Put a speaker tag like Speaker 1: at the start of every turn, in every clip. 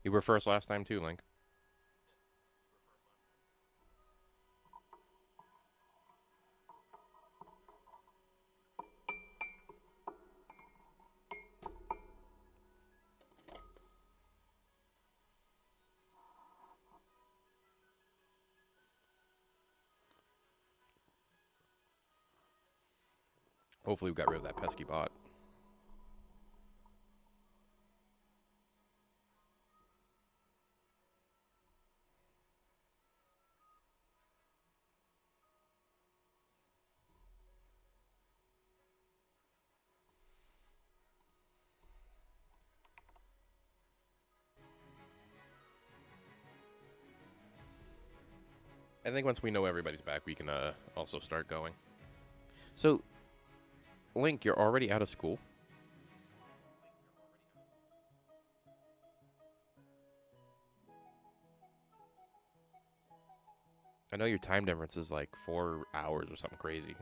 Speaker 1: You were first last time too, Link. Hopefully we got rid of that pesky bot. I think once we know everybody's back, we can also start going. So, Link, you're already out of school? I know your time difference is like 4 hours or something crazy.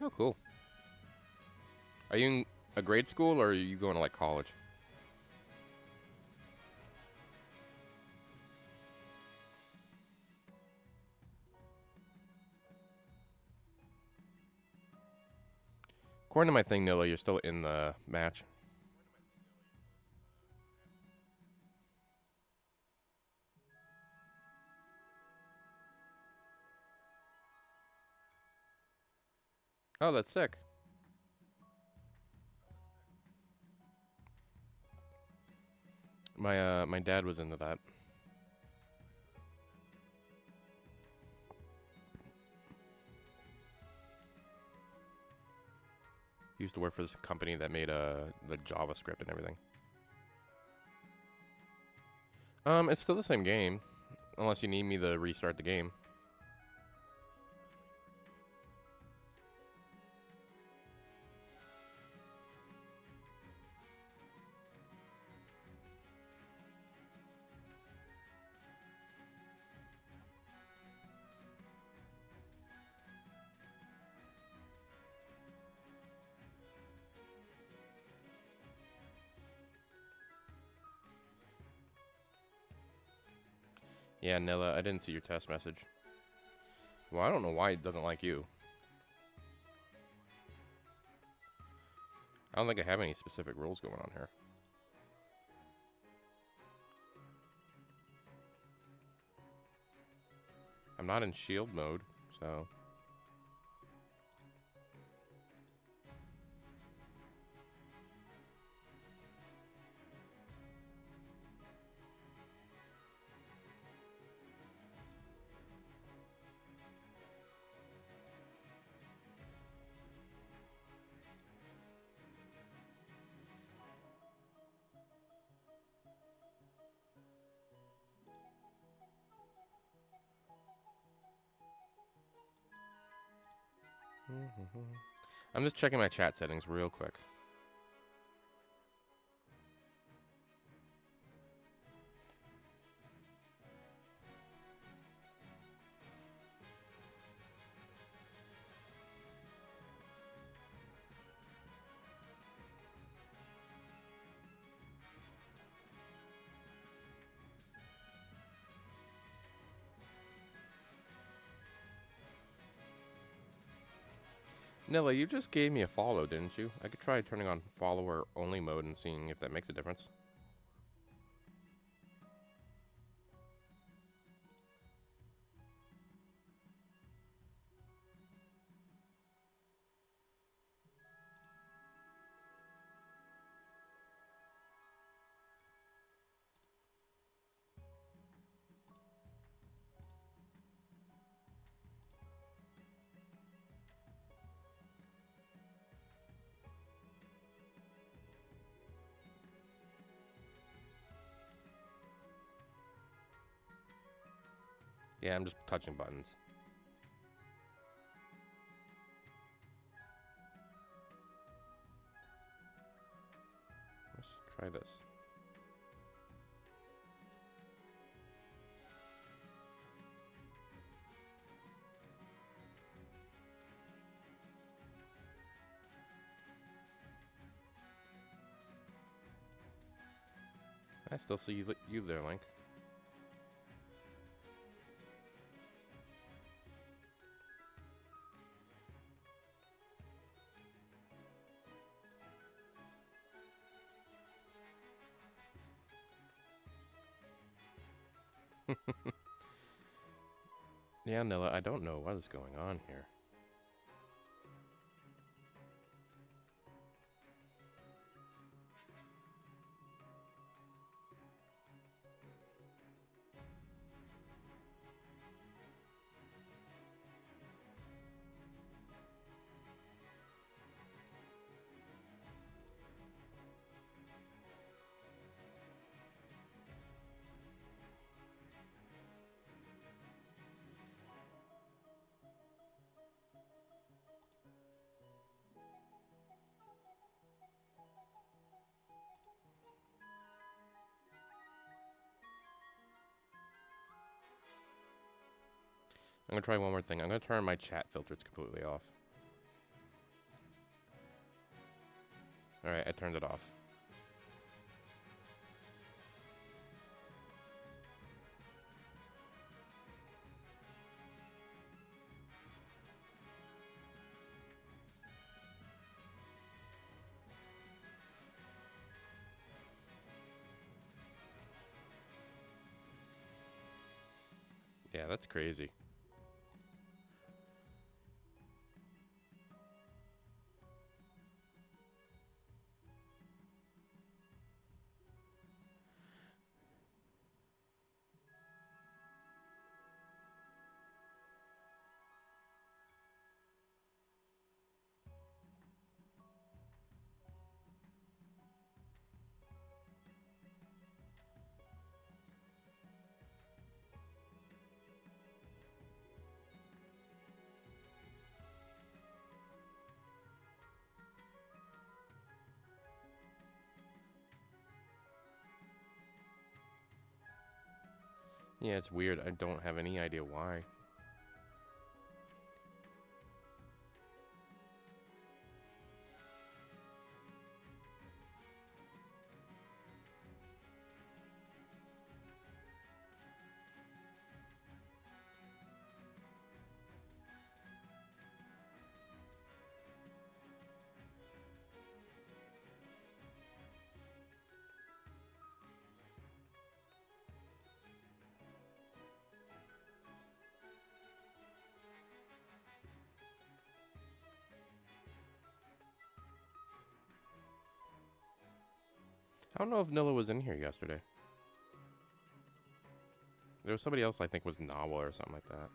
Speaker 1: Oh, cool. Are you in a grade school or are you going to like college? According to my thing, Nilla, you're still in the match. Oh, that's sick. My dad was into that. He used to work for this company that made the JavaScript and everything. It's still the same game, unless you need me to restart the game. Yeah, Nilla, I didn't see your test message. Well, I don't know why it doesn't like you. I don't think I have any specific rules going on here. I'm not in shield mode, so... I'm just checking my chat settings real quick. Nilla, you just gave me a follow, didn't you? I could try turning on follower only mode and seeing if that makes a difference. Yeah, I'm just touching buttons. try this. I still see you there, Link. Yeah, Nilla, I don't know what is going on here. I'm gonna try one more thing. I'm gonna turn my chat filters completely off. Alright, I turned it off. Yeah, that's crazy. Yeah, it's weird. I don't have any idea why. I don't know if Nilla was in here yesterday. There was somebody else I think was Nawa or something like that.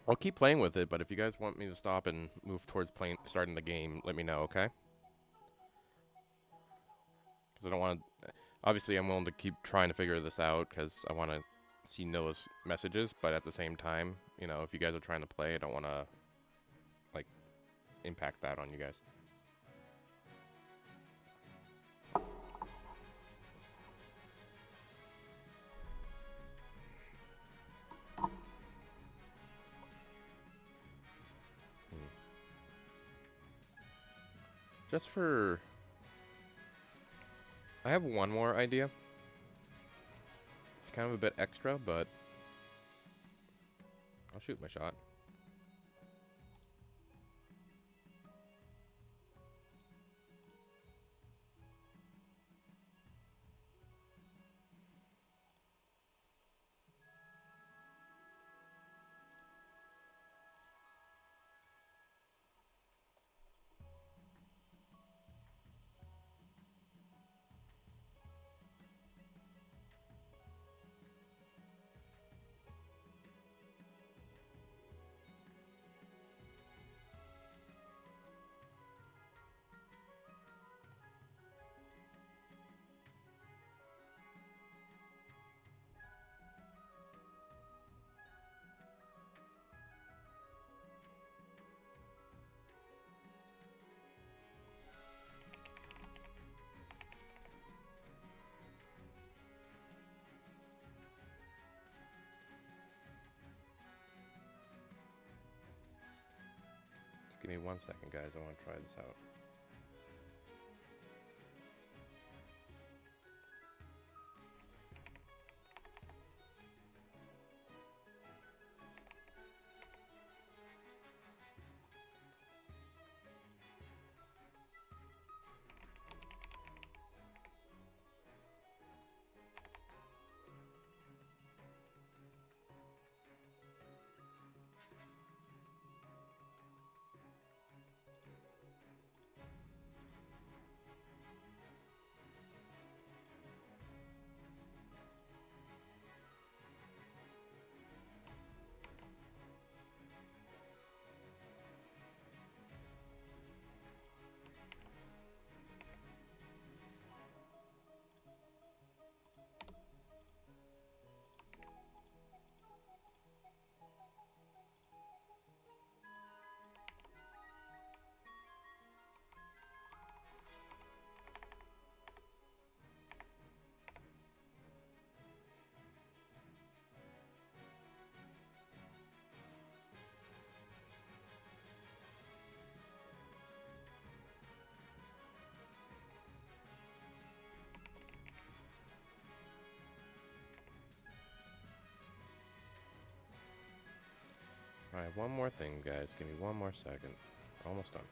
Speaker 1: I'll keep playing with it, but if you guys want me to stop and move towards starting the game, let me know, okay? Because I don't want to... Obviously, I'm willing to keep trying to figure this out because I want to see Nilla's messages, but at the same time, you know, if you guys are trying to play, I don't want to, like, impact that on you guys. Just for... I have one more idea. It's kind of a bit extra, but I'll shoot my shot. Give me 1 second, guys. I want to try this out. Alright, one more thing, guys. Give me 1 more second. Almost done.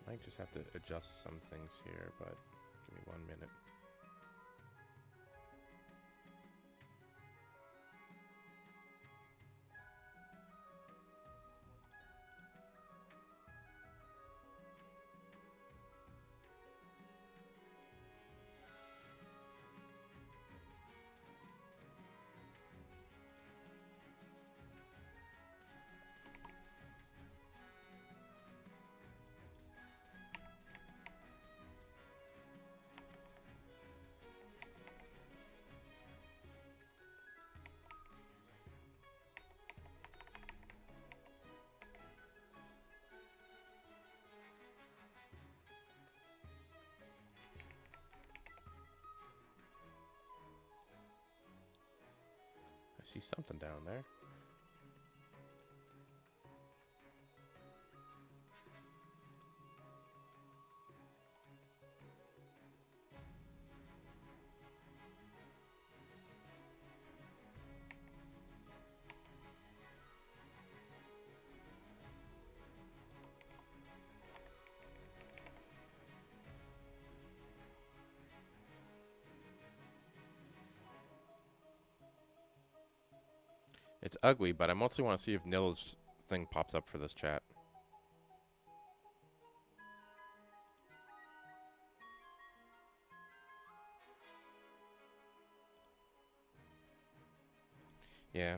Speaker 1: Might just have to adjust some things here, but give me 1 minute. I see something down there. It's ugly, but I mostly want to see if Nill's thing pops up for this chat. Yeah.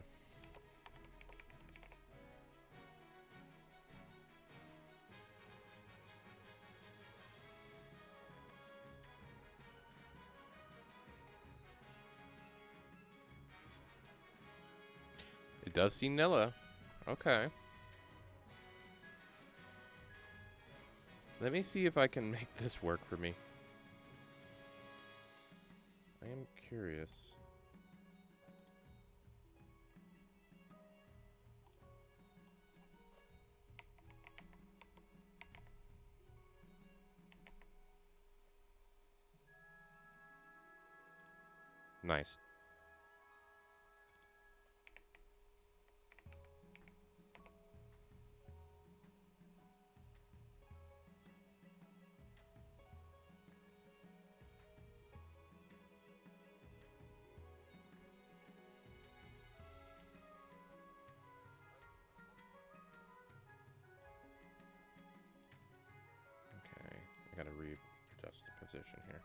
Speaker 1: It does see Nilla. Okay. Let me see if I can make this work for me. I am curious. Nice. Okay, I gotta readjust the position here.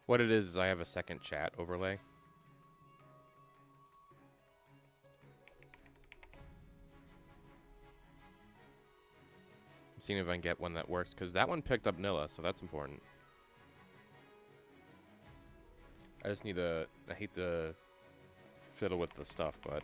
Speaker 1: What it is I have a second chat overlay. I'm seeing if I can get one that works, because that one picked up Nilla, so that's important. I just need to... I hate to fiddle with the stuff, but...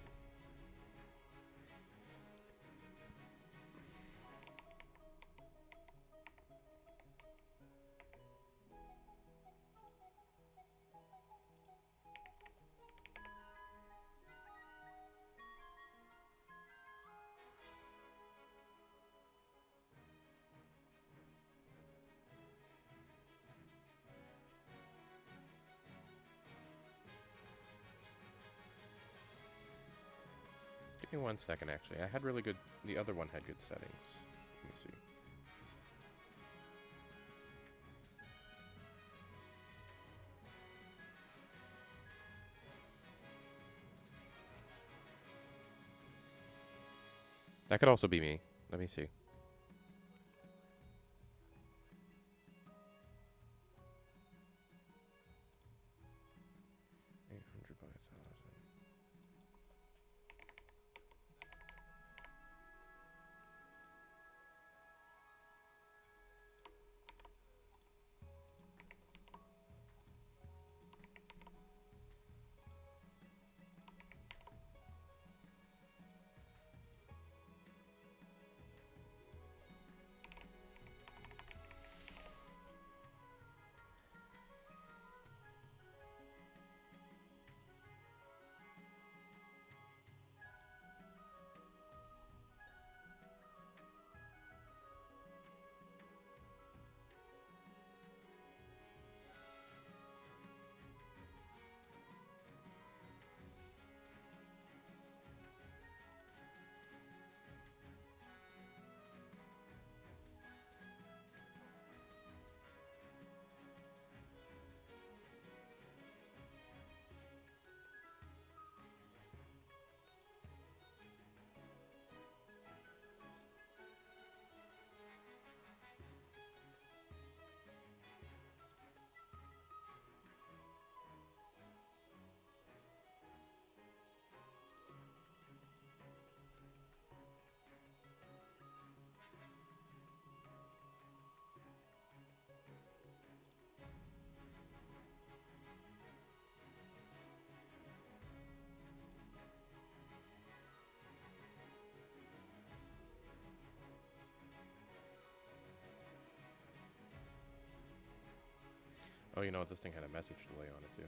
Speaker 1: Give me 1 second, actually. I had really good... The other one had good settings. Let me see. That could also be me. Let me see. Oh, you know what? This thing had a message delay on it, too.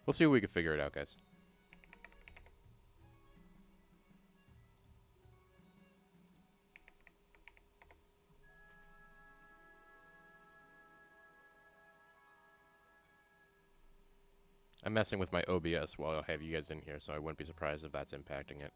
Speaker 1: We'll see if we can figure it out, guys. I'm messing with my OBS while I have you guys in here, so I wouldn't be surprised if that's impacting it.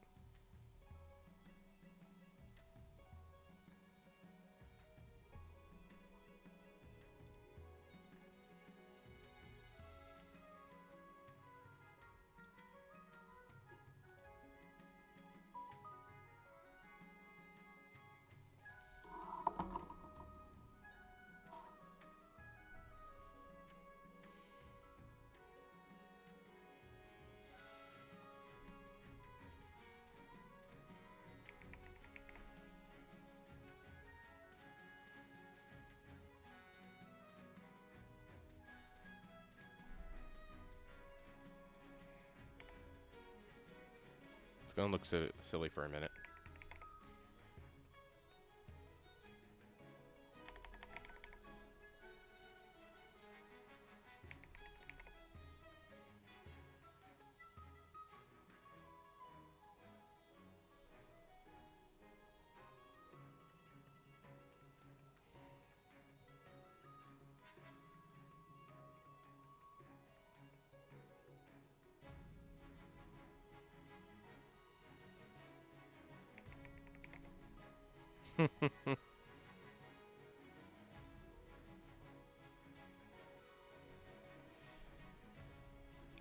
Speaker 1: It's gonna look silly for a minute. I'm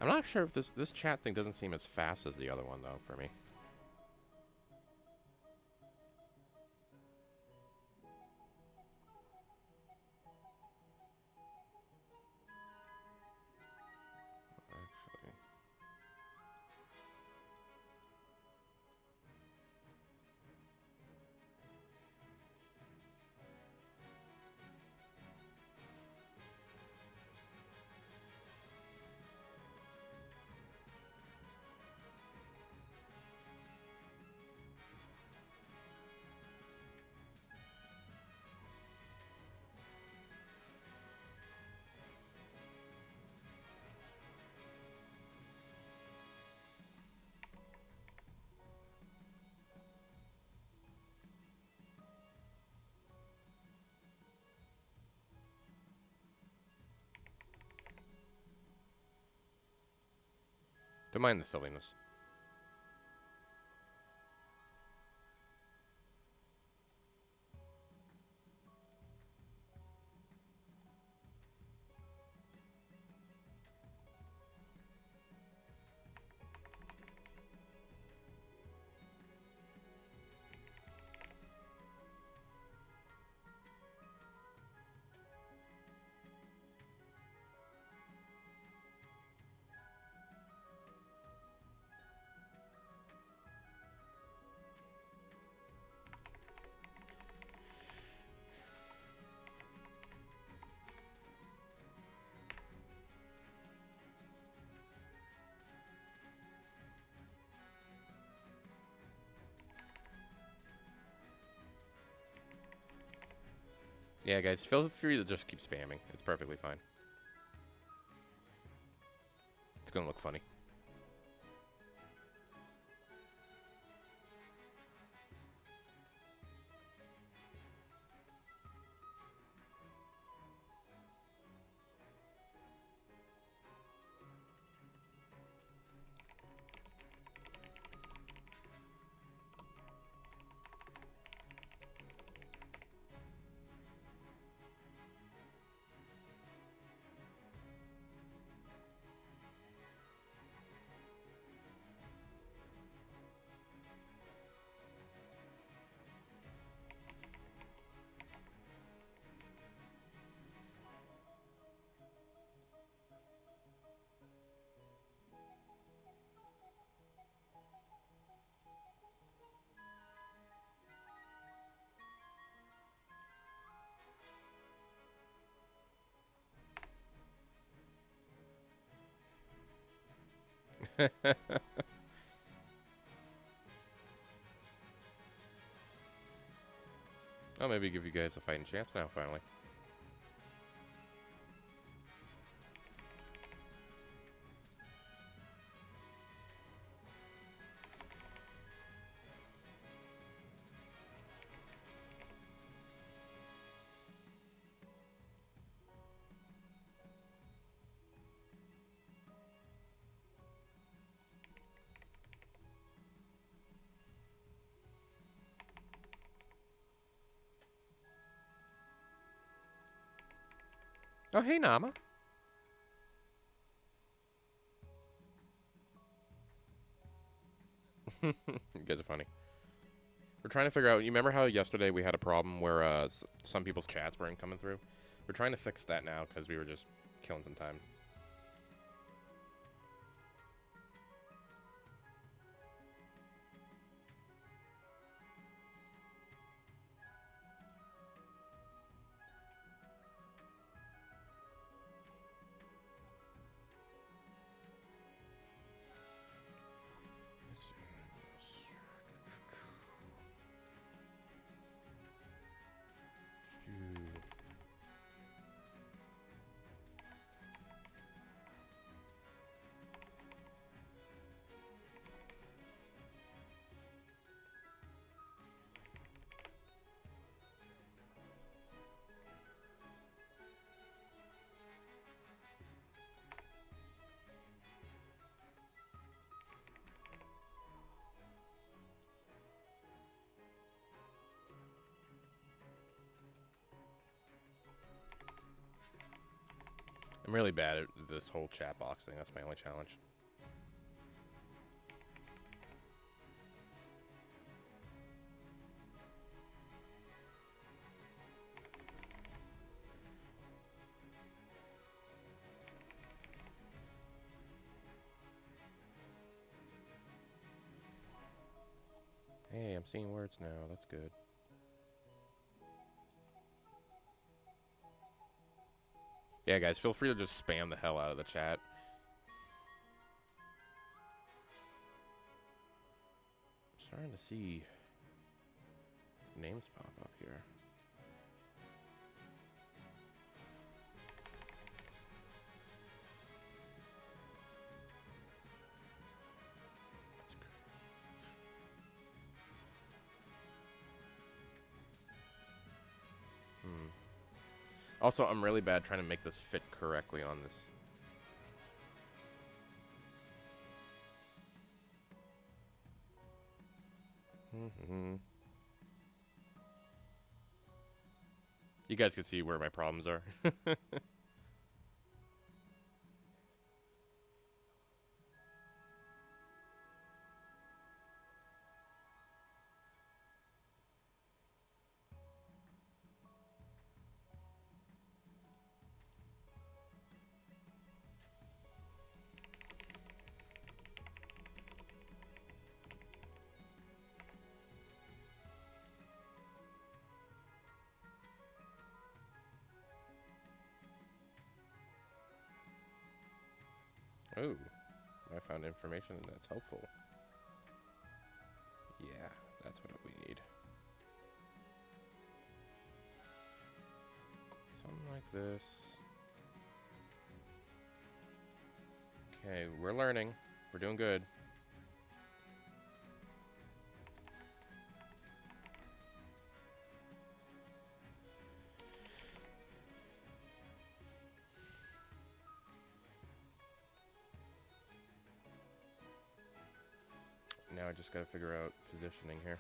Speaker 1: not sure if this chat thing doesn't seem as fast as the other one though for me. Actually. Don't mind the silliness. Yeah, guys, feel free to just keep spamming. It's perfectly fine. It's gonna look funny. I'll maybe give you guys a fighting chance now, finally. Oh, hey, Nama. You guys are funny. We're trying to figure out. You remember how yesterday we had a problem where some people's chats weren't coming through? We're trying to fix that now because we were just killing some time. I'm really bad at this whole chat box thing. That's my only challenge. Hey, I'm seeing words now. That's good. Yeah, guys, feel free to just spam the hell out of the chat. I'm starting to see names pop up here. Also, I'm really bad trying to make this fit correctly on this. You guys can see where my problems are. Oh, I found information that's helpful. Yeah, that's what we need. Something like this. Okay, we're learning. We're doing good. Now I just gotta figure out positioning here.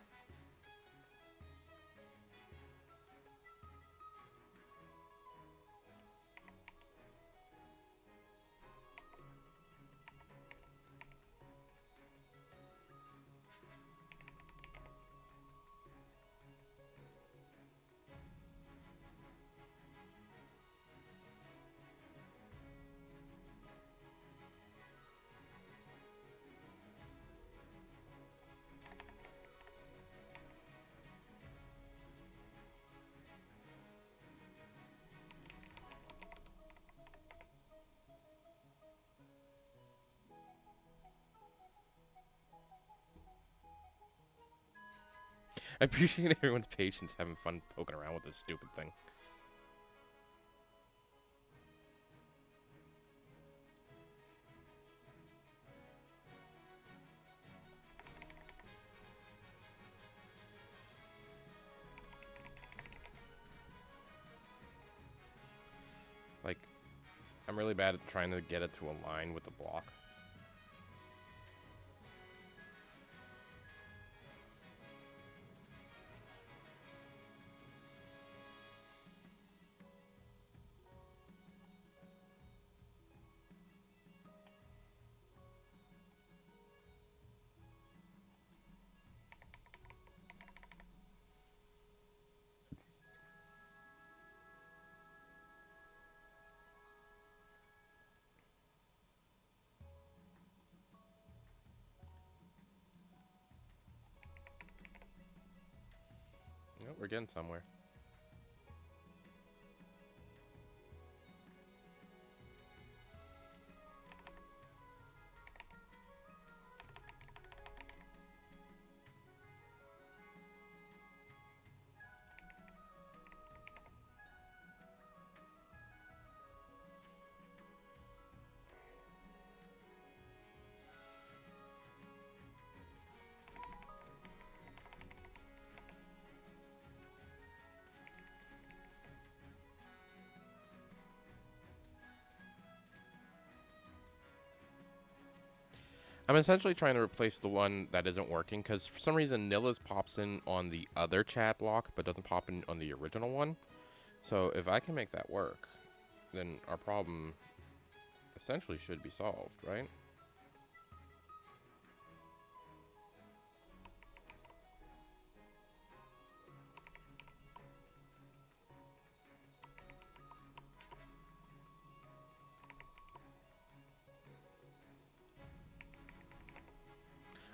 Speaker 1: I appreciate everyone's patience having fun poking around with this stupid thing. Like, I'm really bad at trying to get it to align with the block. You know, we're getting somewhere. I'm essentially trying to replace the one that isn't working because for some reason Nilla's pops in on the other chat block but doesn't pop in on the original one. So if I can make that work, then our problem essentially should be solved, right?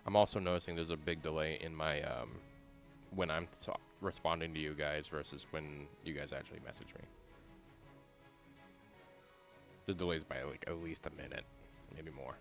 Speaker 1: I'm also noticing there's a big delay in my when I'm responding to you guys versus when you guys actually message me. The delay's by like at least a minute, maybe more.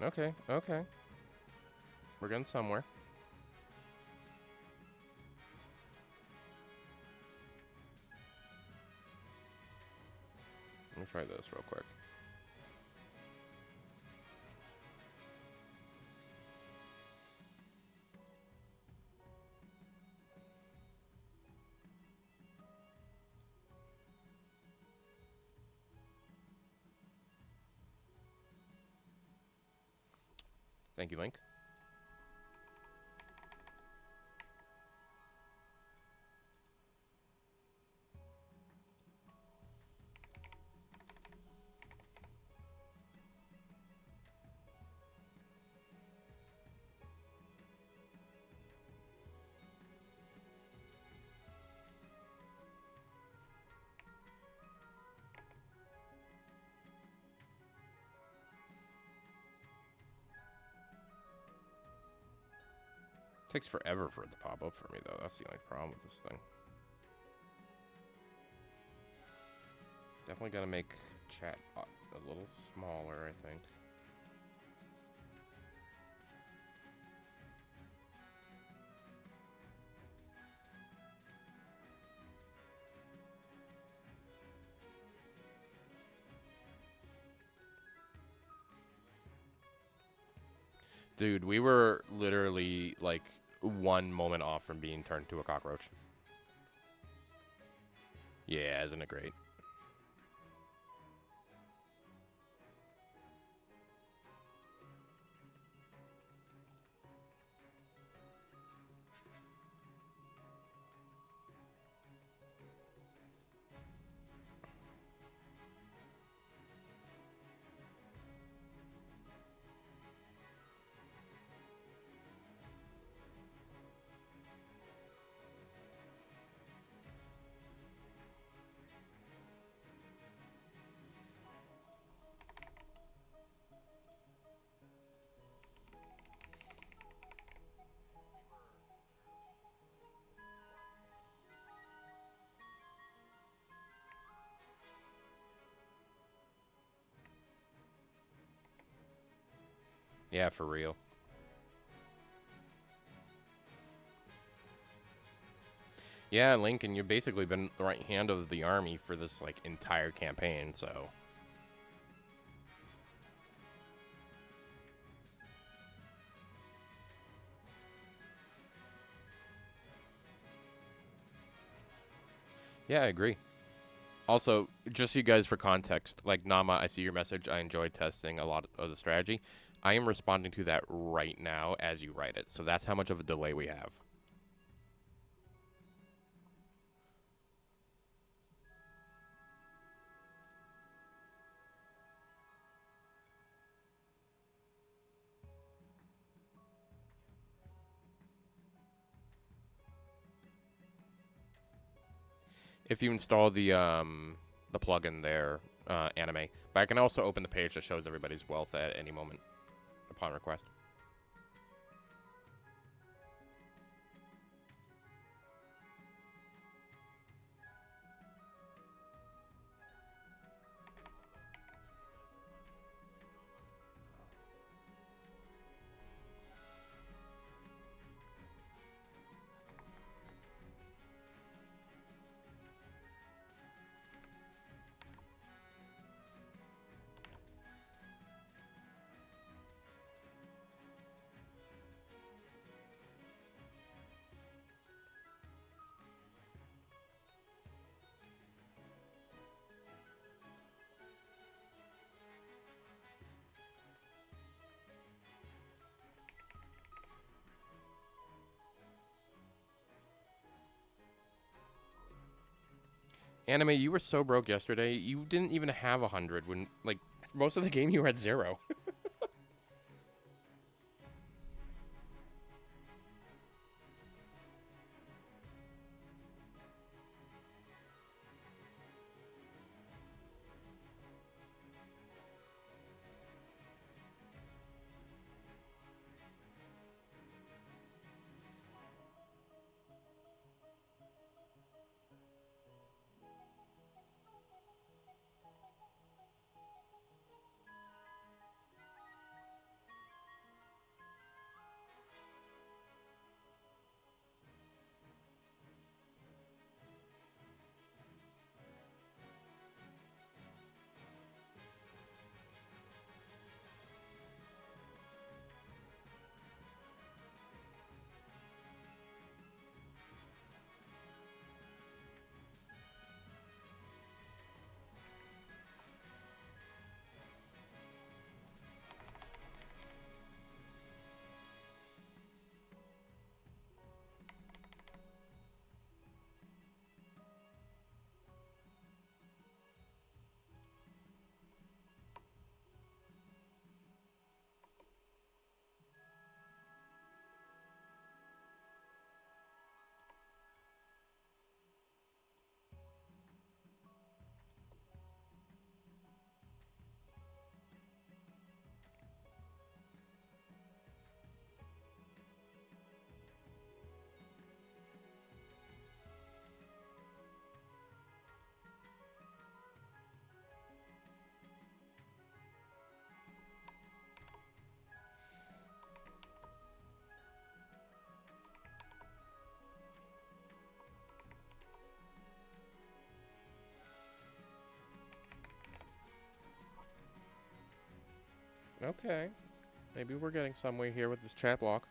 Speaker 1: Okay, okay. We're getting somewhere. Let me try this real quick. Thank you, Link. Takes forever for it to pop up for me, though. That's the only problem with this thing. Definitely gotta make chat a little smaller, I think. Dude, we were literally like one moment off from being turned to a cockroach. Yeah, isn't it great? Yeah, for real. Yeah, Lincoln, you've basically been the right hand of the army for this like entire campaign, so. Yeah, I agree. Also, just so you guys for context, like Nama, I see your message. I enjoyed testing a lot of the strategy. I am responding to that right now as you write it, so that's how much of a delay we have. If you install the plugin there, anime, but I can also open the page that shows everybody's wealth at any moment upon request. Anime, you were so broke yesterday. You didn't even have 100 when, like, most of the game you were at 0. Okay. Maybe we're getting somewhere here with this chat block.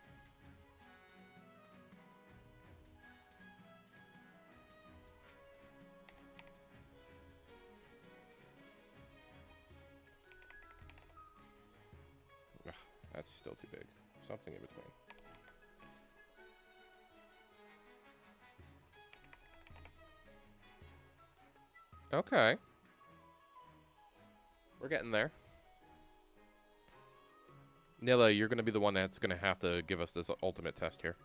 Speaker 1: Ugh, that's still too big. Something in between. Okay. We're getting there. Nilla, you're going to be the one that's going to have to give us this ultimate test here.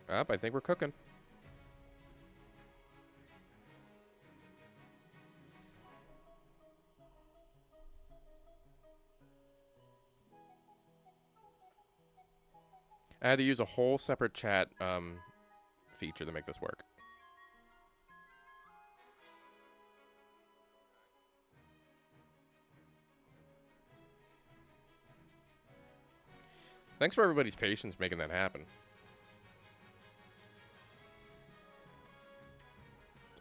Speaker 1: Up, I think we're cooking. I had to use a whole separate chat feature to make this work. Thanks for everybody's patience making that happen.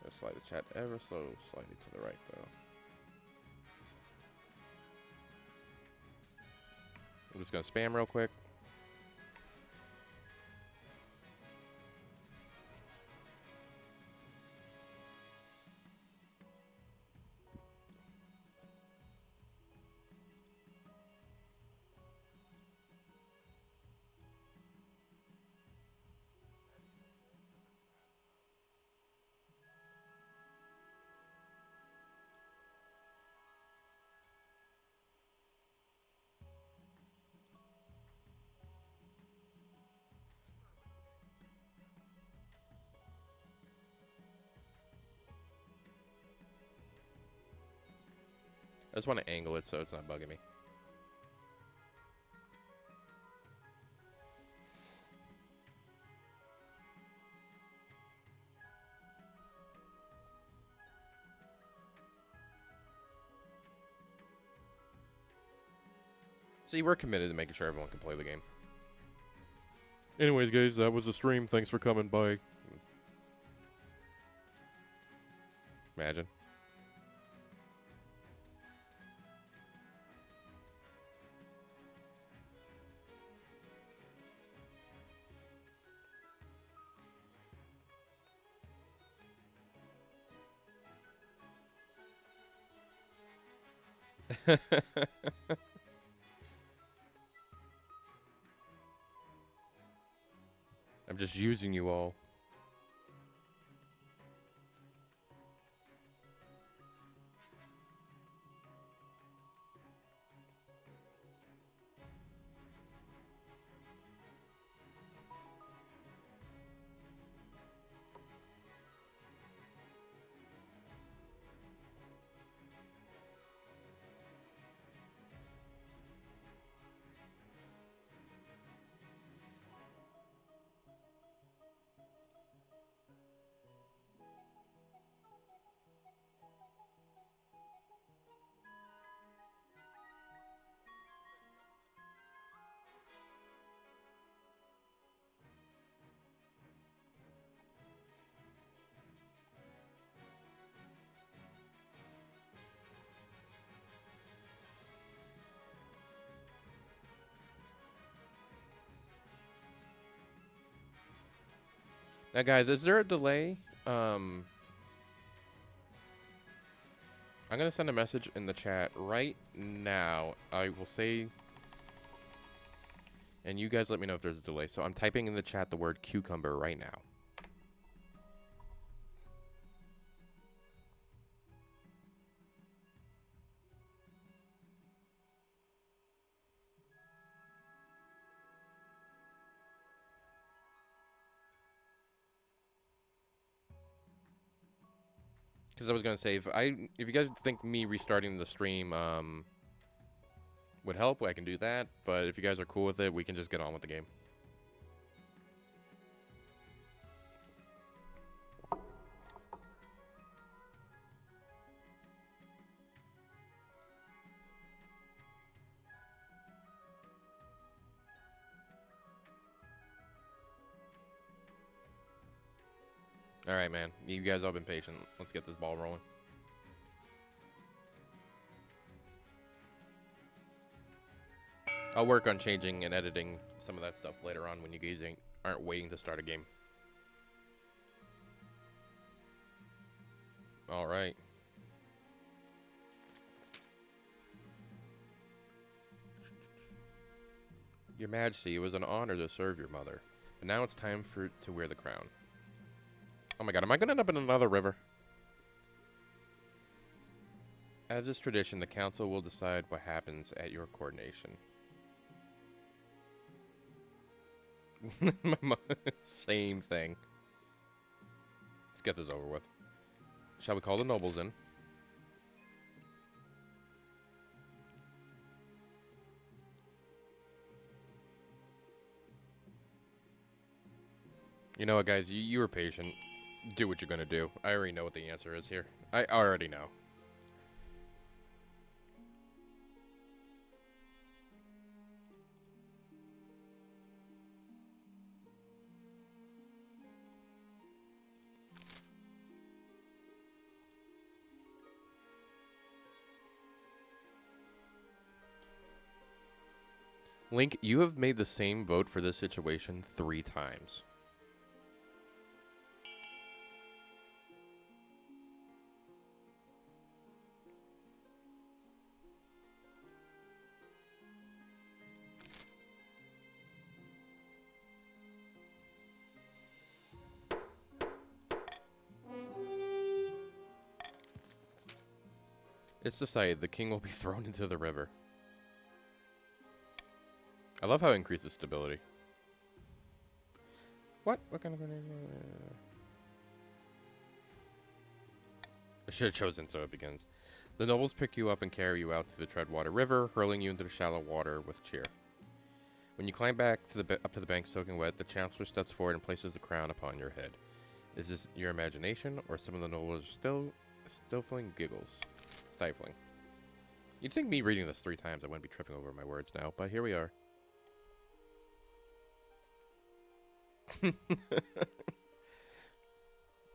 Speaker 1: Just slide the chat ever so slightly to the right, though. I'm just going to spam real quick. I just want to angle it so it's not bugging me. See, we're committed to making sure everyone can play the game. Anyways, guys, that was the stream. Thanks for coming by. Imagine. I'm just using you all. Now, guys, is there a delay? I'm going to send a message in the chat right now. I will say, and you guys let me know if there's a delay. So I'm typing in the chat the word cucumber right now. Because I was going to say, if you guys think me restarting the stream would help, I can do that. But if you guys are cool with it, we can just get on with the game. All right, man. You guys all been patient. Let's get this ball rolling. I'll work on changing and editing some of that stuff later on when you guys aren't waiting to start a game. All right. Your Majesty, it was an honor to serve your mother. But now it's time to wear the crown. Oh my god, am I going to end up in another river? As is tradition, the council will decide what happens at your coronation. Same thing. Let's get this over with. Shall we call the nobles in? You know what, guys? You were patient. Do what you're gonna do. I already know what the answer is here. I already know. Link, you have made the same vote for this situation 3 times. It's decided the king will be thrown into the river. I love how it increases stability. What? What kind of... I should have chosen so it begins. The nobles pick you up and carry you out to the Treadwater River, hurling you into the shallow water with cheer. When you climb back to up to the bank soaking wet, the chancellor steps forward and places the crown upon your head. Is this your imagination, or some of the nobles are stifling giggles? Stifling. You'd think me reading this 3 times I wouldn't be tripping over my words now, but here we are.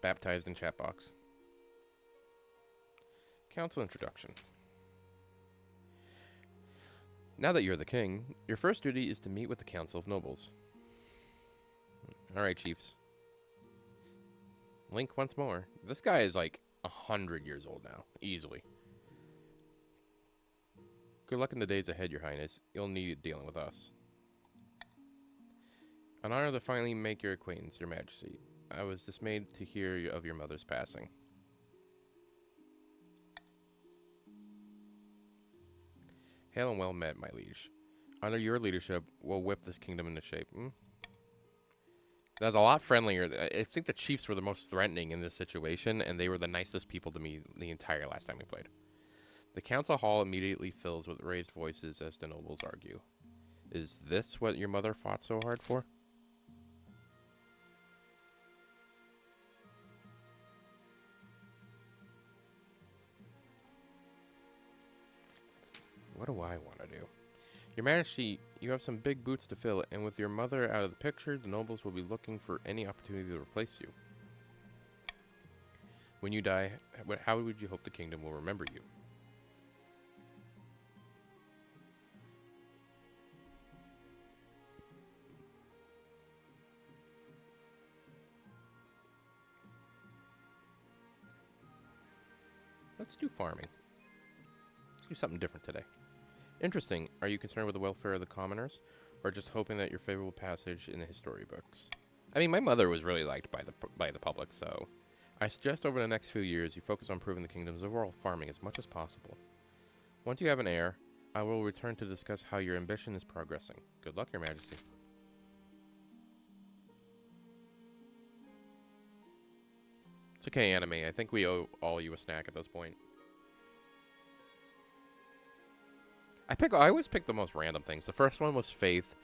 Speaker 1: Baptized in chat box. Council introduction. Now that you're the king, your first duty is to meet with the Council of Nobles. Alright, chiefs. Link once more. This guy is like 100 years old now. Easily. Good luck in the days ahead, Your Highness. You'll need dealing with us. An honor to finally make your acquaintance, Your Majesty. I was dismayed to hear of your mother's passing. Hail and well met, my liege. Under your leadership, we'll whip this kingdom into shape. That's a lot friendlier. I think the chiefs were the most threatening in this situation, and they were the nicest people to me the entire last time we played. The council hall immediately fills with raised voices as the nobles argue. Is this what your mother fought so hard for? What do I want to do? Your Majesty, you have some big boots to fill, and with your mother out of the picture, the nobles will be looking for any opportunity to replace you. When you die, how would you hope the kingdom will remember you? Let's do farming. Let's do something different today. Interesting. Are you concerned with the welfare of the commoners, or just hoping that your favorable passage in the history books? I mean, my mother was really liked by the public, so I suggest over the next few years you focus on improving the kingdom's overall farming as much as possible. Once you have an heir, I will return to discuss how your ambition is progressing. Good luck, Your Majesty. It's okay, Anime. I think we owe all you a snack at this point. I always pick the most random things. The first one was Faith.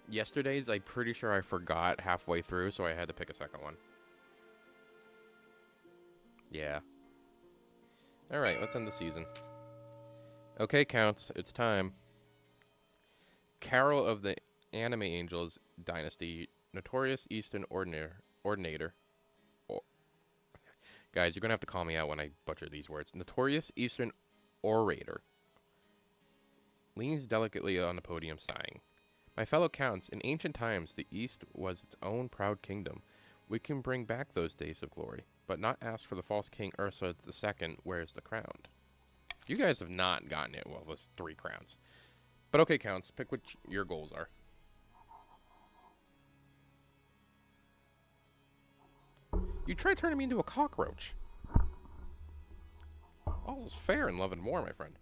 Speaker 1: Yesterday's, I'm pretty sure I forgot halfway through, so I had to pick a second one. Yeah. Alright, let's end the season. Okay, Counts, it's time. Carol of the Anime Angels Dynasty, Notorious Eastern Ordinator. Guys, you're going to have to call me out when I butcher these words. Notorious Eastern Orator. Leans delicately on the podium, sighing. My fellow Counts, in ancient times, the East was its own proud kingdom. We can bring back those days of glory, but not ask for the false King Ursa II wears the crown. You guys have not gotten it. Well, there's 3 crowns. But okay, Counts, pick what your goals are. You tried turning me into a cockroach. All is fair in love and war, my friend.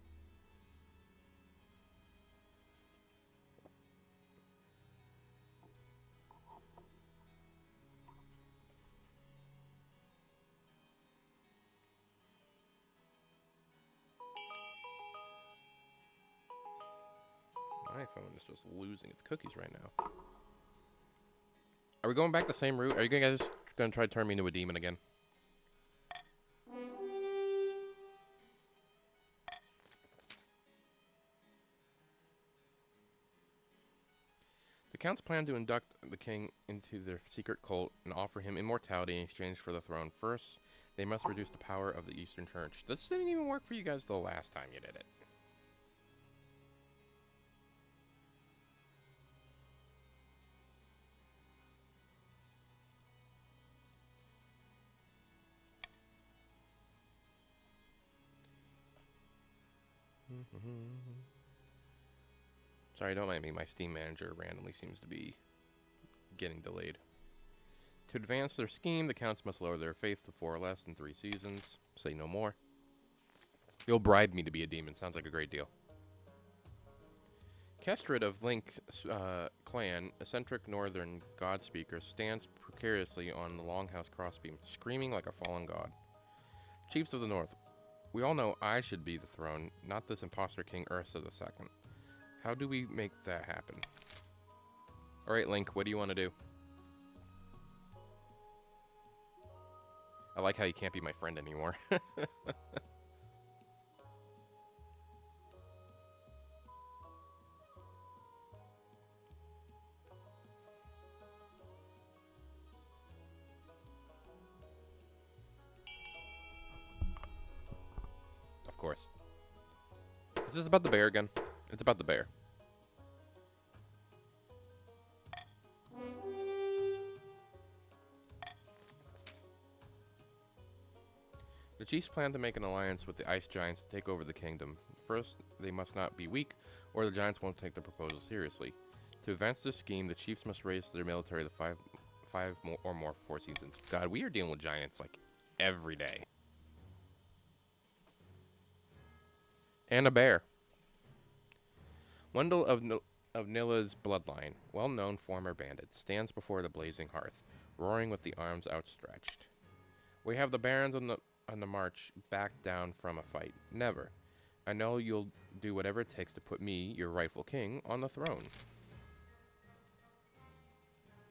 Speaker 1: My phone is just losing its cookies right now. Are we going back the same route? Are you guys going to try to turn me into a demon again? The Counts plan to induct the king into their secret cult and offer him immortality in exchange for the throne. First, they must reduce the power of the Eastern Church. This didn't even work for you guys the last time you did it. Sorry, don't mind me. My Steam manager randomly seems to be getting delayed. To advance their scheme, the Counts must lower their faith to 4 or less in 3 seasons. Say no more. You'll bribe me to be a demon. Sounds like a great deal. Kestrid of Link's clan, eccentric northern god speaker, stands precariously on the longhouse crossbeam, screaming like a fallen god. Chiefs of the North, we all know I should be the throne, not this imposter King Ursa II. How do we make that happen? Alright, Link, what do you want to do? I like how you can't be my friend anymore. Of course. Is this about the bear again? It's about the bear. The chiefs plan to make an alliance with the ice giants to take over the kingdom. First, they must not be weak, or the giants won't take the proposal seriously. To advance this scheme, the chiefs must raise their military to five more or more for 4 seasons. God, we are dealing with giants like every day. And a bear. Wendell of Nilla's bloodline, well-known former bandit, stands before the blazing hearth, roaring with the arms outstretched. We have the barons on the march back down from a fight. Never. I know you'll do whatever it takes to put me, your rightful king, on the throne.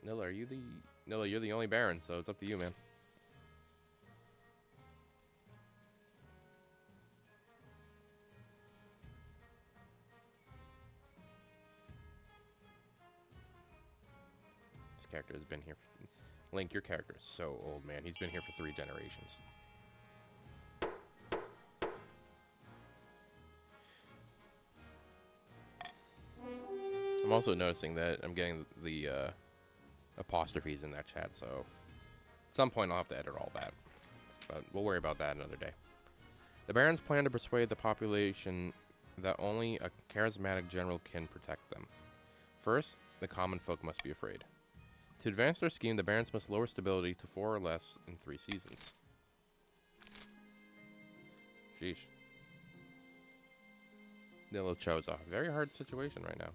Speaker 1: Nilla, you're the only baron, so it's up to you, man. This character has been here. Link, your character is so old, man. He's been here for 3 generations. I'm also noticing that I'm getting the apostrophes in that chat, so at some point I'll have to edit all that. But we'll worry about that another day. The barons plan to persuade the population that only a charismatic general can protect them. First, the common folk must be afraid. To advance their scheme, the barons must lower stability to 4 or less in 3 seasons. Sheesh. Nilo chose a very hard situation right now.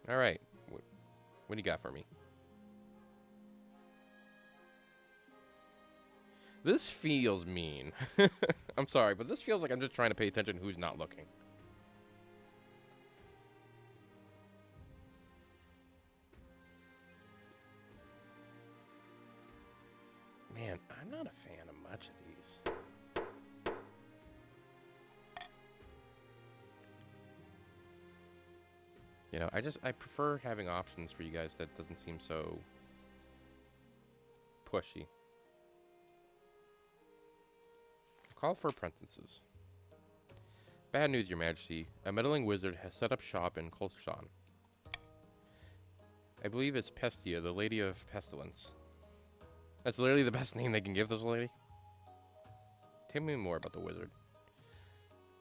Speaker 1: Alright. What do you got for me? This feels mean. I'm sorry, but this feels like I'm just trying to pay attention to who's not looking. Man, I'm not a fan of much of these. You know, I prefer having options for you guys that doesn't seem so pushy. Call for apprentices. Bad news, Your Majesty. A meddling wizard has set up shop in Kolshan. I believe it's Pestia, the Lady of Pestilence. That's literally the best name they can give this lady. Tell me more about the wizard.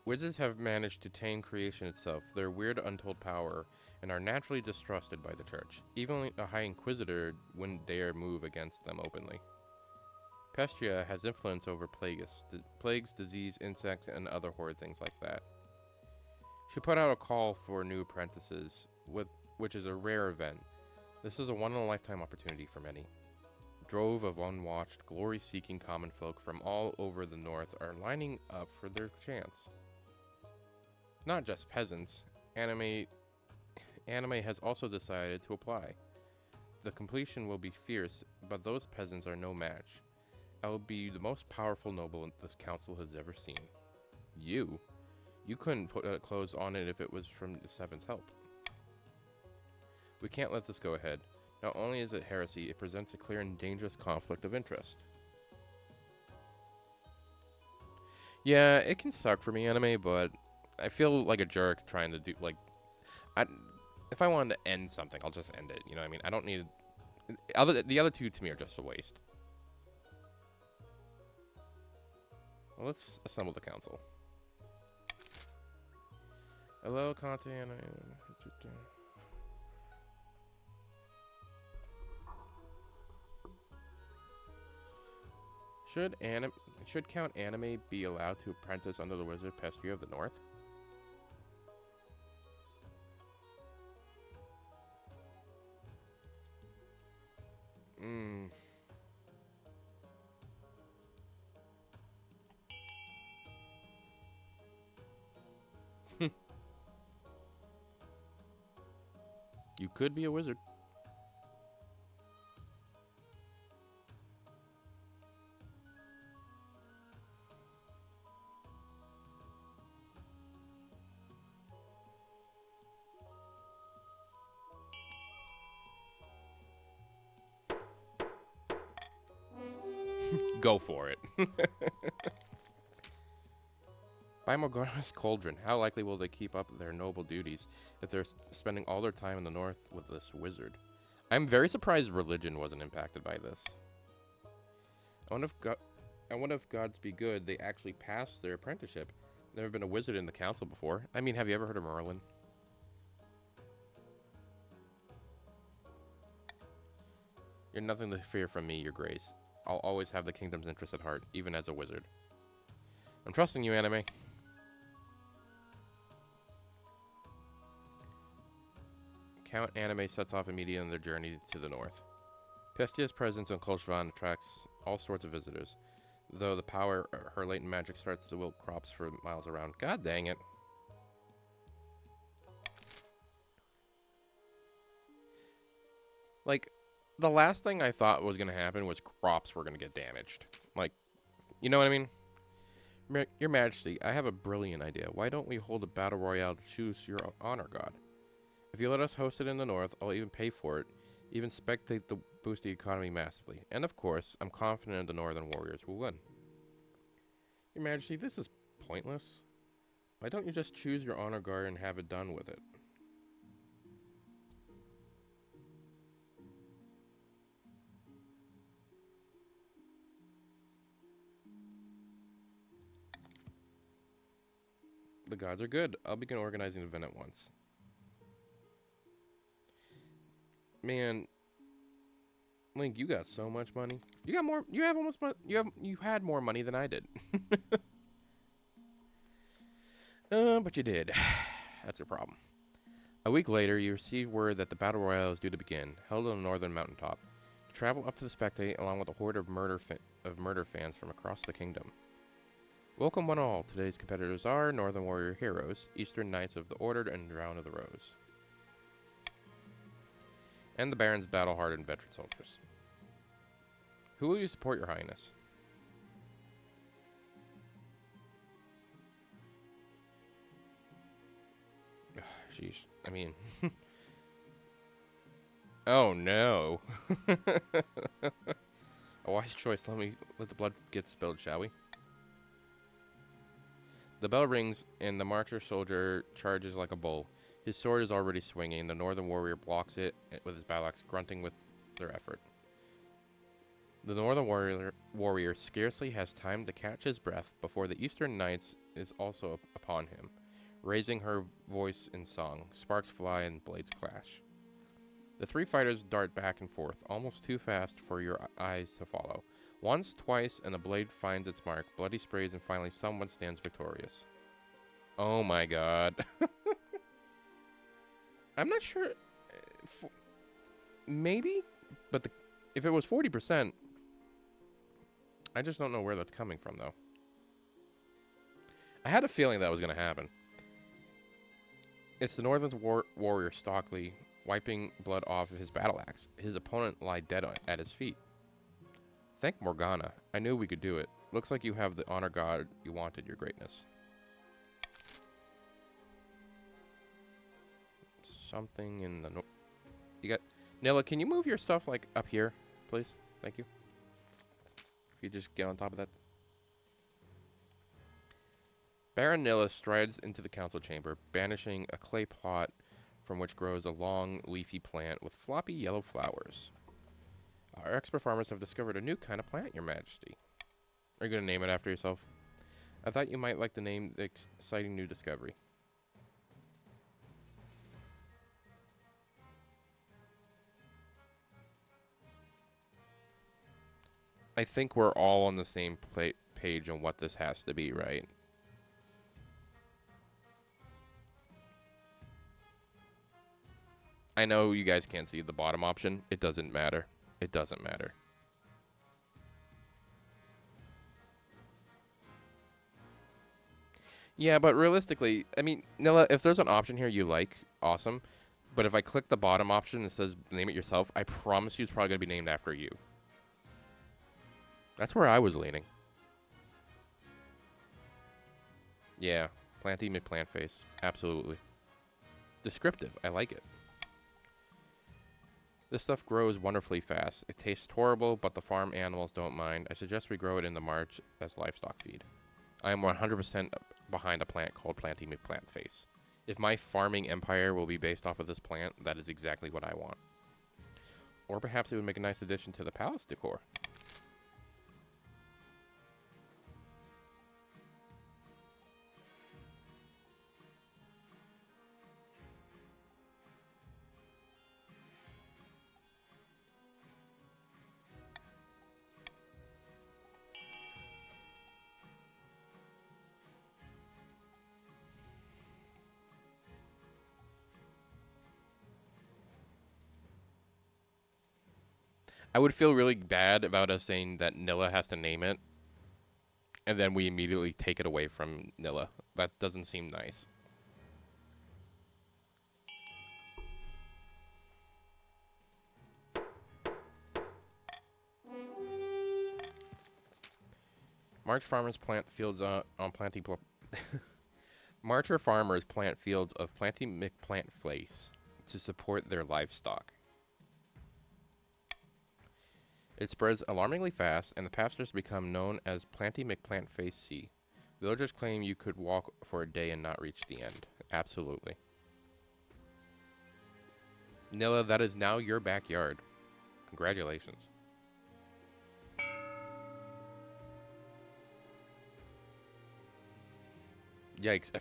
Speaker 1: Wizards have managed to tame creation itself, their weird untold power, and are naturally distrusted by the church. Even a High Inquisitor wouldn't dare move against them openly. Pestia has influence over plagues, disease, insects, and other horrid things like that. She put out a call for new apprentices, which is a rare event. This is a one-in-a-lifetime opportunity for many. Drove of unwatched, glory-seeking common folk from all over the north are lining up for their chance. Not just peasants. Anime has also decided to apply. The completion will be fierce, but those peasants are no match. I will be the most powerful noble this council has ever seen. You? You couldn't put clothes on it if it was from Seven's help. We can't let this go ahead. Not only is it heresy, it presents a clear and dangerous conflict of interest. Yeah, it can suck for me, anime, but I feel like a jerk trying to do, like, if I wanted to end something, I'll just end it, you know what I mean? I don't need, the other two to me are just a waste. Well, let's assemble the council. Hello, Conte, and Should Count Anime be allowed to apprentice under the wizard Pestia of the North? You could be a wizard. Go for it. By Morgana's Cauldron, how likely will they keep up their noble duties if they're spending all their time in the north with this wizard? I'm very surprised religion wasn't impacted by this. I I wonder if gods be good, they actually passed their apprenticeship. Never been a wizard in the council before. I mean, have you ever heard of Merlin? You're nothing to fear from me, your grace. I'll always have the kingdom's interest at heart, even as a wizard. I'm trusting you, anime. Count Anime sets off immediately on their journey to the north. Pestia's presence on Kolchvan attracts all sorts of visitors, though the power her latent magic starts to wilt crops for miles around. God dang it. Like, the last thing I thought was going to happen was crops were going to get damaged. Like, you know what I mean? Your Majesty, I have a brilliant idea. Why don't we hold a battle royale to choose your honor god? If you let us host it in the north, I'll even pay for it, even spectate the boost the economy massively. And of course, I'm confident the northern warriors will win. Your Majesty, this is pointless. Why don't you just choose your honor guard and have it done with it? The gods are good. I'll begin organizing the event at once. Man, Link, you got so much money. You got more. You have almost. You had more money than I did. But you did. That's a problem. A week later, you receive word that the battle royale is due to begin, held on a northern mountaintop. Travel up to the spectate along with a horde of murder fans from across the kingdom. Welcome one all. Today's competitors are Northern Warrior Heroes, Eastern Knights of the Ordered, and Drown of the Rose. And the Baron's battle-hardened veteran soldiers. Who will you support, Your Highness? Sheesh. I mean... oh, no. A wise choice. Let the blood get spilled, shall we? The bell rings, and the marcher soldier charges like a bull. His sword is already swinging. The northern warrior blocks it with his battle axe, grunting with their effort. The northern warrior scarcely has time to catch his breath before the eastern knights is also upon him, raising her voice in song. Sparks fly and blades clash. The three fighters dart back and forth, almost too fast for your eyes to follow. Once, twice, and the blade finds its mark. Bloody sprays, and finally someone stands victorious. Oh my god. I'm not sure. Maybe? But if it was 40%, I just don't know where that's coming from, though. I had a feeling that was going to happen. It's the northern warrior Stockley wiping blood off of his battle axe. His opponent lied dead at his feet. Thank Morgana. I knew we could do it. Looks like you have the honor god you wanted, your greatness. Something in the north. You got... Nilla, can you move your stuff, like, up here, please? Thank you. If you just get on top of that. Baron Nilla strides into the council chamber, banishing a clay plot from which grows a long, leafy plant with floppy yellow flowers. Our expert farmers have discovered a new kind of plant, Your Majesty. Are you going to name it after yourself? I thought you might like to name the exciting new discovery. I think we're all on the same page on what this has to be, right? I know you guys can't see the bottom option. It doesn't matter. It doesn't matter. Yeah, but realistically, I mean, Nilla, if there's an option here you like, awesome. But if I click the bottom option and it says name it yourself, I promise you it's probably going to be named after you. That's where I was leaning. Yeah, planty mid-plant face. Absolutely. Descriptive. I like it. This stuff grows wonderfully fast. It tastes horrible, but the farm animals don't mind. I suggest we grow it in the march as livestock feed. I am 100% behind a plant called Planty McPlant Face. If my farming empire will be based off of this plant, that is exactly what I want. Or perhaps it would make a nice addition to the palace decor. I would feel really bad about us saying that Nilla has to name it, and then we immediately take it away from Nilla. That doesn't seem nice. March farmers plant fields on planting. Marcher farmers plant fields of planty McPlant flace to support their livestock. It spreads alarmingly fast, and the pastures become known as Planty McPlant Face C. Villagers claim you could walk for a day and not reach the end. Absolutely. Nilla, that is now your backyard. Congratulations. Yikes.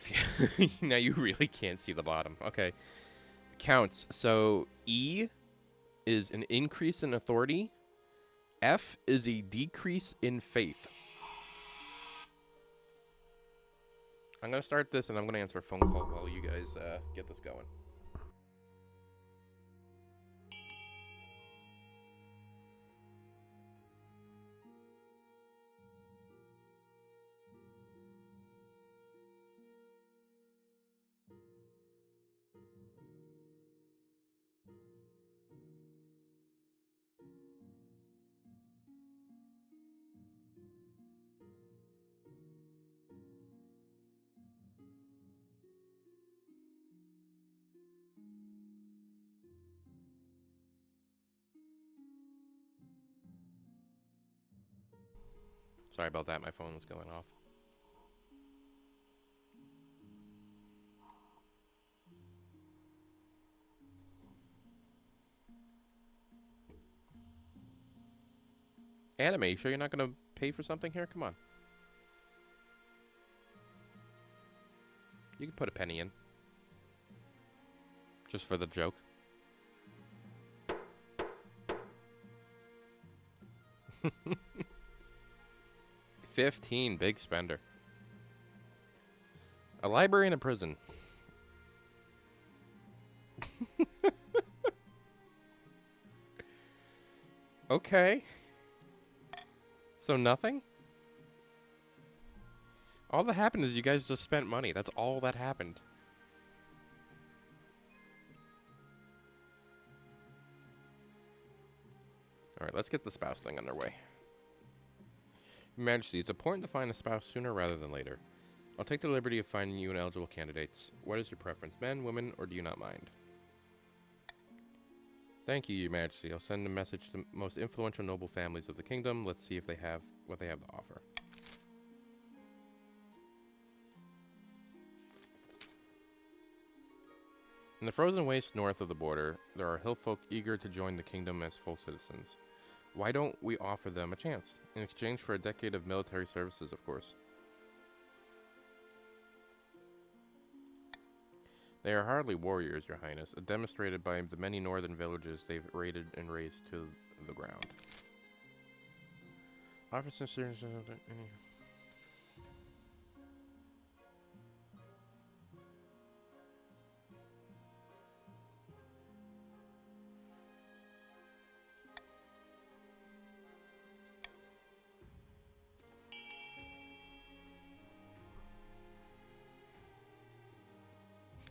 Speaker 1: Now you really can't see the bottom. Okay. Counts. So E is an increase in authority. F is a decrease in faith. I'm going to start this and I'm going to answer a phone call while you guys get this going. Sorry about that. My phone was going off. Anime, you sure you're not going to pay for something here? Come on. You can put a penny in. Just for the joke. $15, big spender. A library and a prison. Okay. So nothing? All that happened is you guys just spent money. That's all that happened. Alright, let's get the spouse thing underway. Your Majesty, it's important to find a spouse sooner rather than later. I'll take the liberty of finding you an eligible candidates. What is your preference, men, women, or do you not mind? Thank you, Your Majesty. I'll send a message to the most influential noble families of the kingdom. Let's see if they have what they have to offer. In the frozen wastes north of the border, there are hill folk eager to join the kingdom as full citizens. Why don't we offer them a chance? In exchange for a decade of military services, of course. They are hardly warriors, Your Highness, demonstrated by the many northern villages they've raided and razed to the ground. Officers...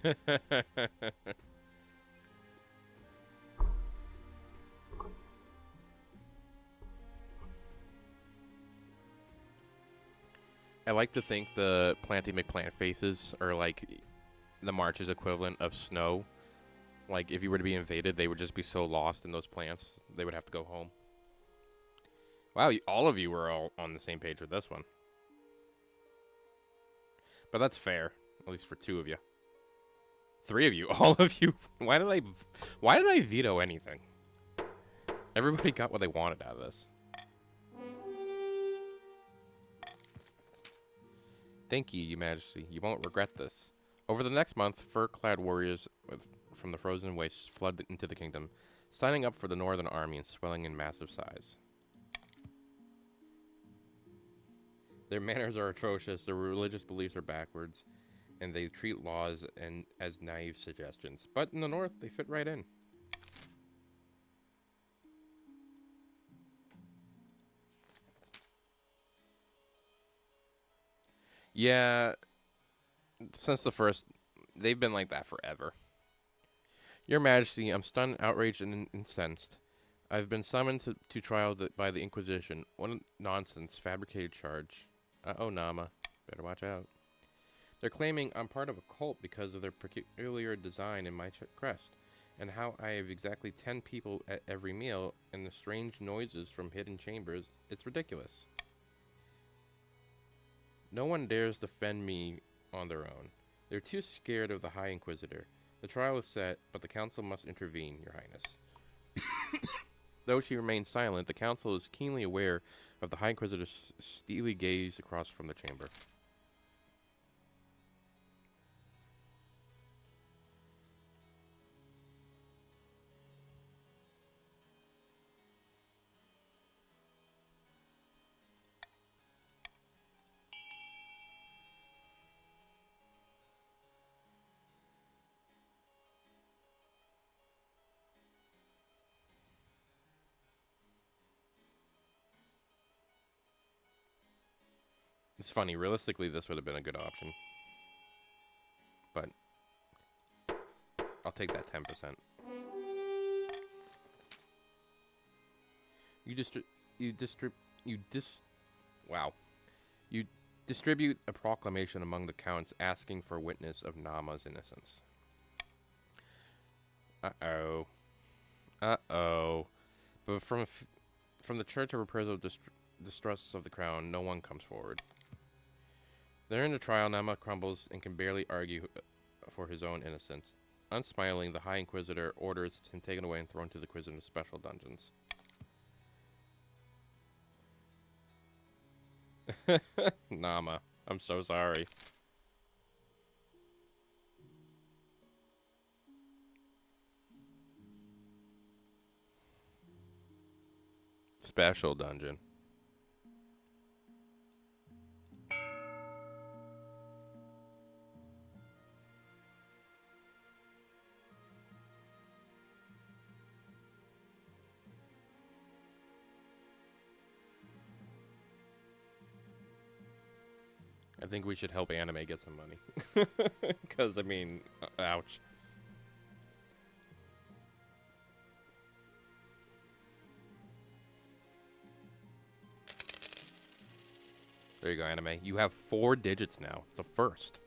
Speaker 1: I like to think the Planty McPlant faces are like the March's equivalent of snow. Like, if you were to be invaded, they would just be so lost in those plants, they would have to go home. Wow, all of you were all on the same page with this one. But that's fair, at least for 2 of you. 3 of you, all of you. Why did I veto anything? Everybody got what they wanted out of this. Thank you, Your Majesty. You won't regret this. Over the next month, fur-clad warriors from the frozen wastes flood into the kingdom, signing up for the Northern Army and swelling in massive size. Their manners are atrocious, their religious beliefs are backwards, and they treat laws as naive suggestions. But in the north, they fit right in. Yeah, since the first, they've been like that forever. Your Majesty, I'm stunned, outraged, and incensed. I've been summoned to trial by the Inquisition. What a nonsense, fabricated charge. Uh-oh, Nama. Better watch out. They're claiming I'm part of a cult because of their peculiar design in my crest, and how I have exactly 10 people at every meal, and the strange noises from hidden chambers. It's ridiculous. No one dares defend me on their own. They're too scared of the High Inquisitor. The trial is set, but the Council must intervene, Your Highness. Though she remains silent, the Council is keenly aware of the High Inquisitor's steely gaze across from the chamber. It's funny, realistically, this would have been a good option. But I'll take that 10%. Wow. You distribute a proclamation among the counts asking for witness of Nama's innocence. Uh-oh. Uh-oh. But from the Church of Reprisal Distrusts of the Crown, no one comes forward. During the trial, Nama crumbles and can barely argue for his own innocence. Unsmiling, the High Inquisitor orders him taken away and thrown to the Inquisitor's special dungeons. Nama, I'm so sorry. Special dungeon. I think we should help anime get some money. Because, I mean, ouch. There you go, anime. You have 4 digits now. It's a first.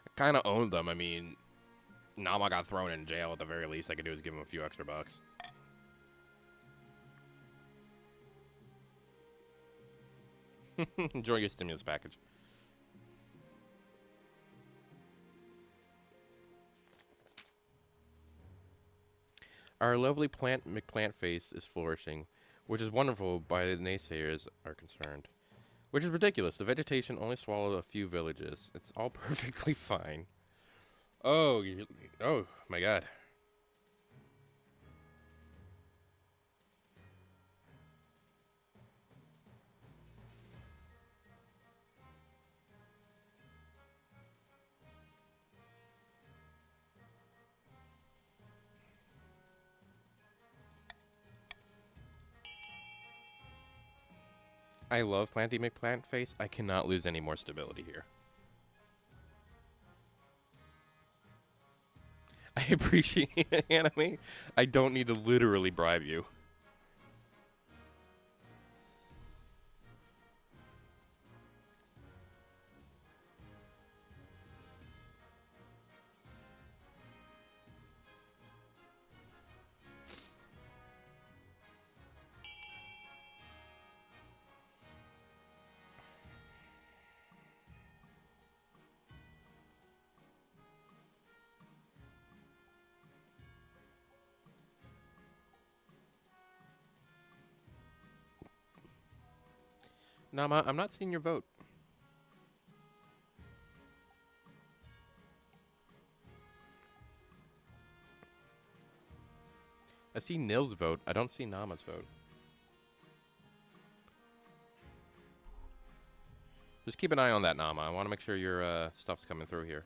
Speaker 1: I kind of owned them. I mean, Nama got thrown in jail. At the very least I could do is give him a few extra bucks. Enjoy your stimulus package. Our lovely McPlant face is flourishing, which is wonderful by the naysayers are concerned. Which is ridiculous. The vegetation only swallowed a few villages. It's all perfectly fine. Oh, oh my god. I love Planty McPlant face. I cannot lose any more stability here. I appreciate it, anime. I don't need to literally bribe you. Nama, I'm not seeing your vote. I see Nil's vote. I don't see Nama's vote. Just keep an eye on that, Nama. I want to make sure your stuff's coming through here.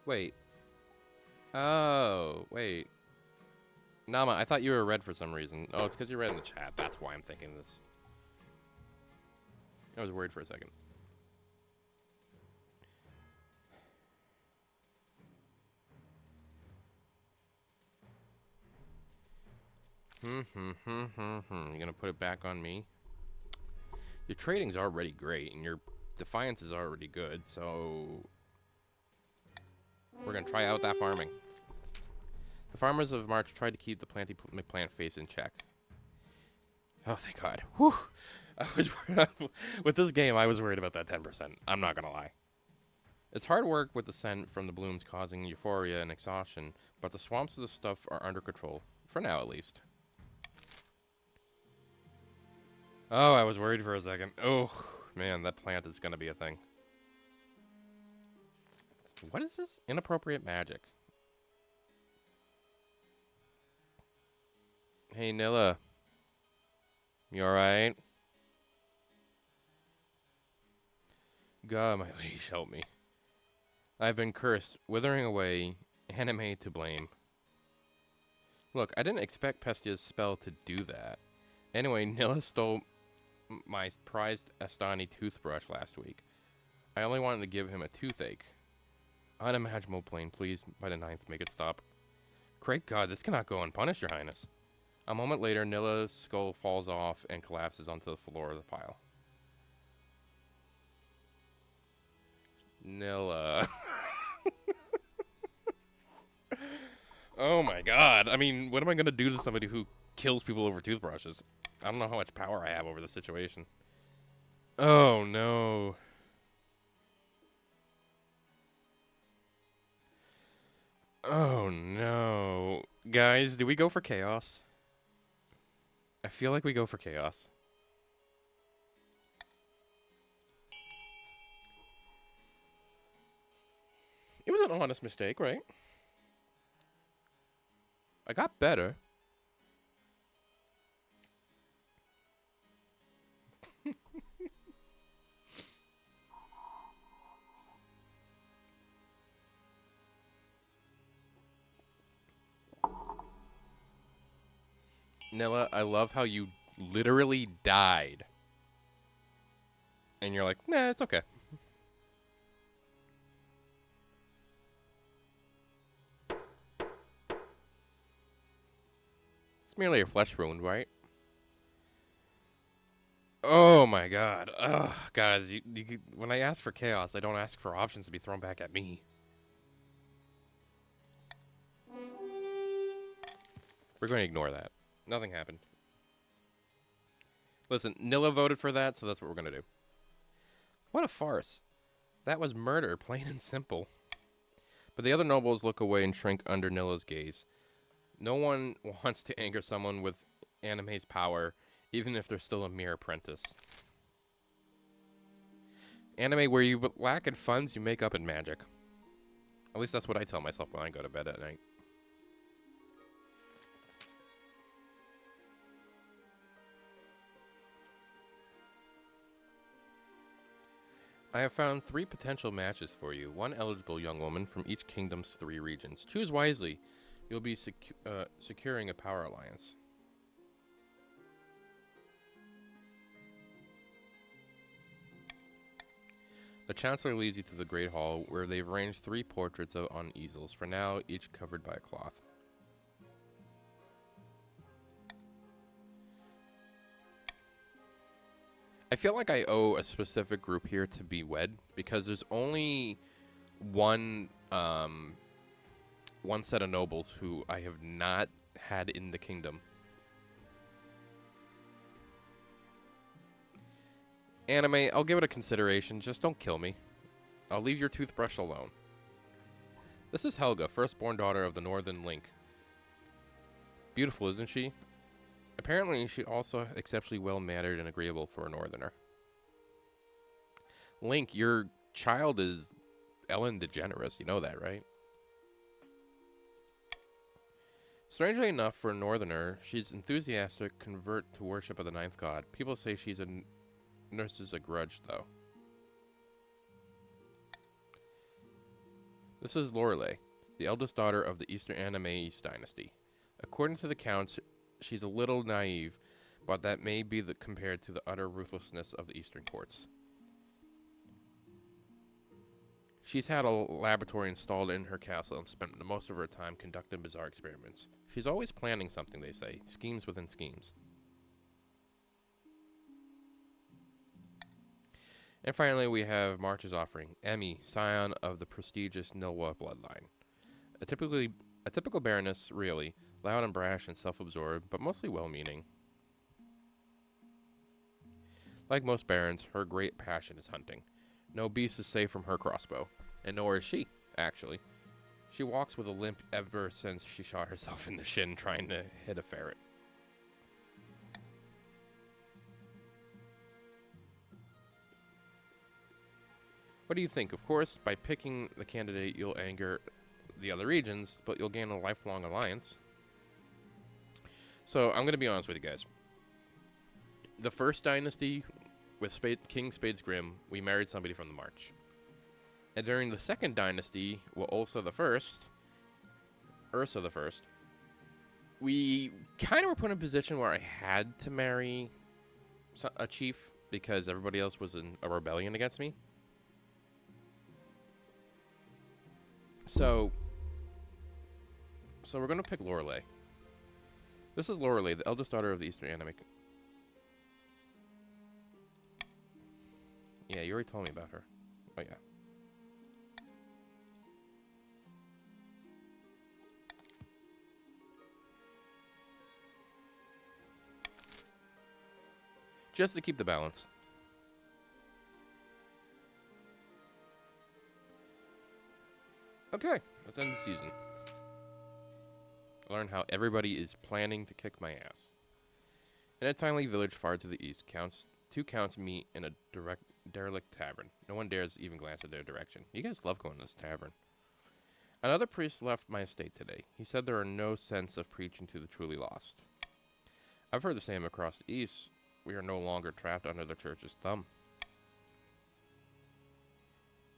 Speaker 1: Wait. Oh, wait. Nama, I thought you were red for some reason. Oh, it's because you're red in the chat. That's why I'm thinking this. I was worried for a second. You're gonna put it back on me? Your trading's already great, and your defiance is already good, so we're gonna try out that farming. The farmers of March tried to keep the Planty McPlant face in check. Oh, thank God. Whew. I was with this game, I was worried about that 10%. I'm not gonna lie. It's hard work with the scent from the blooms causing euphoria and exhaustion, but the swamps of the stuff are under control. For now, at least. Oh, I was worried for a second. Oh, man, that plant is gonna be a thing. What is this? Inappropriate magic. Hey, Nilla. You alright? God, my liege, help me. I've been cursed, withering away, anime to blame. Look, I didn't expect Pestia's spell to do that. Anyway, Nilla stole my prized Astani toothbrush last week. I only wanted to give him a toothache. Unimaginable plane, please, by the 9th, make it stop. Great God, this cannot go unpunished, Your Highness. A moment later, Nilla's skull falls off and collapses onto the floor of the pile. Nilla. Oh my God. I mean, what am I going to do to somebody who kills people over toothbrushes? I don't know how much power I have over the situation. Oh no. Oh no. Guys, do we go for chaos? I feel like we go for chaos. It was an honest mistake, right? I got better. Nilla, I love how you literally died. And you're like, nah, it's okay. It's merely a flesh wound, right? Oh my God. Ugh, guys, when I ask for chaos, I don't ask for options to be thrown back at me. We're going to ignore that. Nothing happened. Listen, Nilla voted for that, so that's what we're going to do. What a farce. That was murder, plain and simple. But the other nobles look away and shrink under Nilla's gaze. No one wants to anger someone with anime's power, even if they're still a mere apprentice. Anime, where you lack in funds, you make up in magic. At least that's what I tell myself when I go to bed at night. I have found 3 potential matches for you. 1 eligible young woman from each kingdom's 3 regions. Choose wisely. You'll be securing a power alliance. The Chancellor leads you to the Great Hall, where they've arranged 3 portraits on easels, for now, each covered by a cloth. I feel like I owe a specific group here to be wed, because there's only one set of nobles who I have not had in the kingdom. Anime, I'll give it a consideration, just don't kill me. I'll leave your toothbrush alone. This is Helga, firstborn daughter of the Northern Link. Beautiful, isn't she? Apparently, she's also exceptionally well-mannered and agreeable for a northerner. Link, your child is Ellen DeGeneres. You know that, right? Strangely enough, for a northerner, she's enthusiastic, convert to worship of the 9th god. People say she's nurses a grudge, though. This is Lorelei, the eldest daughter of the Eastern Anime East Dynasty. According to the counts, she's a little naive, but that may be compared to the utter ruthlessness of the Eastern courts. She's had a laboratory installed in her castle and spent most of her time conducting bizarre experiments. She's always planning something, they say. Schemes within schemes. And finally, we have March's offering. Emmy, scion of the prestigious Nilwa bloodline. A typical baroness, really. Loud and brash and self-absorbed, but mostly well-meaning. Like most barons, her great passion is hunting. No beast is safe from her crossbow. And nor is she, actually. She walks with a limp ever since she shot herself in the shin trying to hit a ferret. What do you think? Of course, by picking the candidate, you'll anger the other regions, but you'll gain a lifelong alliance. So, I'm going to be honest with you guys. The first dynasty, with King Spades Grim, we married somebody from the March. And during the second dynasty, with Ursa the First, we kind of were put in a position where I had to marry a chief because everybody else was in a rebellion against me. So we're going to pick Lorelei. This is Lorelei, the eldest daughter of the Eastern Anime. Yeah, you already told me about her. Oh, yeah. Just to keep the balance. Okay, let's end the season. Learn how everybody is planning to kick my ass. In a tiny village far to the east, two counts meet in a derelict tavern. No one dares even glance at their direction. You guys love going to this tavern. Another priest left my estate today. He said there are no sense of preaching to the truly lost. I've heard the same across the east. We are no longer trapped under the church's thumb.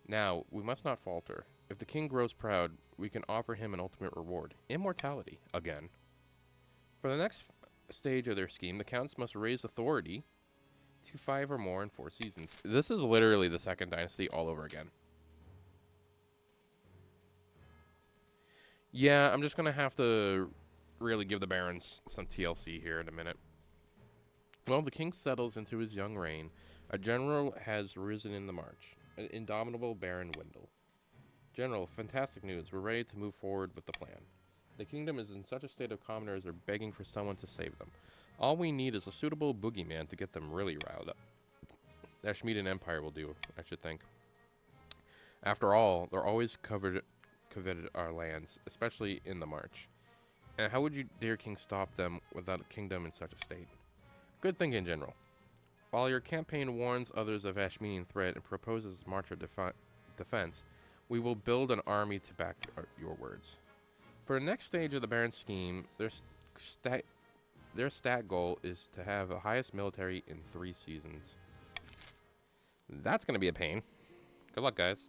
Speaker 1: Now, we must not falter. If the king grows proud, we can offer him an ultimate reward. Immortality, again. For the next stage of their scheme, the counts must raise authority to 5 or more in 4 seasons. This is literally the second dynasty all over again. Yeah, I'm just going to have to really give the barons some TLC here in a minute. Well, the king settles into his young reign. A general has risen in the march. An indomitable Baron Wendell. General, fantastic news. We're ready to move forward with the plan. The kingdom is in such a state of commoners are begging for someone to save them. All we need is a suitable boogeyman to get them really riled up. That Schmieden Empire will do, I should think. After all, they're always coveted our lands, especially in the march. And how would you dare king stop them without a kingdom in such a state? Good thinking, General. While your campaign warns others of Ashmenian threat and proposes march of defense, we will build an army to back your words. For the next stage of the Baron scheme, their stat goal is to have the highest military in 3 seasons. That's going to be a pain. Good luck, guys.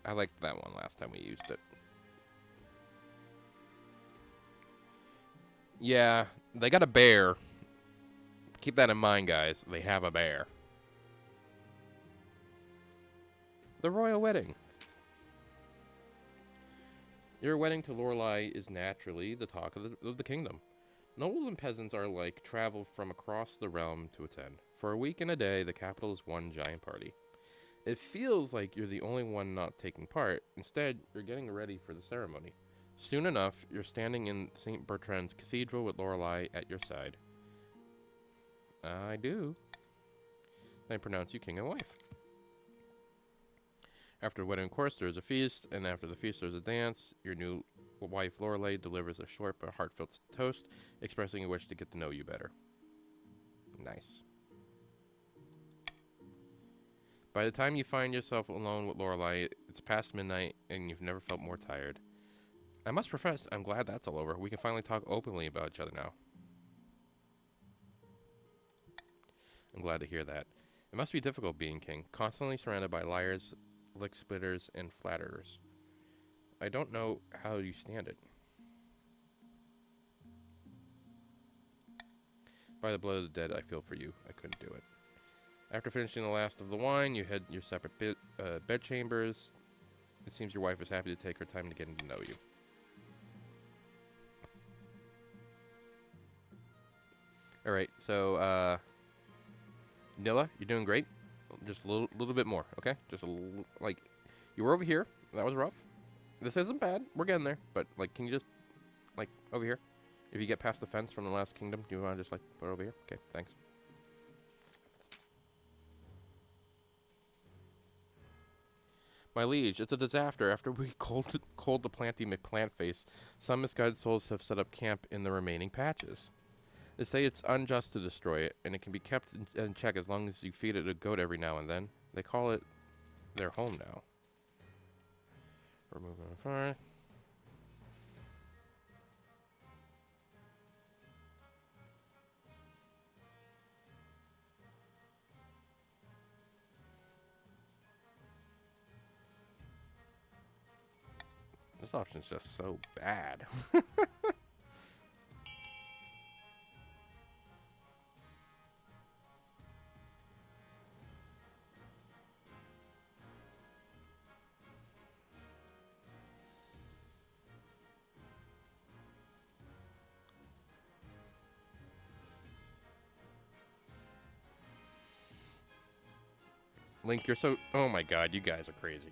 Speaker 1: I liked that one last time we used it. Yeah, they got a bear. Keep that in mind, guys. They have a bear. The royal wedding. Your wedding to Lorelei is naturally the talk of the kingdom. Nobles and peasants are like travel from across the realm to attend. For a week and a day, the capital is one giant party. It feels like you're the only one not taking part. Instead, you're getting ready for the ceremony. Soon enough, you're standing in St. Bertrand's Cathedral with Lorelei at your side. I do. I pronounce you king and wife. After the wedding, of course, there is a feast, and after the feast, there's a dance. Your new wife, Lorelei, delivers a short but heartfelt toast, expressing a wish to get to know you better. Nice. By the time you find yourself alone with Lorelei, it's past midnight and you've never felt more tired. I must profess, I'm glad that's all over. We can finally talk openly about each other now. I'm glad to hear that. It must be difficult being king, constantly surrounded by liars, lick splitters, and flatterers. I don't know how you stand it. By the blood of the dead, I feel for you. I couldn't do it. After finishing the last of the wine, you head your separate bed chambers. It seems your wife is happy to take her time to get to know you. All right, so Nilla, you're doing great. Just a little bit more, okay? Just like you were over here. That was rough. This isn't bad. We're getting there. But like, can you just like over here? If you get past the fence from the last kingdom, do you want to just like put it over here? Okay, thanks. My liege, it's a disaster. After we cold the planty McPlantface, some misguided souls have set up camp in the remaining patches. They say it's unjust to destroy it, and it can be kept in check as long as you feed it a goat every now and then. They call it their home now. Removing the fire. This option's just so bad. Link, you're so... Oh my god, you guys are crazy.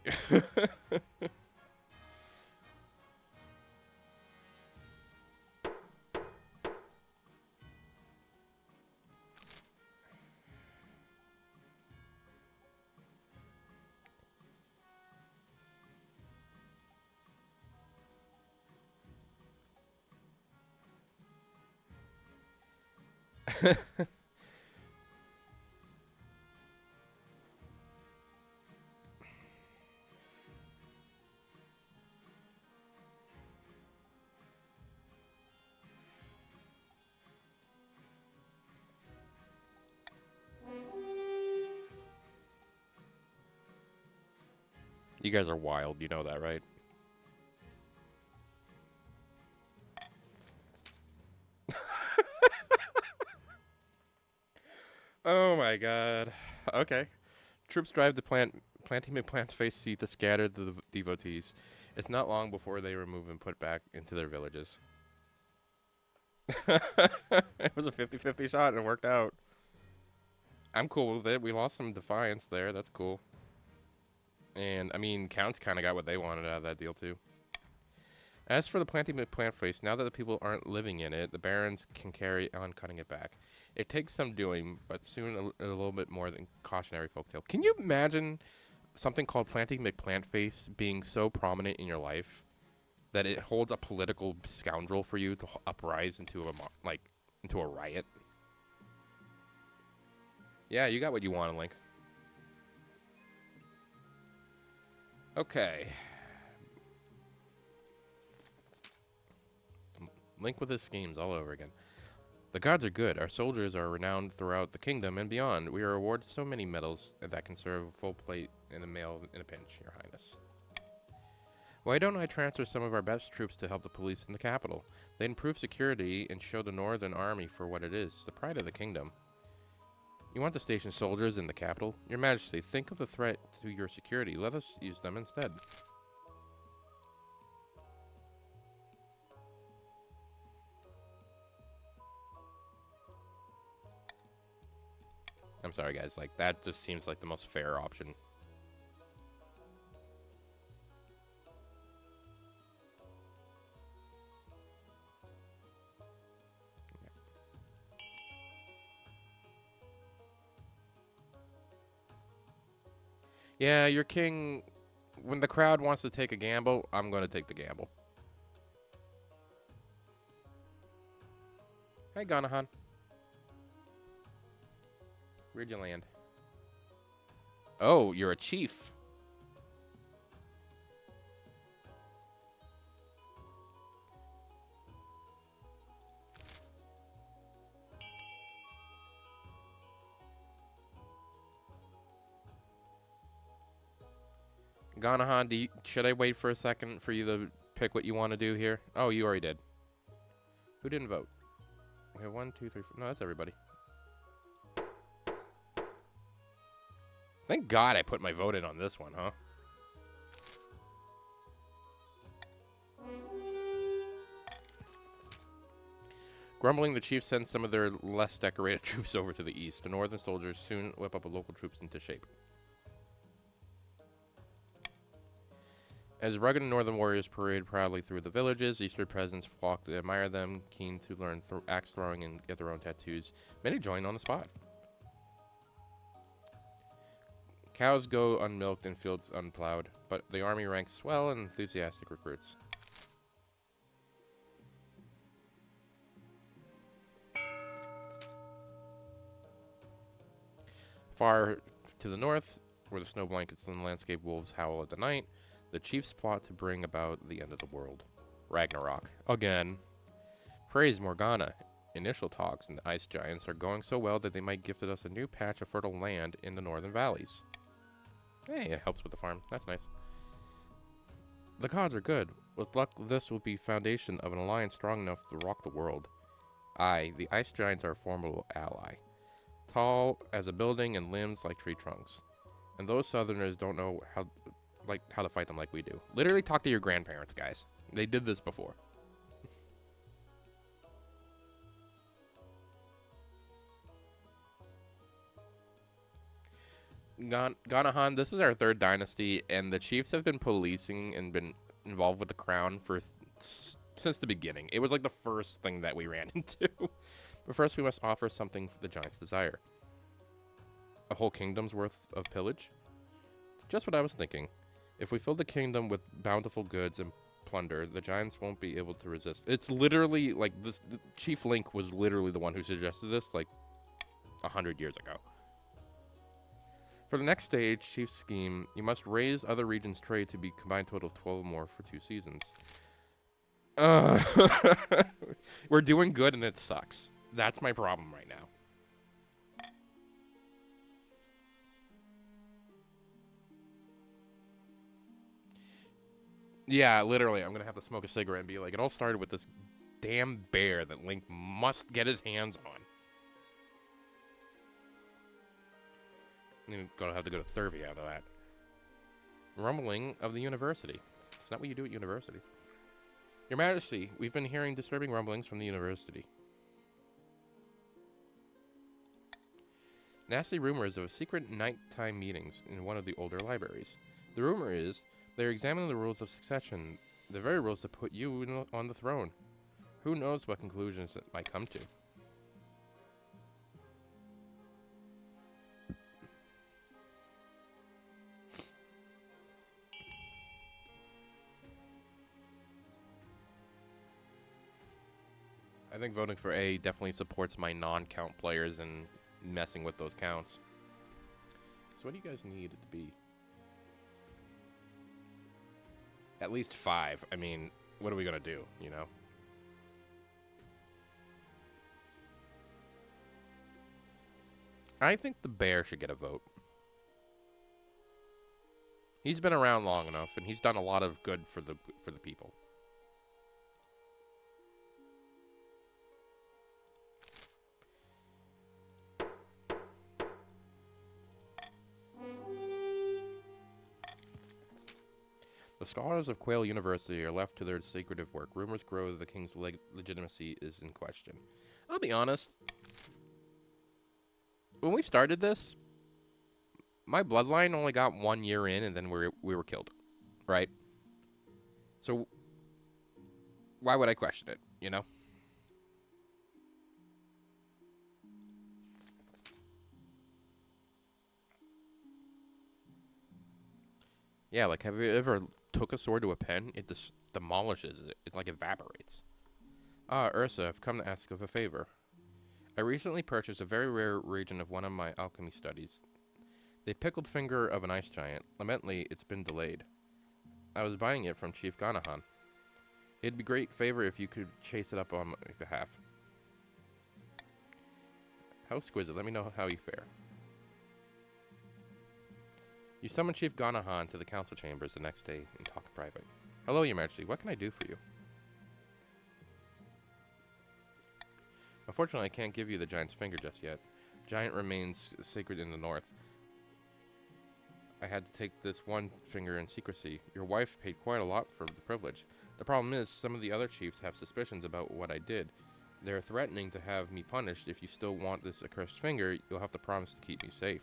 Speaker 1: You guys are wild, you know that, right? Oh my god. Okay. Troops drive the planting McPlant's face seat to scatter the devotees. It's not long before they remove and put back into their villages. It was a 50-50 shot and it worked out. I'm cool with it. We lost some defiance there. That's cool. And, I mean, Counts kind of got what they wanted out of that deal, too. As for the planting McPlant face, now that the people aren't living in it, the barons can carry on cutting it back. It takes some doing, but soon a little bit more than cautionary folktale. Can you imagine something called planting McPlant face being so prominent in your life that it holds a political scoundrel for you to uprise into into a riot? Yeah, you got what you wanted, Link. Okay. Link with his schemes all over again. The gods are good. Our soldiers are renowned throughout the kingdom and beyond. We are awarded so many medals that can serve a full plate and a meal in a pinch, Your Highness. Why don't I transfer some of our best troops to help the police in the capital? They improve security and show the Northern Army for what it is, the pride of the kingdom. You want to station soldiers in the capital? Your Majesty, think of the threat to your security. Let us use them instead. I'm sorry, guys. Like, that just seems like the most fair option. Yeah, your king... When the crowd wants to take a gamble, I'm going to take the gamble. Hey, Ganahan. Where'd you land? Oh, you're a chief. Ganahan, should I wait for a second for you to pick what you want to do here? Oh, you already did. Who didn't vote? Okay, 1, 2, 3, 4. No, that's everybody. Thank God I put my vote in on this one, huh? Grumbling, the chiefs send some of their less decorated troops over to the east. The northern soldiers soon whip up local troops into shape. As rugged northern warriors parade proudly through the villages, eastern peasants flock to admire them, keen to learn axe throwing and get their own tattoos. Many join on the spot. Cows go unmilked and fields unplowed, but the army ranks swell and enthusiastic recruits. Far to the north, where the snow blankets and landscape wolves howl at the night, the chiefs plot to bring about the end of the world. Ragnarok. Again. Praise Morgana. Initial talks and the ice giants are going so well that they might gift us a new patch of fertile land in the northern valleys. Hey, it helps with the farm. That's nice. The gods are good. With luck, this will be foundation of an alliance strong enough to rock the world. Aye, the ice giants are a formidable ally. Tall as a building and limbs like tree trunks. And those southerners don't know how to fight them like we do. Literally talk to your grandparents, guys. They did this before. Ganahan, this is our third dynasty, and the chiefs have been policing and been involved with the crown for since the beginning. It was like the first thing that we ran into. But first we must offer something for the giants' desire. A whole kingdom's worth of pillage? Just what I was thinking. If we fill the kingdom with bountiful goods and plunder, the giants won't be able to resist. It's literally like this. Chief Link was literally the one who suggested this like 100 years ago. For the next stage, Chief's scheme, you must raise other regions' trade to be combined total of 12 more for 2 seasons. We're doing good and it sucks. That's my problem right now. Yeah, literally, I'm gonna have to smoke a cigarette and be like, it all started with this damn bear that Link must get his hands on. I'm gonna have to go to Thurvey after that. Rumbling of the university. It's not what you do at universities. Your Majesty, we've been hearing disturbing rumblings from the university. Nasty rumors of secret nighttime meetings in one of the older libraries. The rumor is they're examining the rules of succession, the very rules that put you on the throne. Who knows what conclusions it might come to. I think voting for A definitely supports my non-count players and messing with those counts. So what do you guys need it to be? At least 5. I mean, what are we gonna do, you know? I think the bear should get a vote. He's been around long enough, and he's done a lot of good for the people. The scholars of Quail University are left to their secretive work. Rumors grow that the king's legitimacy is in question. I'll be honest. When we started this, my bloodline only got 1 year in, and then we were killed, right? So why would I question it, you know? Yeah, like, have you ever took a sword to a pen? It just demolishes it. It, like, evaporates. Ah, Ursa, I've come to ask of a favor. I recently purchased a very rare region of one of my alchemy studies. The pickled finger of an ice giant. Lamentably, it's been delayed. I was buying it from Chief Ganahan. It'd be great favor if you could chase it up on my behalf. How exquisite. Let me know how you fare. You summon Chief Ganahan to the council chambers the next day and talk in private. Hello, Your Majesty. What can I do for you? Unfortunately, I can't give you the giant's finger just yet. Giant remains sacred in the north. I had to take this one finger in secrecy. Your wife paid quite a lot for the privilege. The problem is, some of the other chiefs have suspicions about what I did. They're threatening to have me punished. If you still want this accursed finger, you'll have to promise to keep me safe.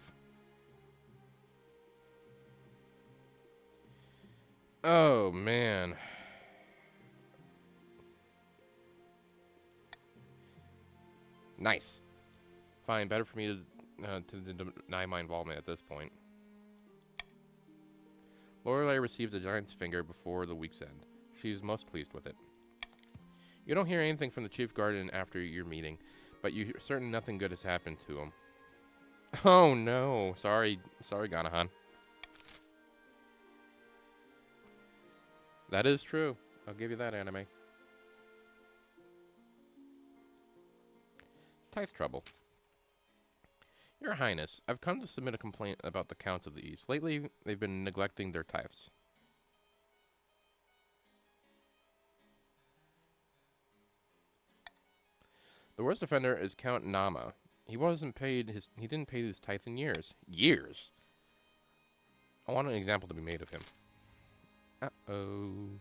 Speaker 1: Oh, man. Nice. Fine, better for me to deny my involvement at this point. Lorelei receives the giant's finger before the week's end. She's most pleased with it. You don't hear anything from the chief guardian after your meeting, but you're certain nothing good has happened to him. Oh no, sorry Ganahan. That is true. I'll give you that, anime. Tithe trouble. Your Highness, I've come to submit a complaint about the counts of the East. Lately, they've been neglecting their tithes. The worst offender is Count Nama. He didn't pay his tithe in years. Years? I want an example to be made of him. Uh-oh.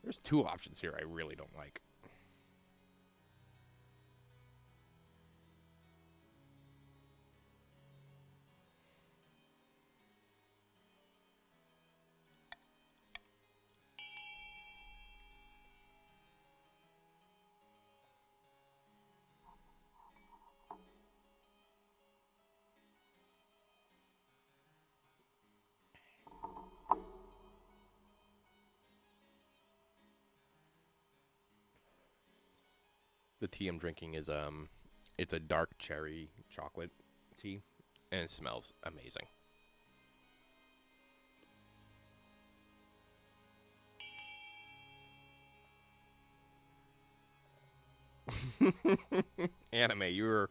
Speaker 1: There's two options here I really don't like. The tea I'm drinking is it's a dark cherry chocolate tea, and it smells amazing. Anime, you're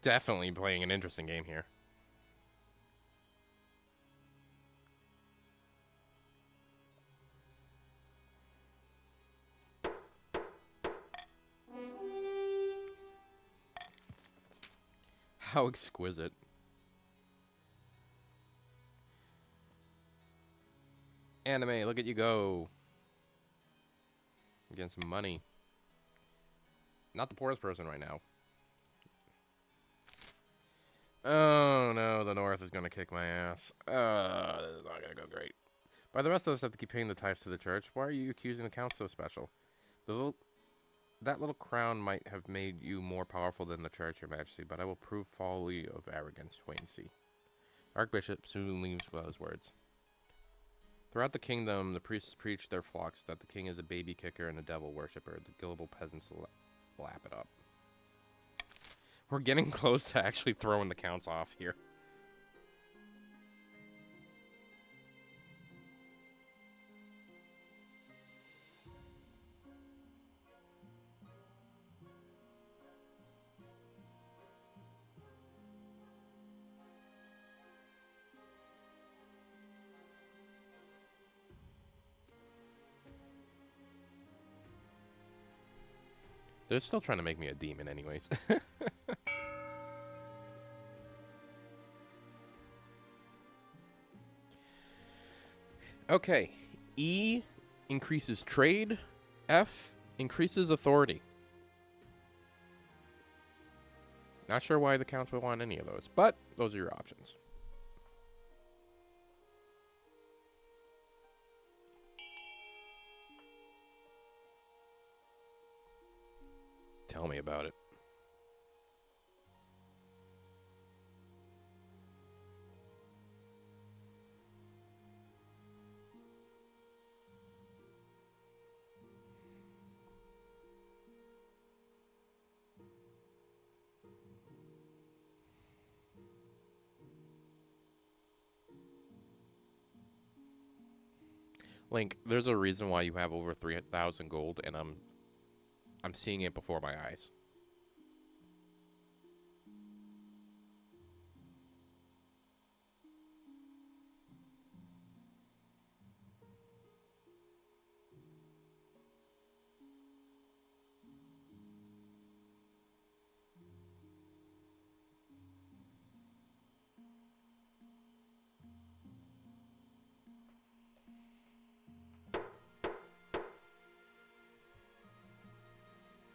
Speaker 1: definitely playing an interesting game here. How exquisite. Anime, look at you go. Getting some money. Not the poorest person right now. Oh no, the North is gonna kick my ass. This is not gonna go great. But the rest of us have to keep paying the tithes to the church. Why are you accusing the council so special? That little crown might have made you more powerful than the church, Your Majesty, but I will prove folly of arrogance. Wait and see. Archbishop soon leaves without his words. Throughout the kingdom, the priests preach their flocks that the king is a baby kicker and a devil worshipper. The gullible peasants lap it up. We're getting close to actually throwing the counts off here. They're still trying to make me a demon anyways. Okay. E increases trade. F increases authority. Not sure why the counts would want any of those, but those are your options. Tell me about it. Link, there's a reason why you have over 3,000 gold, and I'm seeing it before my eyes.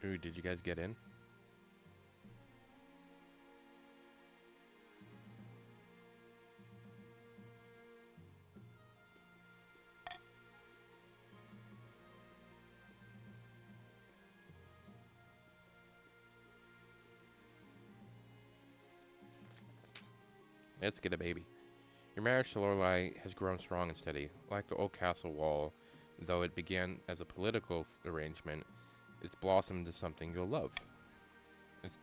Speaker 1: Ooh, did you guys get in? Let's get a baby. Your marriage to Lorelei has grown strong and steady. Like the old castle wall, though it began as a political arrangement, it's blossomed into something you'll love. It's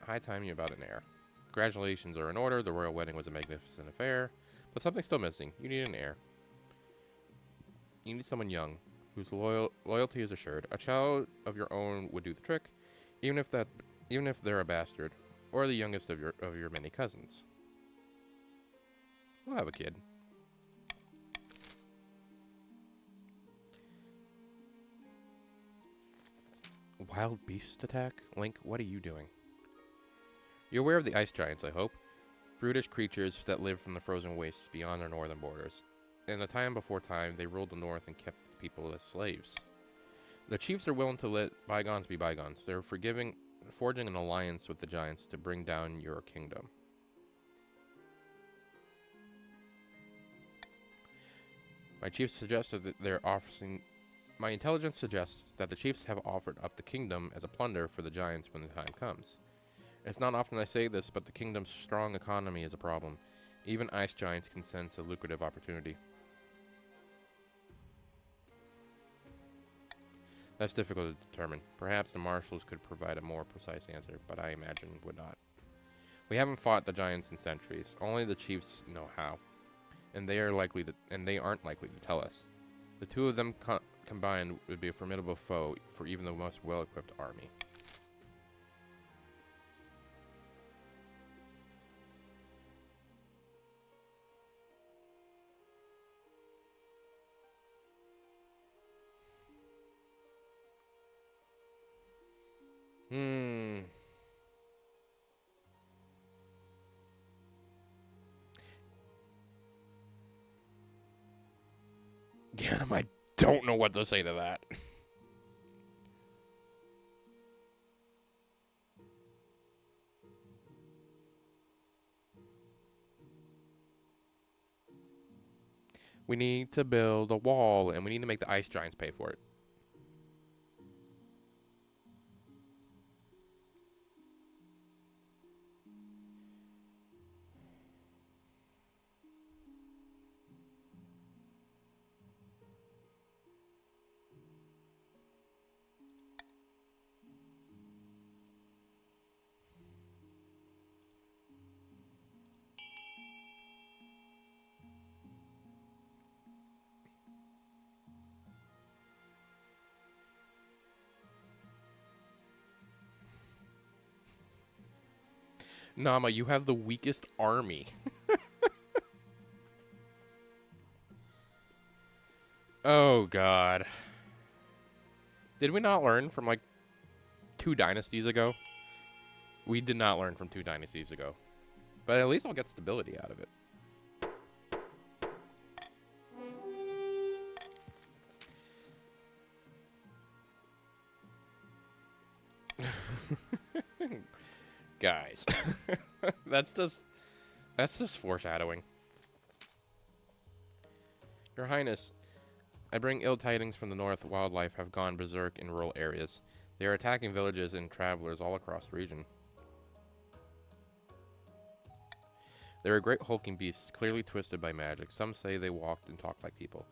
Speaker 1: high time you're about an heir. Congratulations are in order. The royal wedding was a magnificent affair, but something's still missing. You need an heir. You need someone young, whose loyalty is assured. A child of your own would do the trick, even if they're a bastard, or the youngest of your many cousins. We'll have a kid. Wild beast attack? Link, what are you doing? You're aware of the ice giants, I hope. Brutish creatures that live from the frozen wastes beyond our northern borders. In the time before time, they ruled the north and kept people as slaves. The chiefs are willing to let bygones be bygones. They're forging an alliance with the giants to bring down your kingdom. My intelligence suggests that the chiefs have offered up the kingdom as a plunder for the giants when the time comes. It's not often I say this, but the kingdom's strong economy is a problem. Even ice giants can sense a lucrative opportunity. That's difficult to determine. Perhaps the marshals could provide a more precise answer, but I imagine would not. We haven't fought the giants in centuries. Only the chiefs know how, and they aren't likely to tell us. The two of them combined would be a formidable foe for even the most well-equipped army. Yeah, I don't know what to say to that. We need to build a wall, and we need to make the ice giants pay for it. Nama, you have the weakest army. Oh, God. Did we not learn from, like, 2 dynasties ago? We did not learn from 2 dynasties ago. But at least I'll get stability out of it. Guys. That's just foreshadowing. Your Highness, I bring ill tidings from the north. Wildlife have gone berserk in rural areas. They are attacking villages and travelers all across the region. They are great hulking beasts, clearly twisted by magic. Some say they walked and talked like people.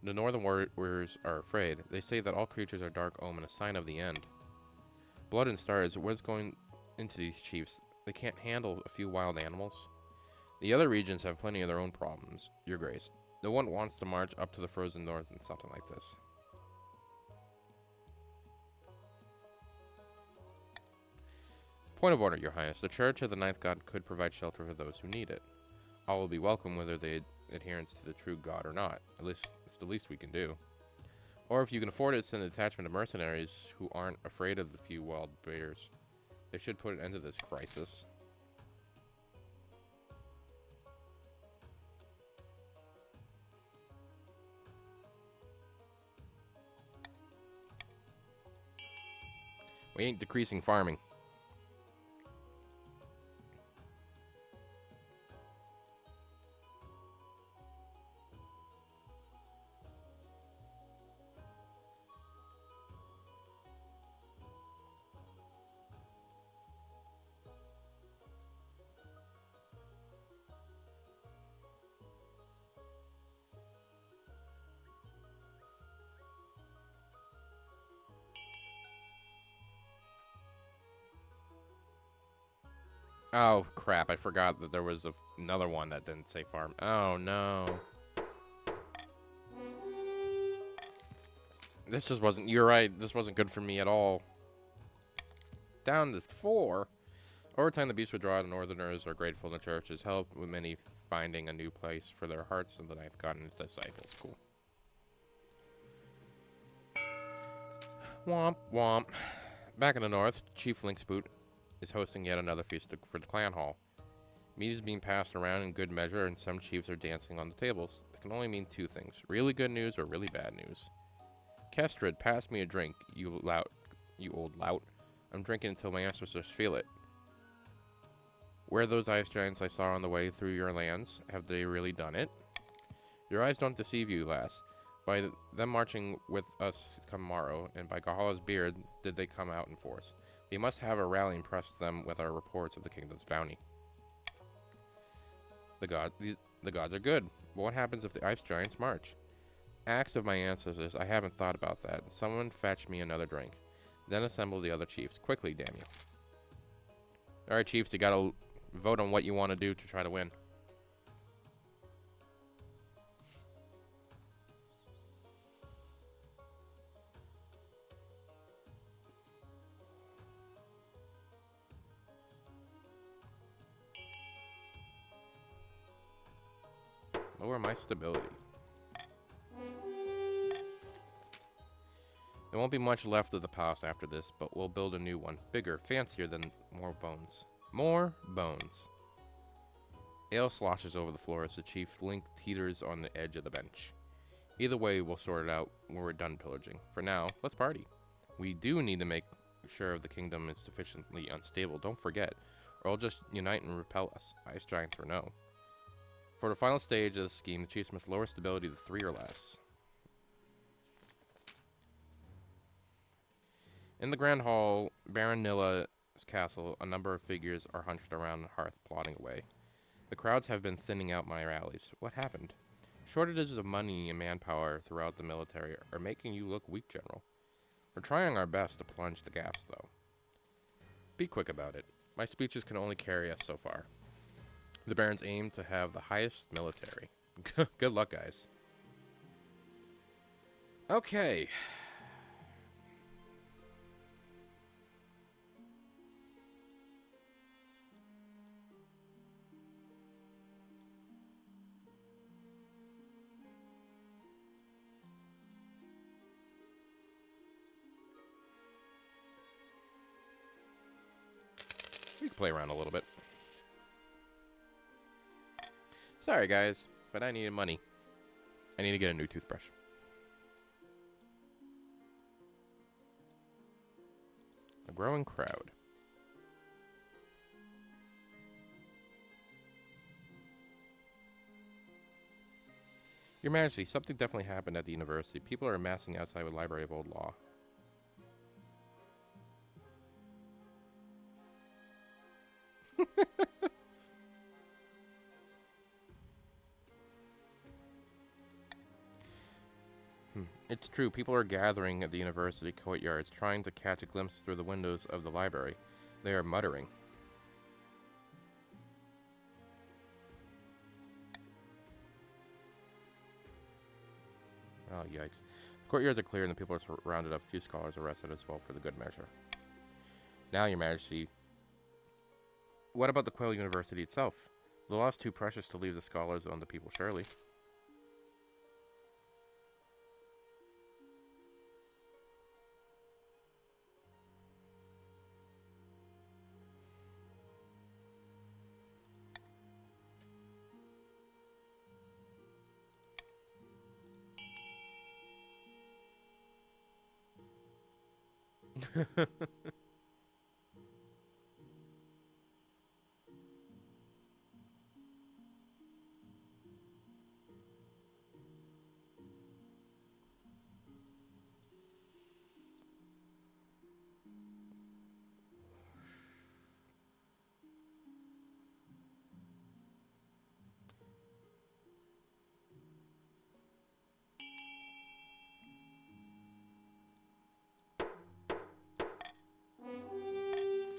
Speaker 1: The northern warriors are afraid. They say that all creatures are dark omen, a sign of the end. Blood and stars, what's going into these chiefs? They can't handle a few wild animals. The other regions have plenty of their own problems, Your Grace. No one wants to march up to the frozen north in something like this. Point of order, Your Highness. The Church of the Ninth God could provide shelter for those who need it. All will be welcome whether they adherence to the true God or not. At least it's the least we can do. Or if you can afford it, send a detachment of mercenaries who aren't afraid of the few wild bears. They should put an end to this crisis. We ain't decreasing farming. Oh, crap. I forgot that there was another one that didn't say farm. Oh, no. This just wasn't... You're right. This wasn't good for me at all. Down to 4. Over time, the beast withdraw. The Northerners are grateful the church has helped, with many finding a new place for their hearts in the Ninth God and his disciples. Cool. Womp, womp. Back in the north, Chief Linksboot is hosting yet another feast for the clan hall. Meat is being passed around in good measure, and some chiefs are dancing on the tables. That can only mean two things: really good news or really bad news. Kestrid, pass me a drink, you old lout. I'm drinking until my ancestors feel it. Where are those ice giants I saw on the way through your lands? Have they really done it? Your eyes don't deceive you, lass. By them marching with us tomorrow, and by Gahala's beard, did they come out in force. We must have a rally and press them with our reports of the kingdom's bounty. The gods are good. But what happens if the ice giants march? Acts of my ancestors, I haven't thought about that. Someone fetch me another drink. Then assemble the other chiefs. Quickly, damn you. Alright, chiefs, you gotta vote on what you want to do to try to win. Lower my stability. There won't be much left of the palace after this, but we'll build a new one. Bigger, fancier, than more bones. More bones. Ale sloshes over the floor as the chief Link teeters on the edge of the bench. Either way, we'll sort it out when we're done pillaging. For now, let's party. We do need to make sure the kingdom is sufficiently unstable, don't forget, or it'll just unite and repel us, ice giants or no. For the final stage of the scheme, the chiefs must lower stability to 3 or less. In the Grand Hall, Baron Nilla's castle, a number of figures are hunched around the hearth, plotting away. The crowds have been thinning out my rallies. What happened? Shortages of money and manpower throughout the military are making you look weak, General. We're trying our best to plunge the gaps, though. Be quick about it. My speeches can only carry us so far. The Barons aim to have the highest military. Good luck, guys. Okay. We can play around a little bit. Sorry, guys, but I needed money. I need to get a new toothbrush. A growing crowd. Your Majesty, something definitely happened at the university. People are amassing outside the Library of Old Law. It's true, people are gathering at the university courtyards, trying to catch a glimpse through the windows of the library. They are muttering. Oh, yikes. The courtyards are clear and the people are surrounded up. A few scholars arrested as well for the good measure. Now, Your Majesty, what about the Quail University itself? The law is too precious to leave the scholars on the people, surely.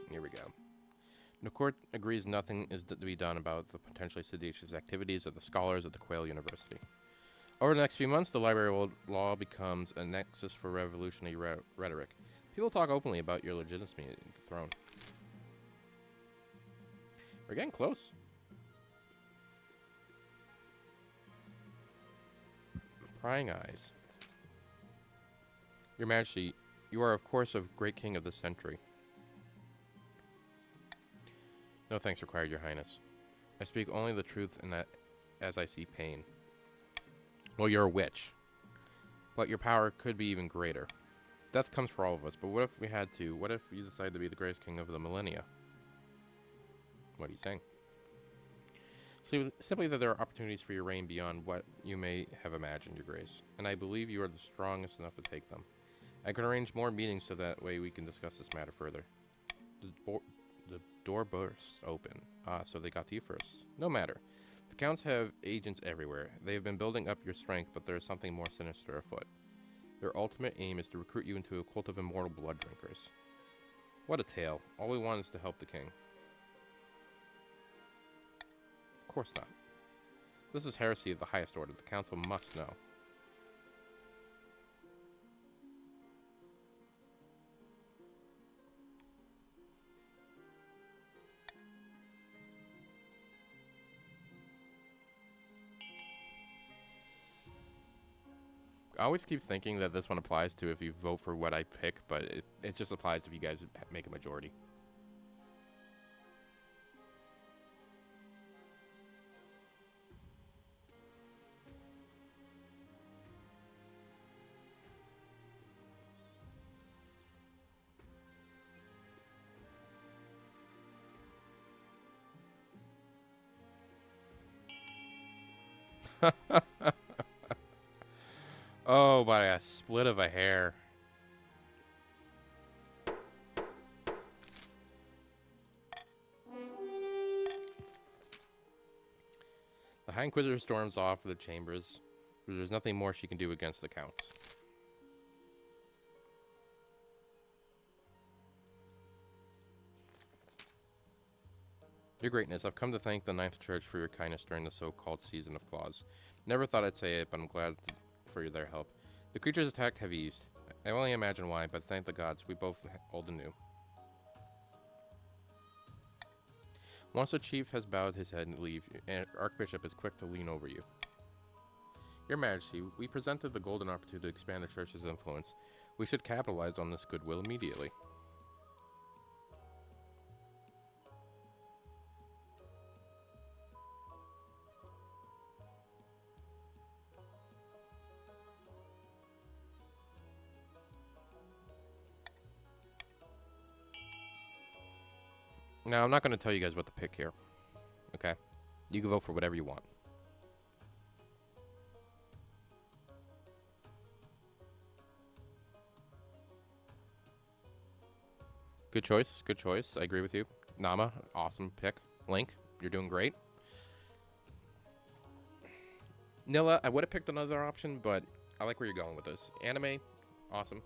Speaker 1: Here we go. The court agrees nothing is to be done about the potentially seditious activities of the scholars at the Quail University. Over the next few months, the library law becomes a nexus for revolutionary rhetoric. People talk openly about your legitimacy at the throne. We're getting close. Prying eyes. Your Majesty, you are of course a great king of this century. No thanks required, Your Highness. I speak only the truth in that as I see pain. Well, you're a witch. But your power could be even greater. Death comes for all of us, but what if we had to? What if you decided to be the greatest king of the millennia? What are you saying? Simply that there are opportunities for your reign beyond what you may have imagined, Your Grace, and I believe you are the strongest enough to take them. I can arrange more meetings so that way we can discuss this matter further. The door bursts open. So they got to you first. No matter. The Counts have agents everywhere. They have been building up your strength, but there is something more sinister afoot. Their ultimate aim is to recruit you into a cult of immortal blood drinkers. What a tale. All we want is to help the king. Of course not. This is heresy of the highest order. The council must know. I always keep thinking that this one applies to if you vote for what I pick, but it just applies if you guys make a majority. Oh, by a split of a hair. The High Inquisitor storms off of the chambers, but there's nothing more she can do against the Counts. Your Greatness, I've come to thank the Ninth Church for your kindness during the so-called season of claws. Never thought I'd say it, but I'm glad for their help. The creatures attacked have eased. I only imagine why, but thank the gods, we both old and new. Once the chief has bowed his head and leave, and Archbishop is quick to lean over you. Your Majesty, we presented the golden opportunity to expand the church's influence. We should capitalize on this goodwill immediately. Now, I'm not going to tell you guys what to pick here. Okay? You can vote for whatever you want. Good choice. Good choice. I agree with you. Nama, awesome pick. Link, you're doing great. Nilla, I would have picked another option, but I like where you're going with this. Anime, awesome.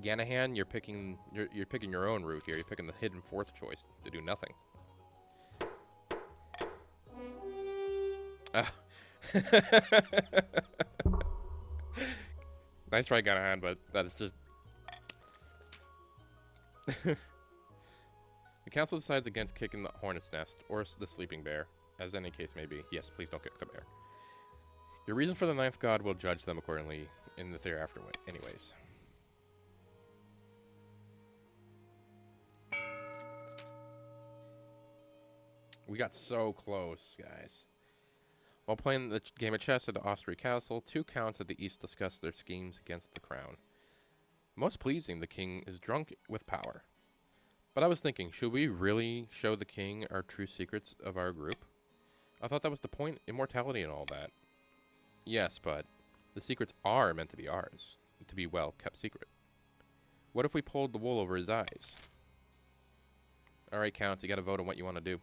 Speaker 1: Ganahan, you're picking your own route here. You're picking the hidden fourth choice to do nothing. Nice try, Ganahan, but that is just. The council decides against kicking the hornet's nest or the sleeping bear, as any case may be. Yes, please don't kick the bear. Your reason for the ninth god will judge them accordingly in the thereafter. Anyways. We got so close, guys. While playing the game of chess at the Osprey Castle, two counts of the East discuss their schemes against the crown. Most pleasing, the king is drunk with power. But I was thinking, should we really show the king our true secrets of our group? I thought that was the point, immortality and all that. Yes, but the secrets are meant to be ours, to be well kept secret. What if we pulled the wool over his eyes? Alright, counts, you gotta vote on what you want to do.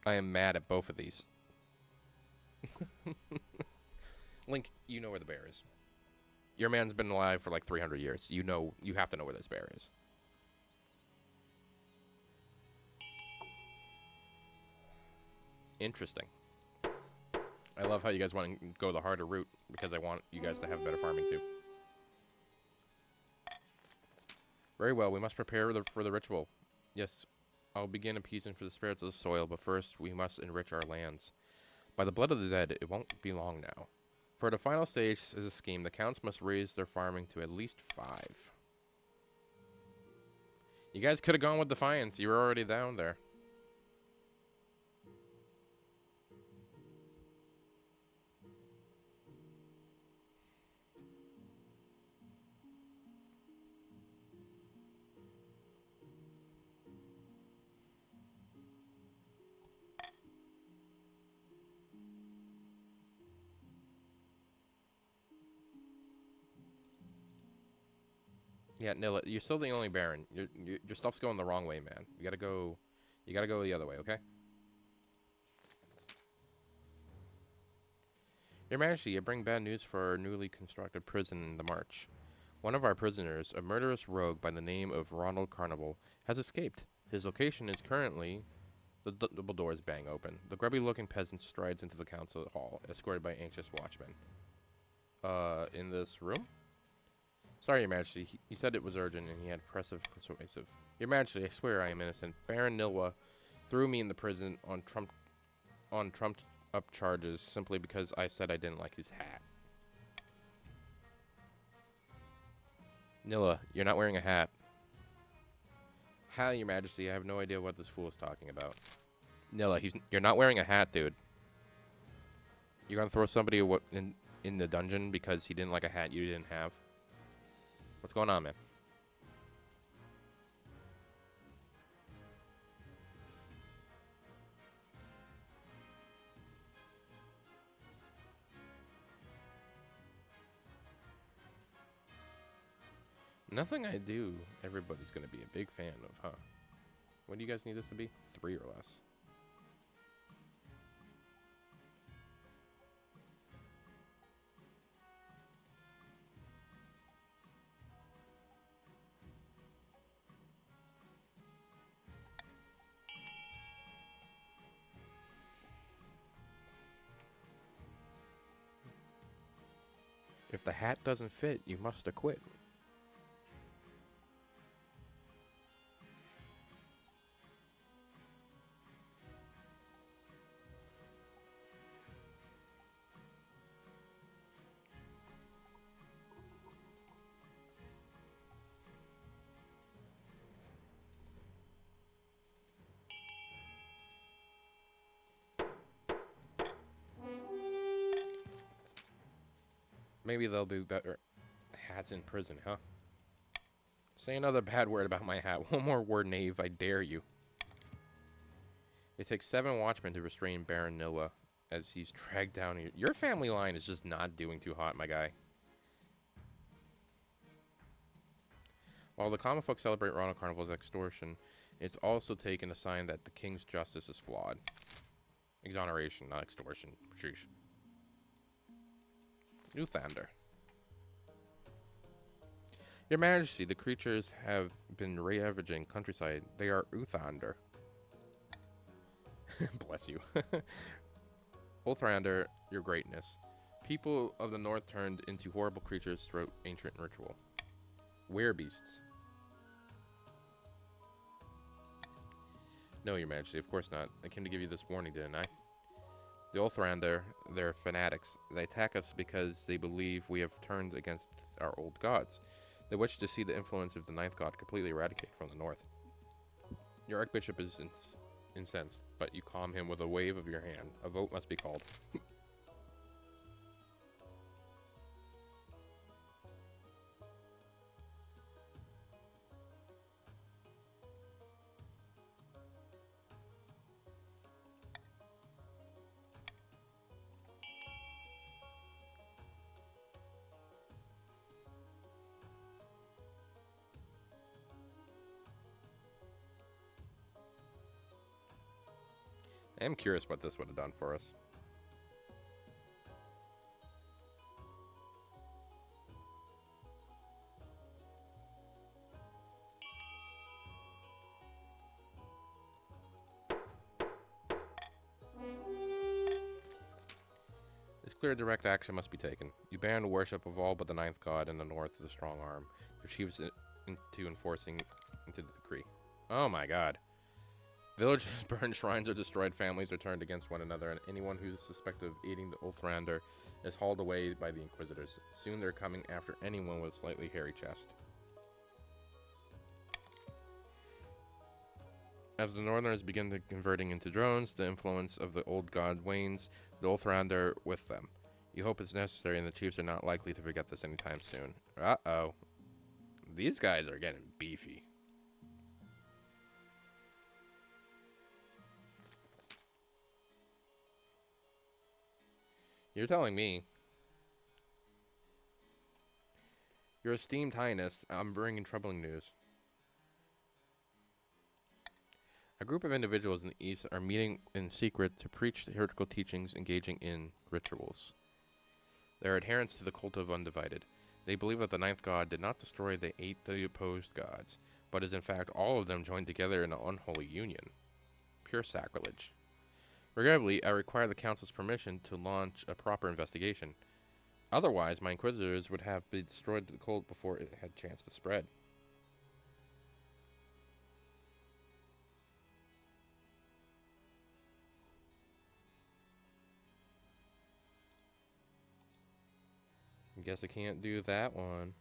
Speaker 1: I am mad at both of these. Link, you know where the bear is. Your man's been alive for like 300 years. You have to know where this bear is. Interesting. I love how you guys want to go the harder route because I want you guys to have better farming too. Very well, we must prepare for the ritual. Yes, I'll begin appeasing for the spirits of the soil, but first we must enrich our lands. By the blood of the dead, it won't be long now. For the final stage is a scheme. The counts must raise their farming to at least 5. You guys could have gone with Defiance. You were already down there. Yeah, Nilla, you're still the only Baron. Your stuff's going the wrong way, man. You gotta go the other way, okay? Your Majesty, I bring bad news for our newly constructed prison in the March. One of our prisoners, a murderous rogue by the name of Ronald Carnival, has escaped. His location is currently... The double doors bang open. The grubby-looking peasant strides into the council hall, escorted by anxious watchmen. In this room? Sorry, Your Majesty. He said it was urgent, and he had persuasive. Your Majesty, I swear I am innocent. Baron Nilwa threw me in the prison on trumped-up charges simply because I said I didn't like his hat. Nilla, you're not wearing a hat. How, Your Majesty? I have no idea what this fool is talking about. Nilla, you're not wearing a hat, dude. You're gonna throw somebody in the dungeon because he didn't like a hat you didn't have? What's going on, man? Nothing I do, everybody's going to be a big fan of, huh? What do you guys need this to be? 3 or less. If the hat doesn't fit, you must acquit. Maybe they'll be better hats in prison, huh? Say another bad word about my hat. One more word, knave, I dare you. It takes 7 watchmen to restrain Baron Nilla as he's dragged down here. Your family line is just not doing too hot, my guy. While the common folk celebrate Ronald Carnival's extortion, it's also taken a sign that the king's justice is flawed. Exoneration, not extortion. Sheesh. New Thunder. Your Majesty, the creatures have been ravaging countryside. They are Uthander. Bless you. Ulthrander, your greatness. People of the north turned into horrible creatures throughout ancient ritual. Werebeasts. No, Your Majesty, of course not. I came to give you this warning, didn't I? The Ulthrander, they're fanatics. They attack us because they believe we have turned against our old gods. They wish to see the influence of the ninth god completely eradicated from the north. Your Archbishop is incensed, but you calm him with a wave of your hand. A vote must be called. I am curious what this would have done for us. This clear direct action must be taken. You ban the worship of all but the ninth god in the north of the strong arm. The chiefs into enforcing into the decree. Oh my god. Villages burned, shrines are destroyed, families are turned against one another, and anyone who's suspected of aiding the Ulthrander is hauled away by the Inquisitors. Soon they're coming after anyone with a slightly hairy chest. As the Northerners begin converting into drones, the influence of the old god wanes, the Ulthrander with them. You hope it's necessary, and the chiefs are not likely to forget this anytime soon. Uh-oh. These guys are getting beefy. You're telling me. Your esteemed highness, I'm bringing troubling news. A group of individuals in the east are meeting in secret to preach the heretical teachings engaging in rituals. They are adherents to the cult of Undivided. They believe that the ninth god did not destroy the 8 opposed gods, but is in fact all of them joined together in an unholy union. Pure sacrilege. Regrettably, I require the Council's permission to launch a proper investigation. Otherwise, my Inquisitors would have destroyed the cult before it had a chance to spread. I guess I can't do that one.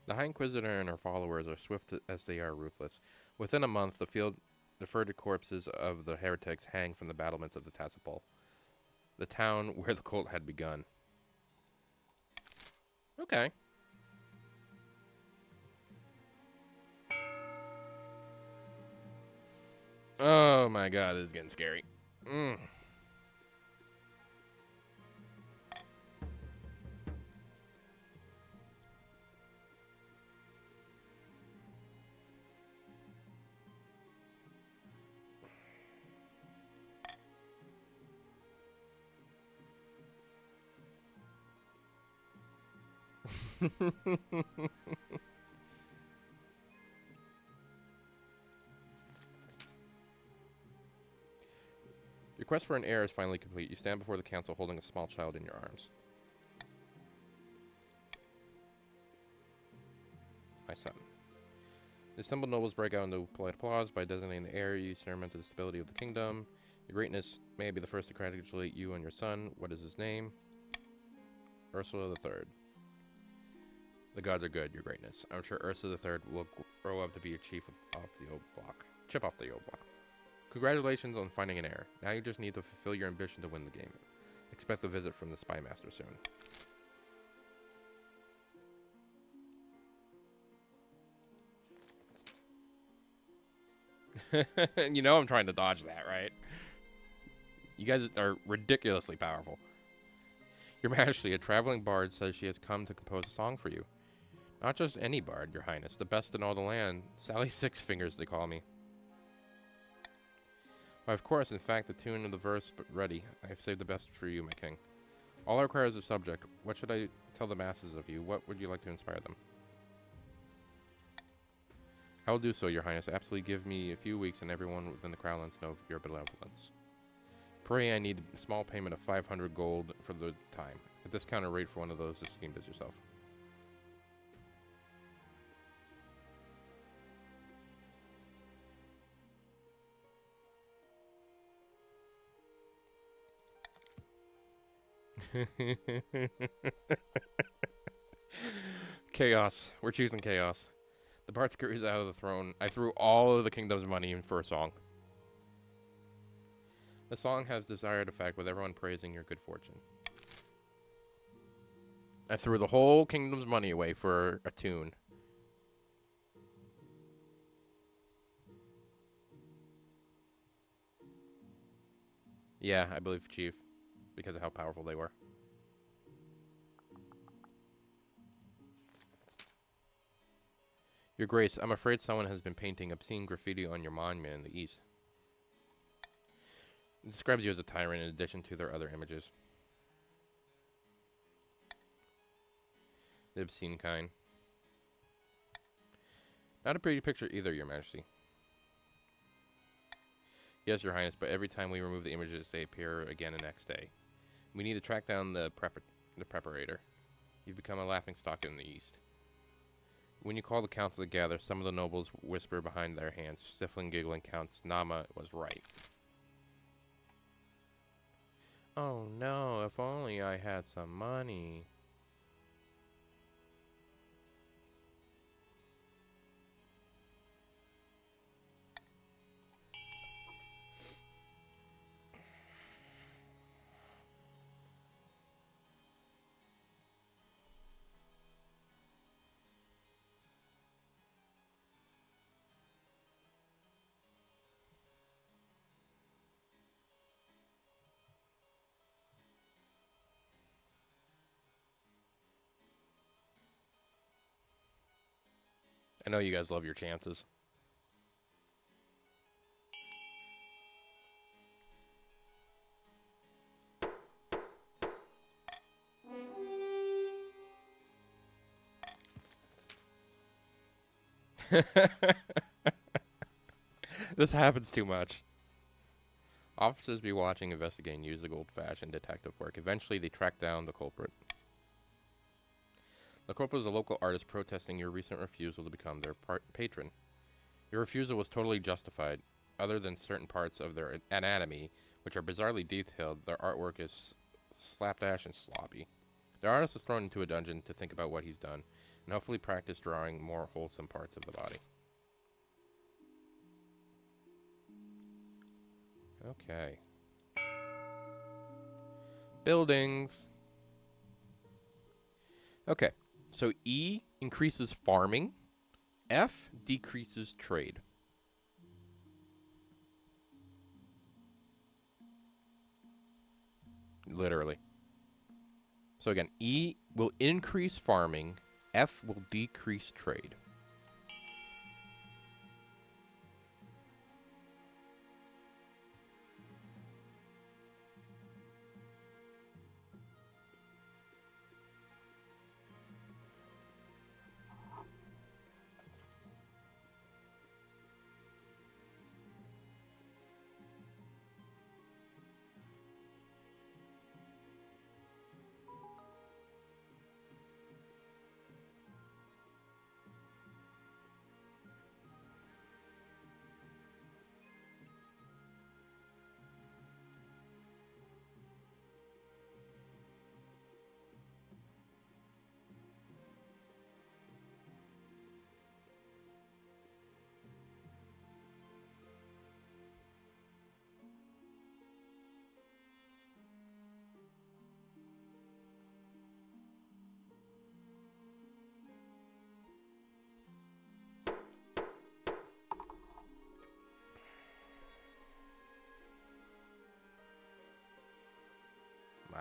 Speaker 1: The High Inquisitor and her followers are swift as they are ruthless. Within a month, the furtive corpses of the heretics hang from the battlements of the Tassipol, the town where the cult had begun. Okay. Oh my god, this is getting scary. Mm. Your quest for an heir is finally complete. You stand before the council holding a small child in your arms. My son. The assembled nobles break out into polite applause. By designating the heir, you ceremony the stability of the kingdom. Your greatness may be the first to congratulate you and your son. What is his name? Ursula the Third. The gods are good, your greatness. I'm sure Ursula the Third will grow up to be a chief off the old block. Chip off the old block. Congratulations on finding an heir. Now you just need to fulfill your ambition to win the game. Expect a visit from the spy master soon. You know I'm trying to dodge that, right? You guys are ridiculously powerful. Your Majesty, a traveling bard says she has come to compose a song for you. Not just any bard, your highness. The best in all the land. Sally Six Fingers, they call me. Why, of course, in fact, the tune of the verse but ready. I have saved the best for you, my king. All I require is a subject. What should I tell the masses of you? What would you like to inspire them? I will do so, your highness. Absolutely give me a few weeks and everyone within the Crownlands know of your benevolence. Pray I need a small payment of 500 gold for the time. A discounted rate for one of those esteemed as yourself. Chaos. We're choosing chaos. The part screws out of the throne. I threw all of the kingdom's money in for a song. The song has desired effect with everyone praising your good fortune. I threw the whole kingdom's money away for a tune. Yeah, I believe Chief, because of how powerful they were. Your Grace, I'm afraid someone has been painting obscene graffiti on your monument in the east. It describes you as a tyrant in addition to their other images. The obscene kind. Not a pretty picture either, your majesty. Yes, your highness, but every time we remove the images, they appear again the next day. We need to track down the preparator. You've become a laughingstock in the east. When you call the council to gather, some of the nobles whisper behind their hands. Stifling, giggling counts. Nama was right. Oh no, if only I had some money. I know you guys love your chances. This happens too much. Officers be watching, investigating, use the old-fashioned detective work. Eventually, they track down the culprit. The culprit is a local artist protesting your recent refusal to become their patron. Your refusal was totally justified. Other than certain parts of their anatomy, which are bizarrely detailed, their artwork is slapdash and sloppy. The artist is thrown into a dungeon to think about what he's done, and hopefully practice drawing more wholesome parts of the body. Okay. Buildings. Okay. So E increases farming. F decreases trade. Literally. So again, E will increase farming. F will decrease trade.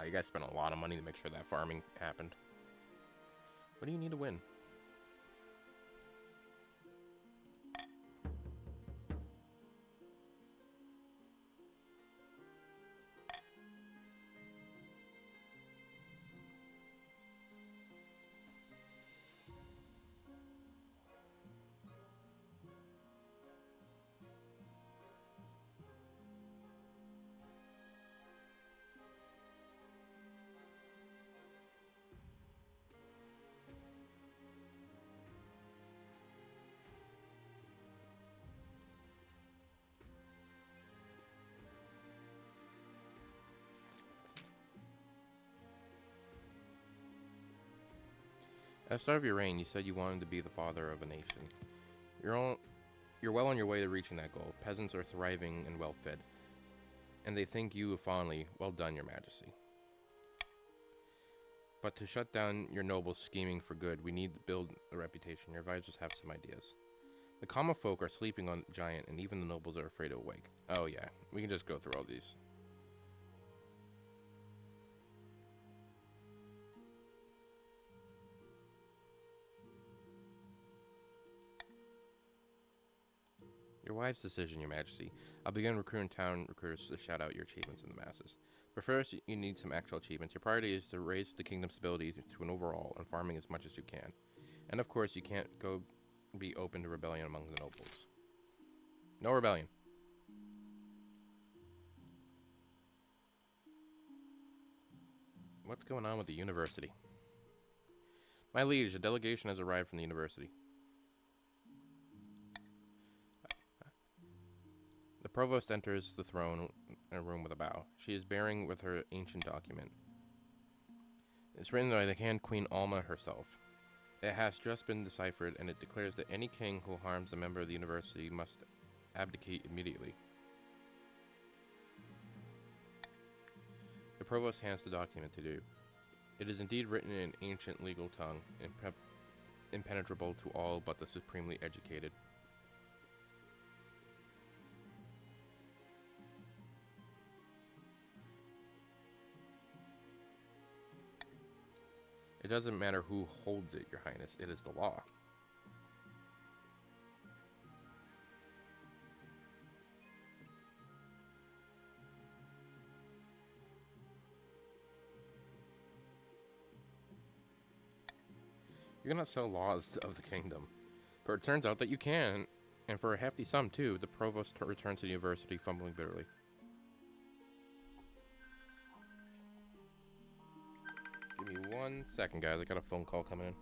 Speaker 1: Wow, you guys spent a lot of money to make sure that farming happened. What do you need to win? At the start of your reign, you said you wanted to be the father of a nation. You're well on your way to reaching that goal. Peasants are thriving and well fed, and they thank you fondly. Well done, your majesty. But to shut down your nobles scheming for good, we need to build a reputation. Your advisors have some ideas. The common folk are sleeping on giant, and even the nobles are afraid to awake. Oh yeah, we can just go through all these. Your wife's decision, your majesty. I'll begin recruiting town recruiters to shout out your achievements in the masses. But first, you need some actual achievements. Your priority is to raise the kingdom's stability to an overall and farming as much as you can. And of course, you can't go be open to rebellion among the nobles. No rebellion. What's going on with the university? My liege, a delegation has arrived from the university. The provost enters the throne in a room with a bow. She is bearing with her ancient document. It's written by the hand Queen Alma herself. It has just been deciphered, and it declares that any king who harms a member of the university must abdicate immediately. The provost hands the document to you. It is indeed written in ancient legal tongue, impenetrable to all but the supremely educated. It doesn't matter who holds it, your highness. It is the law. You cannot sell laws of the kingdom. But it turns out that you can, and for a hefty sum too. The provost returns to the university, fumbling bitterly. Give me 1 second, guys. I got a phone call coming in.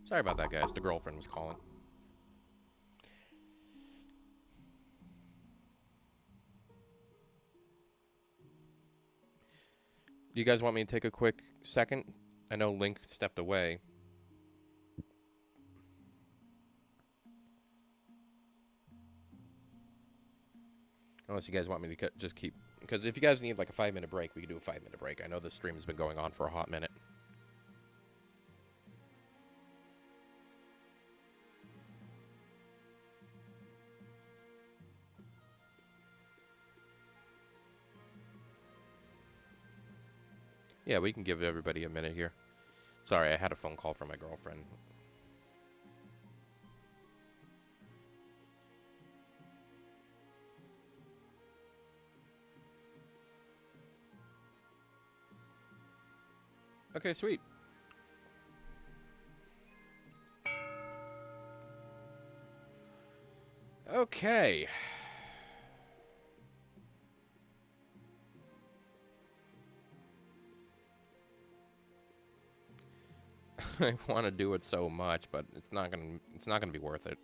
Speaker 1: Sorry about that, guys. The girlfriend was calling. You guys want me to take a quick second? I know Link stepped away. Unless you guys want me to just keep... Because if you guys need like a 5-minute break, we can do a 5-minute break. I know this stream has been going on for a hot minute. Yeah, we can give everybody a minute here. Sorry, I had a phone call from my girlfriend. Okay, sweet. Okay. I want to do it so much, but it's not gonna be worth it.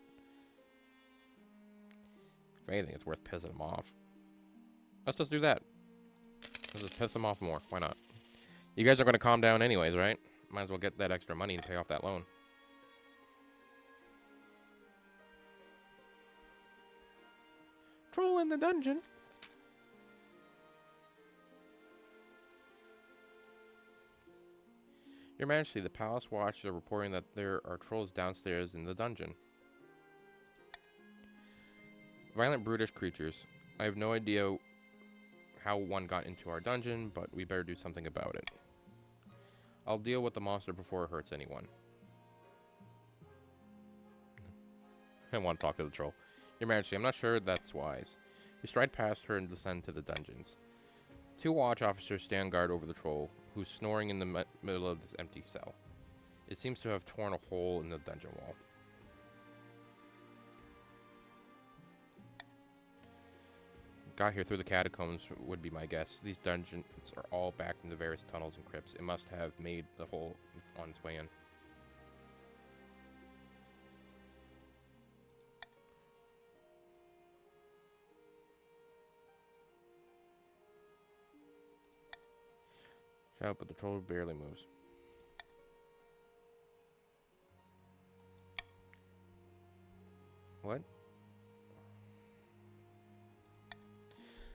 Speaker 1: If anything, it's worth pissing him off. Let's just do that. Let's just piss him off more. Why not? You guys are gonna calm down anyways, right? Might as well get that extra money to pay off that loan. Troll in the dungeon. Your Majesty, the Palace Watch are reporting that there are trolls downstairs in the dungeon. Violent, brutish creatures. I have no idea how one got into our dungeon, but we better do something about it. I'll deal with the monster before it hurts anyone. I want to talk to the troll. Your Majesty, I'm not sure that's wise. We stride past her and descend to the dungeons. 2 watch officers stand guard over the troll, who's snoring in the middle of this empty cell. It seems to have torn a hole in the dungeon wall. Got here through the catacombs would be my guess. These dungeons are all backed into various tunnels and crypts. It must have made the hole on its way in. Shout, but the troll barely moves. What?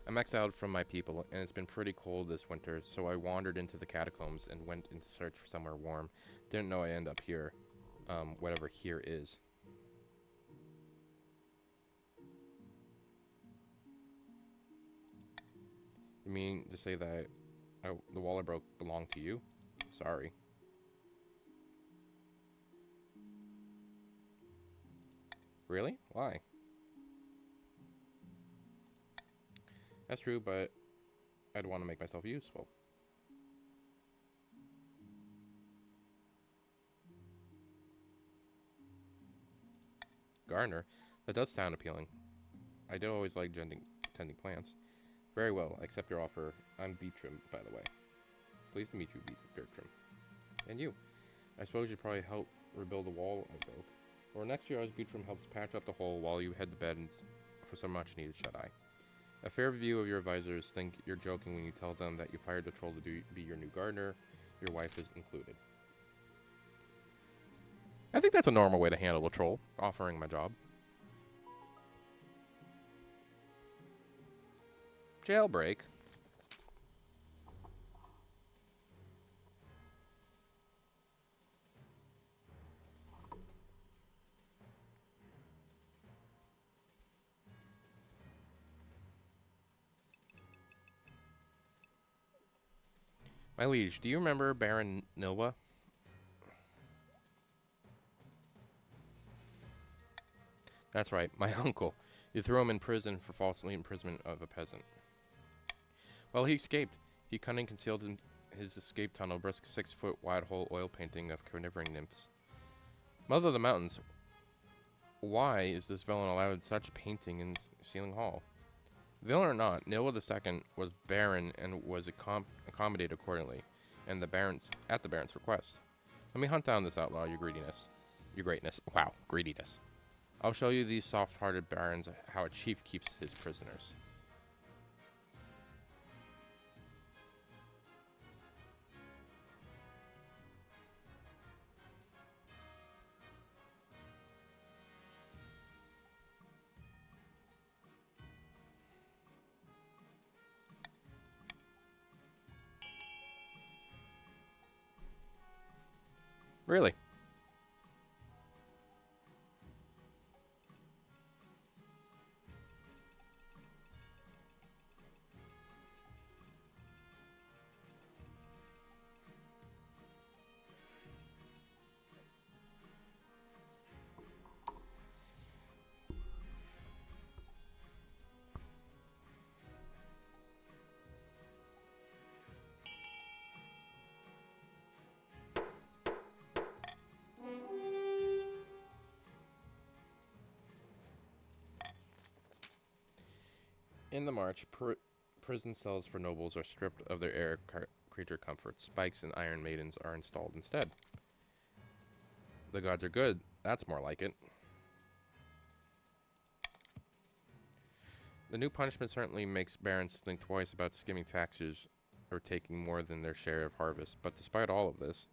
Speaker 1: I'm exiled from my people, and it's been pretty cold this winter, so I wandered into the catacombs and went into search for somewhere warm. Didn't know I'd end up here. Whatever here is. You mean to say that the wall I broke belonged to you? Sorry. Really? Why? That's true, but I'd want to make myself useful. Gardener? That does sound appealing. I did always like tending plants. Very well, I accept your offer. I'm Beatrim, by the way. Pleased to meet you, Bertram. And you. I suppose you'd probably help rebuild the wall I broke. Or next year, as Beatrim helps patch up the hole while you head to bed for some much-needed shut-eye. A fair view of your advisors think you're joking when you tell them that you hired the troll to be your new gardener. Your wife is included. I think that's a normal way to handle a troll, offering my job. Jailbreak. My liege, do you remember Baron Nilwa? That's right, my uncle. You threw him in prison for falsely imprisonment of a peasant. Well, he escaped. He cunning concealed in his escape tunnel, brisk 6-foot wide hole oil painting of carnivoring nymphs. Mother of the Mountains, why is this villain allowed such painting in Ceiling Hall? Villain or not, Nilwa II was Baron and was accommodated accordingly, and at the Baron's request. Let me hunt down this outlaw, your greediness. Your greatness. Wow, greediness. I'll show you these soft-hearted barons how a chief keeps his prisoners. Really? In the march, prison cells for nobles are stripped of their creature comforts. Spikes and iron maidens are installed instead. The gods are good. That's more like it. The new punishment certainly makes barons think twice about skimming taxes or taking more than their share of harvest. But despite all of this,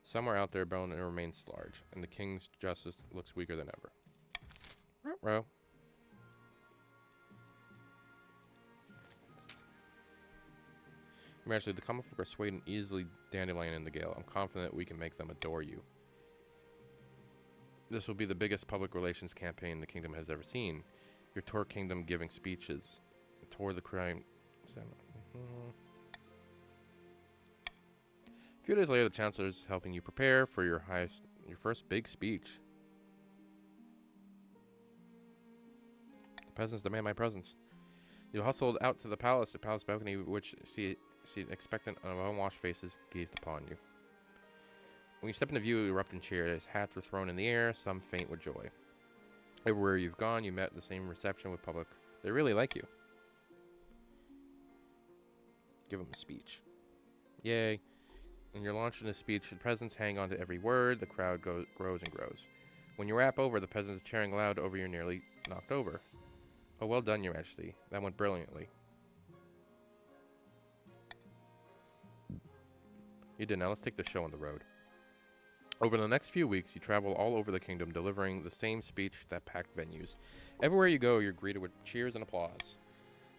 Speaker 1: somewhere out there, Belgium remains large, and the king's justice looks weaker than ever. Ruh-roh. Actually, the common folk are swayed and easily dandelion in the gale. I'm confident we can make them adore you. This will be the biggest public relations campaign the kingdom has ever seen. Your tour kingdom giving speeches. Tour the crime. A few days later, the chancellor is helping you prepare for your first big speech. The peasants demand my presence. You hustled out to the palace balcony, which see expectant of unwashed faces gazed upon you. When you step into view, you erupt in cheers. Hats were thrown in the air, some faint with joy. Everywhere you've gone, you met the same reception with public. They really like you. Give them a speech. Yay. When you're launching a speech, the peasants hang on to every word. The crowd grows and grows. When you wrap over, the peasants are cheering loud over you nearly knocked over. Oh, well done, Your Majesty. That went brilliantly. You did. Now let's take the show on the road. Over the next few weeks, you travel all over the kingdom, delivering the same speech that packed venues. Everywhere you go, you're greeted with cheers and applause.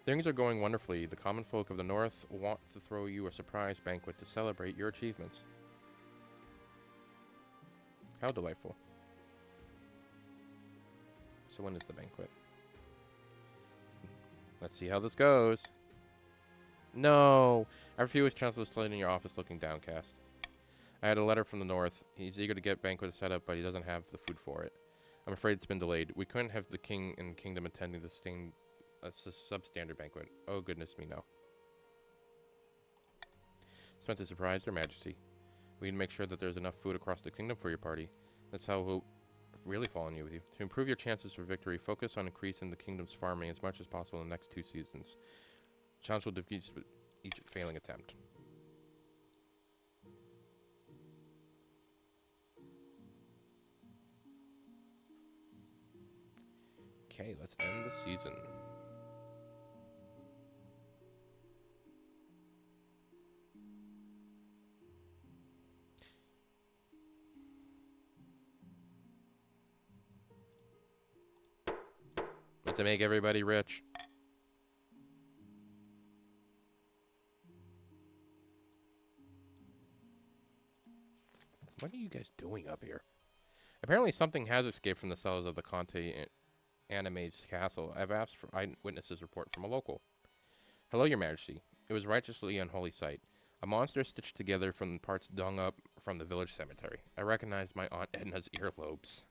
Speaker 1: Things are going wonderfully. The common folk of the north want to throw you a surprise banquet to celebrate your achievements. How delightful. So when is the banquet? Let's see how this goes. No! After a few weeks, Chancellor is sitting in your office looking downcast. I had a letter from the north. He's eager to get banquet set up, but he doesn't have the food for it. I'm afraid it's been delayed. We couldn't have the king and kingdom attending the substandard banquet. Oh, goodness me, no. It's meant to surprise Your Majesty. We need to make sure that there's enough food across the kingdom for your party. That's how we'll really fall in with you. To improve your chances for victory, focus on increasing the kingdom's farming as much as possible in the next 2 seasons. Challenge will defeat each failing attempt. Okay, let's end the season. Let's make everybody rich. What are you guys doing up here? Apparently something has escaped from the cellars of the Conte Anime's castle. I've asked for eyewitnesses' report from a local. Hello, Your Majesty. It was righteously unholy sight. A monster stitched together from parts dug up from the village cemetery. I recognized my Aunt Edna's earlobes.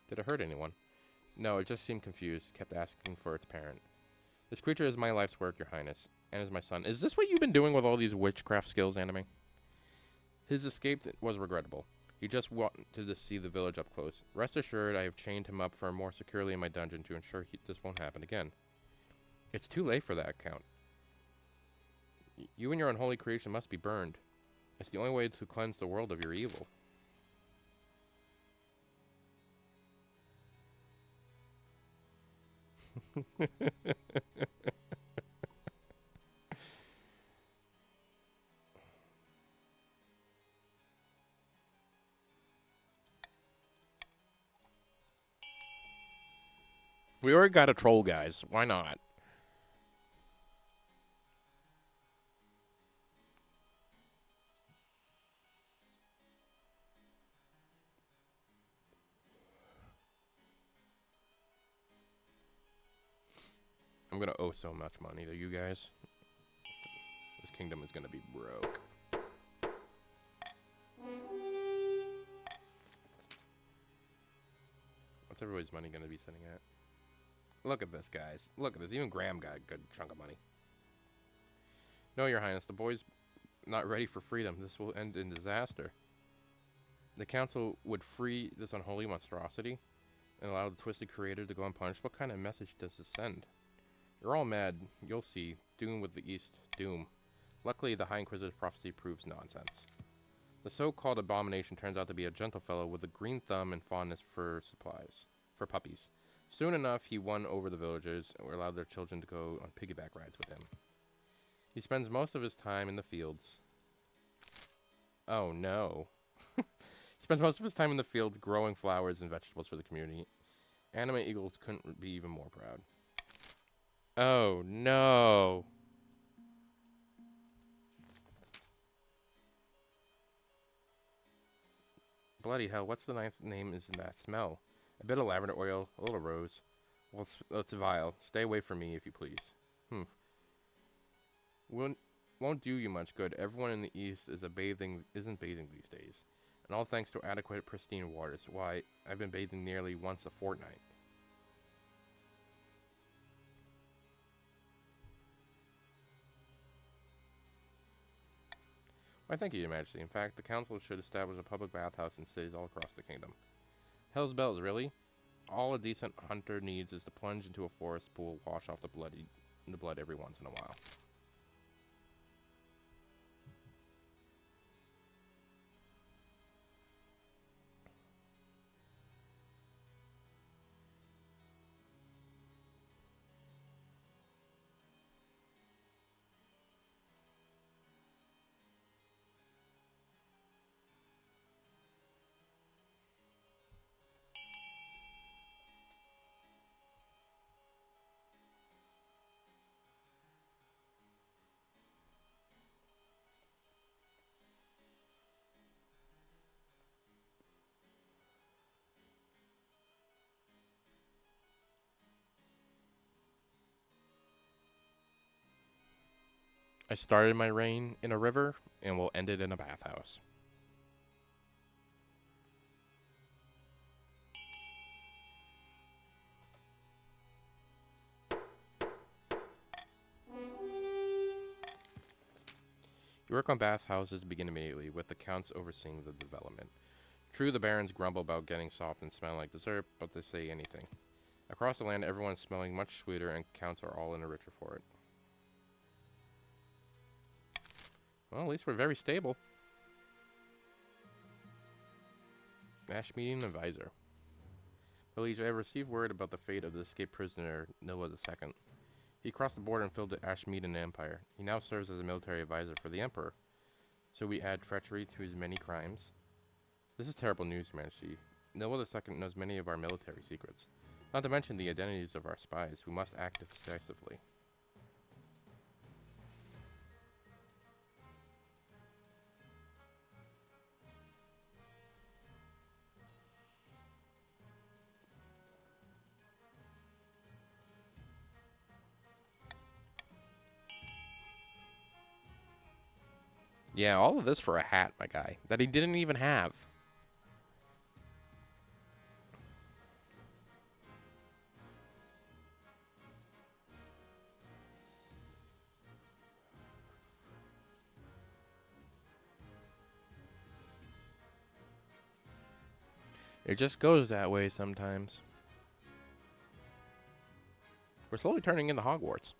Speaker 1: Did it hurt anyone? No, it just seemed confused, kept asking for its parent. This creature is my life's work, Your Highness, and is my son. Is this what you've been doing with all these witchcraft skills, Anime? His escape was regrettable. He just wanted to see the village up close. Rest assured, I have chained him up for more securely in my dungeon to ensure this won't happen again. It's too late for that, Count. You and your unholy creation must be burned. It's the only way to cleanse the world of your evil. We already got a troll, guys. Why not? I'm gonna owe so much money to you guys. This kingdom is gonna be broke. What's everybody's money gonna be sitting at? Look at this, guys. Look at this. Even Graham got a good chunk of money. No, Your Highness, the boy's not ready for freedom. This will end in disaster. The council would free this unholy monstrosity and allow the twisted creator to go unpunished. What kind of message does this send? You're all mad. You'll see. Doom with the East. Doom. Luckily, the High Inquisitor's prophecy proves nonsense. The so-called abomination turns out to be a gentle fellow with a green thumb and fondness for puppies. Soon enough, he won over the villagers and allowed their children to go on piggyback rides with him. He spends most of his time in the fields. Oh no. He spends most of his time in the fields growing flowers and vegetables for the community. Anime Eagles couldn't be even more proud. Oh no. Bloody hell, what's the ninth name is in that smell? A bit of lavender oil, a little rose. Well, it's vile. Stay away from me, if you please. Won't do you much good. Everyone in the East isn't bathing these days. And all thanks to adequate, pristine waters. Why, I've been bathing nearly once a fortnight. Why, thank you, Your Majesty. In fact, the council should establish a public bathhouse in cities all across the kingdom. Hell's bells, really? All a decent hunter needs is to plunge into a forest pool, wash off the blood every once in a while. I started my reign in a river, and will end it in a bathhouse. Your work on bathhouses begin immediately, with the counts overseeing the development. True, the barons grumble about getting soft and smelling like dessert, but they say anything. Across the land, everyone's smelling much sweeter, and counts are all in the richer for it. Well, at least we're very stable. Nash meeting advisor. Liege, I have received word about the fate of the escaped prisoner, Noah II. He crossed the border and filled the Ashmedan Empire. He now serves as a military advisor for the Emperor. So we add treachery to his many crimes. This is terrible news, Your Majesty. Noah II knows many of our military secrets. Not to mention the identities of our spies. We must act decisively. Yeah, all of this for a hat, my guy, that he didn't even have. It just goes that way sometimes. We're slowly turning into Hogwarts.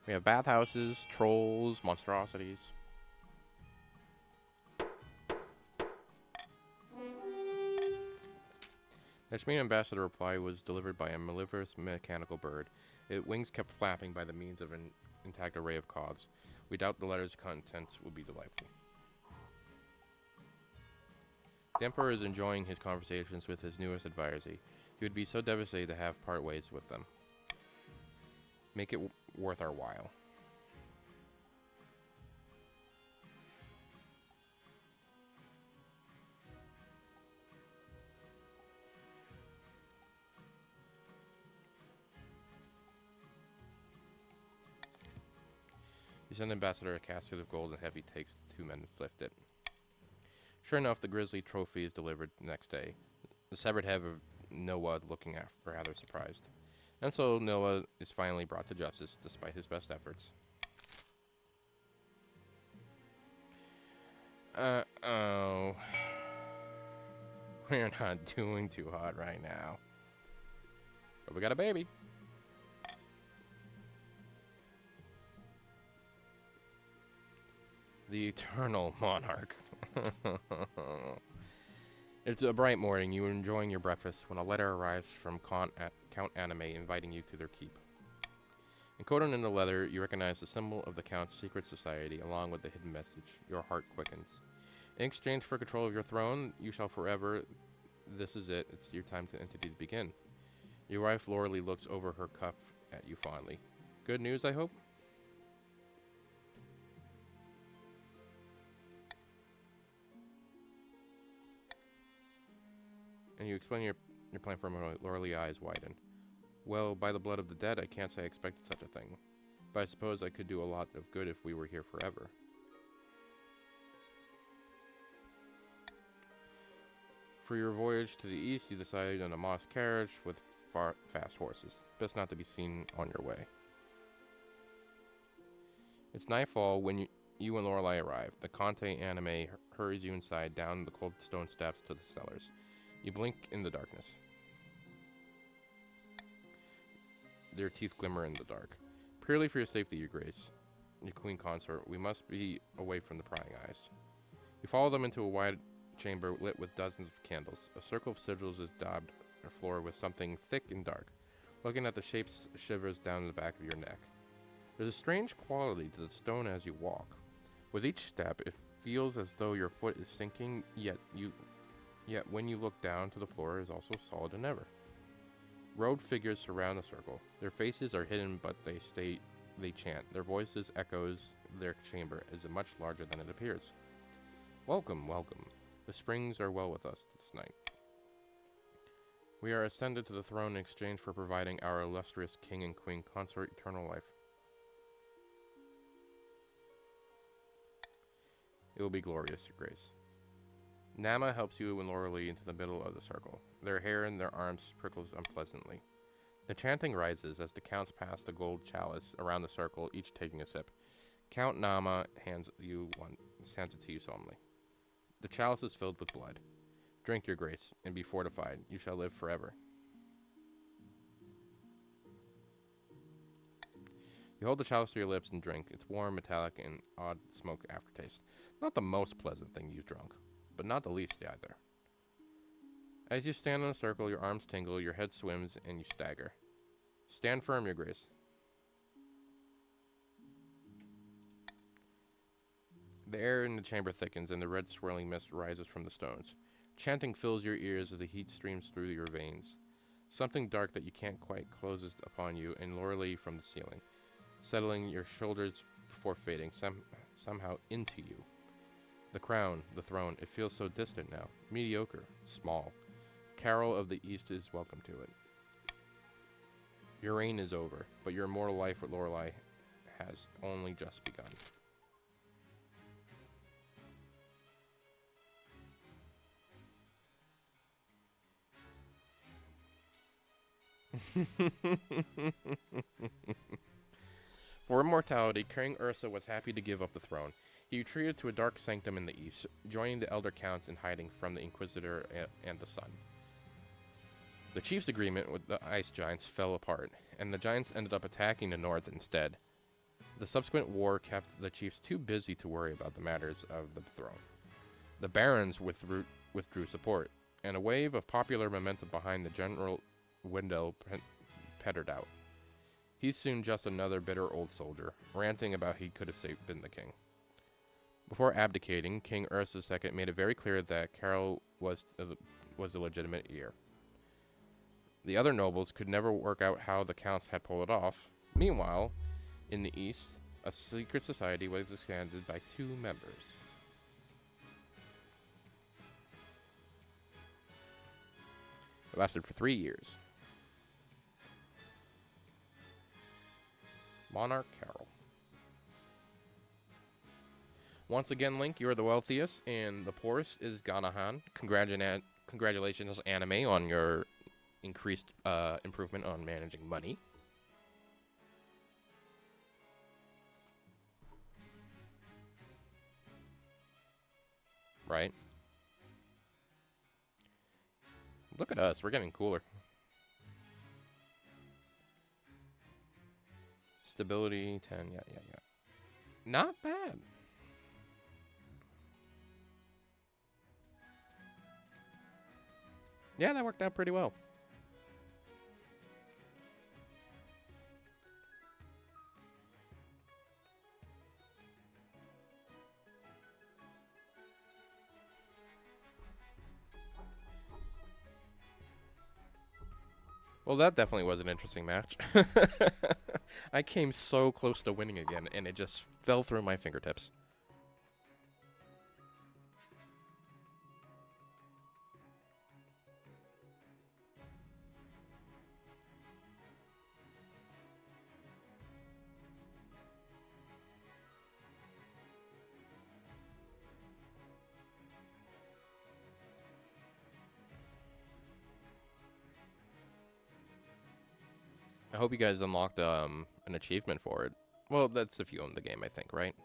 Speaker 1: We have bathhouses, trolls, monstrosities. The Ashmean ambassador reply was delivered by a malicious mechanical bird. Its wings kept flapping by the means of an intact array of cogs. We doubt the letter's contents will be delightful. The Emperor is enjoying his conversations with his newest advisor. He would be so devastated to have part ways with them. Make it worth our while. You send Ambassador a casket of gold and heavy takes the 2 men lift it. Sure enough, the grisly trophy is delivered the next day. The severed head of Noah looking rather surprised. And so Noah is finally brought to justice despite his best efforts. Oh. We're not doing too hot right now. But we got a baby. The Eternal Monarch. It's a bright morning. You are enjoying your breakfast when a letter arrives from Count Anime inviting you to their keep. Encoded in the letter, you recognize the symbol of the Count's secret society along with the hidden message. Your heart quickens. In exchange for control of your throne, you shall forever... This is it. It's your time to entity to begin. Your wife, Loralee, looks over her cup at you fondly. Good news, I hope? And you explain your plan for a moment. Loralee's eyes widen. Well, by the blood of the dead, I can't say I expected such a thing. But I suppose I could do a lot of good if we were here forever. For your voyage to the east, you decided on a moss carriage with fast horses. Best not to be seen on your way. It's nightfall when you and Lorelei arrive. The Conte Anime hurries you inside down the cold stone steps to the cellars. You blink in the darkness. Their teeth glimmer in the dark. Purely for your safety, your grace, your queen consort, we must be away from the prying eyes. You follow them into a wide chamber lit with dozens of candles. A circle of sigils is daubed the floor with something thick and dark. Looking at the shapes shivers down the back of your neck. There's a strange quality to the stone as you walk. With each step, it feels as though your foot is sinking, yet when you look down to the floor, it is also solid than ever. Robed figures surround the circle. Their faces are hidden, but they chant. Their voices echoes their chamber is much larger than it appears. Welcome, welcome. The springs are well with us this night. We are ascended to the throne in exchange for providing our illustrious king and queen consort eternal life. It will be glorious, your grace. Nama helps you and Loralee into the middle of the circle. Their hair and their arms prickles unpleasantly. The chanting rises as the counts pass the gold chalice around the circle, each taking a sip. Count Nama hands it to you solemnly. The chalice is filled with blood. Drink, your grace, and be fortified. You shall live forever. You hold the chalice to your lips and drink. It's warm, metallic, and odd smoke aftertaste. Not the most pleasant thing you've drunk, but not the least either. As you stand in a circle, your arms tingle, your head swims, and you stagger. Stand firm, your grace. The air in the chamber thickens, and the red swirling mist rises from the stones. Chanting fills your ears as the heat streams through your veins. Something dark that you can't quite closes upon you, and Loralee from the ceiling, settling your shoulders before fading somehow into you. The crown, the throne, it feels so distant now, mediocre, small. Carol of the East is welcome to it. Your reign is over, but your immortal life with Lorelei has only just begun. For immortality, King Ursa was happy to give up the throne. He retreated to a dark sanctum in the east, joining the elder counts in hiding from the Inquisitor and the Sun. The chief's agreement with the ice giants fell apart, and the giants ended up attacking the north instead. The subsequent war kept the chiefs too busy to worry about the matters of the throne. The barons withdrew support, and a wave of popular momentum behind the general Wendell petered out. He's soon just another bitter old soldier, ranting about he could have been the king. Before abdicating, King Ursa II made it very clear that Carol was the legitimate heir. The other nobles could never work out how the counts had pulled it off. Meanwhile, in the east, a secret society was expanded by 2 members. It lasted for 3 years. Monarch Carol. Once again, Link, you're the wealthiest, and the poorest is Ganahan. Congratulations, anime, on your increased improvement on managing money. Right? Look at us. We're getting cooler. Stability, 10. Yeah, yeah, yeah. Not bad. Yeah, that worked out pretty well. Well, that definitely was an interesting match. I came so close to winning again, and it just fell through my fingertips. I hope you guys unlocked an achievement for it. Well, that's if you own the game, I think, right?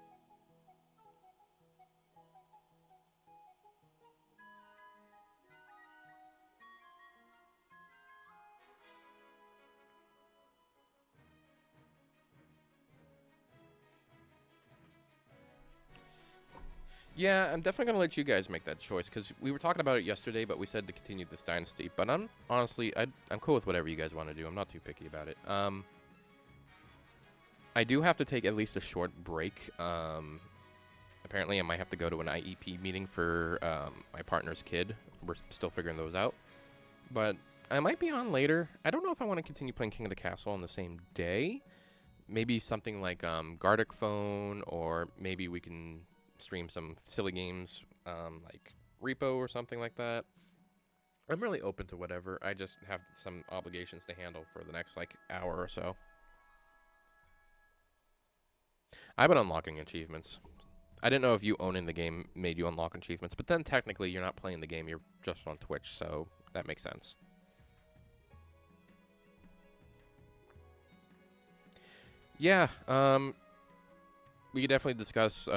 Speaker 1: Yeah, I'm definitely gonna let you guys make that choice because we were talking about it yesterday, but we said to continue this dynasty. But I'm honestly, I'm cool with whatever you guys want to do. I'm not too picky about it. I do have to take at least a short break. Apparently, I might have to go to an IEP meeting for my partner's kid. We're still figuring those out. But I might be on later. I don't know if I want to continue playing King of the Castle on the same day. Maybe something like Gardic Phone, or maybe we can stream some silly games like Repo or something like that. I'm really open to whatever. I just have some obligations to handle for the next like hour or so. I've been unlocking achievements. I didn't know if you owning the game made you unlock achievements, but then technically you're not playing the game, you're just on Twitch, so that makes sense. Yeah, we could definitely discuss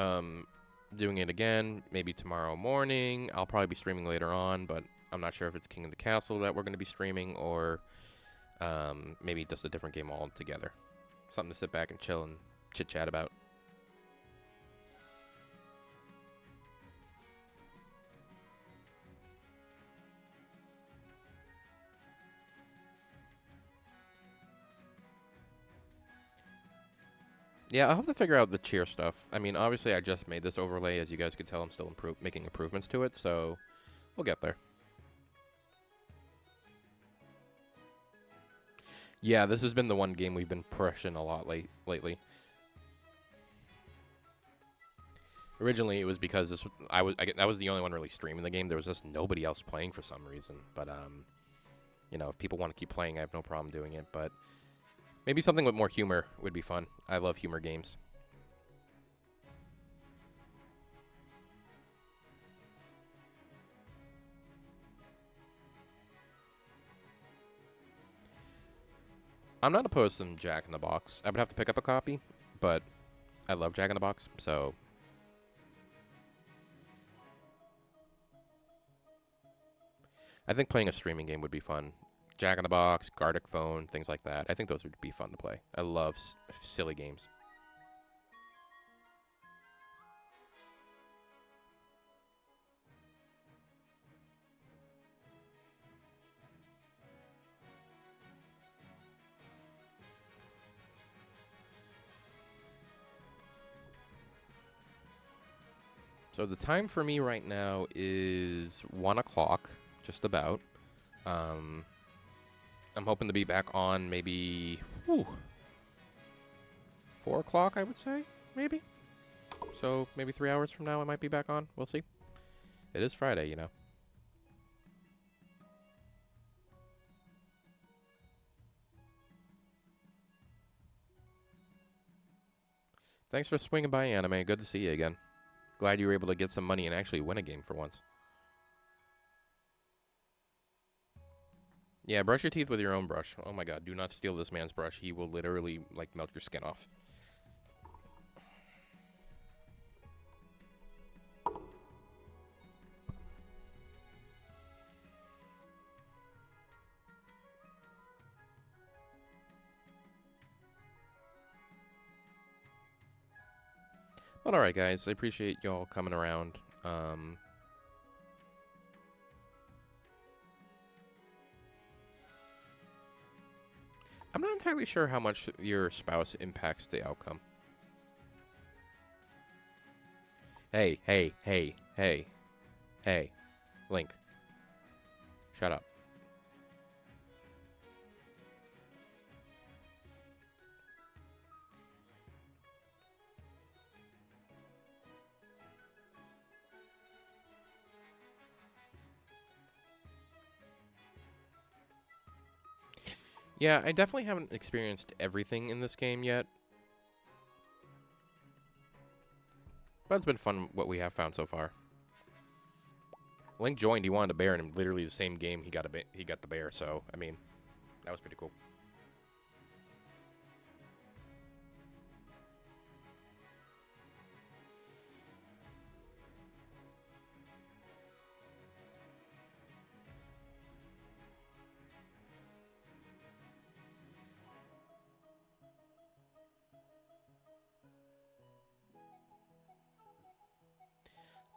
Speaker 1: doing it again, maybe tomorrow morning. I'll probably be streaming later on, but I'm not sure if it's King of the Castle that we're going to be streaming or maybe just a different game altogether. Something to sit back and chill and chit chat about. Yeah, I'll have to figure out the cheer stuff. I mean, obviously, I just made this overlay. As you guys could tell, I'm still making improvements to it, so we'll get there. Yeah, this has been the one game we've been pushing a lot lately. Originally, it was because I was the only one really streaming the game. There was just nobody else playing for some reason. But you know, if people want to keep playing, I have no problem doing it. But maybe something with more humor would be fun. I love humor games. I'm not opposed to some Jack in the Box. I would have to pick up a copy, but I love Jack in the Box, so I think playing a streaming game would be fun. Jack in the Box, Gardic Phone, things like that. I think those would be fun to play. I love silly games. So the time for me right now is 1 o'clock, just about. Um, I'm hoping to be back on maybe 4 o'clock, I would say, maybe. So maybe 3 hours from now, I might be back on. We'll see. It is Friday, you know. Thanks for swinging by, Anime. Good to see you again. Glad you were able to get some money and actually win a game for once. Yeah, brush your teeth with your own brush. Oh my god, do not steal this man's brush. He will literally, like, melt your skin off. But alright, guys, I appreciate y'all coming around. I'm not entirely sure how much your spouse impacts the outcome. Hey, hey, hey, hey, hey, Link. Shut up. Yeah, I definitely haven't experienced everything in this game yet. But it's been fun what we have found so far. Link joined, he wanted a bear, and in literally the same game he got the bear, so, I mean, that was pretty cool.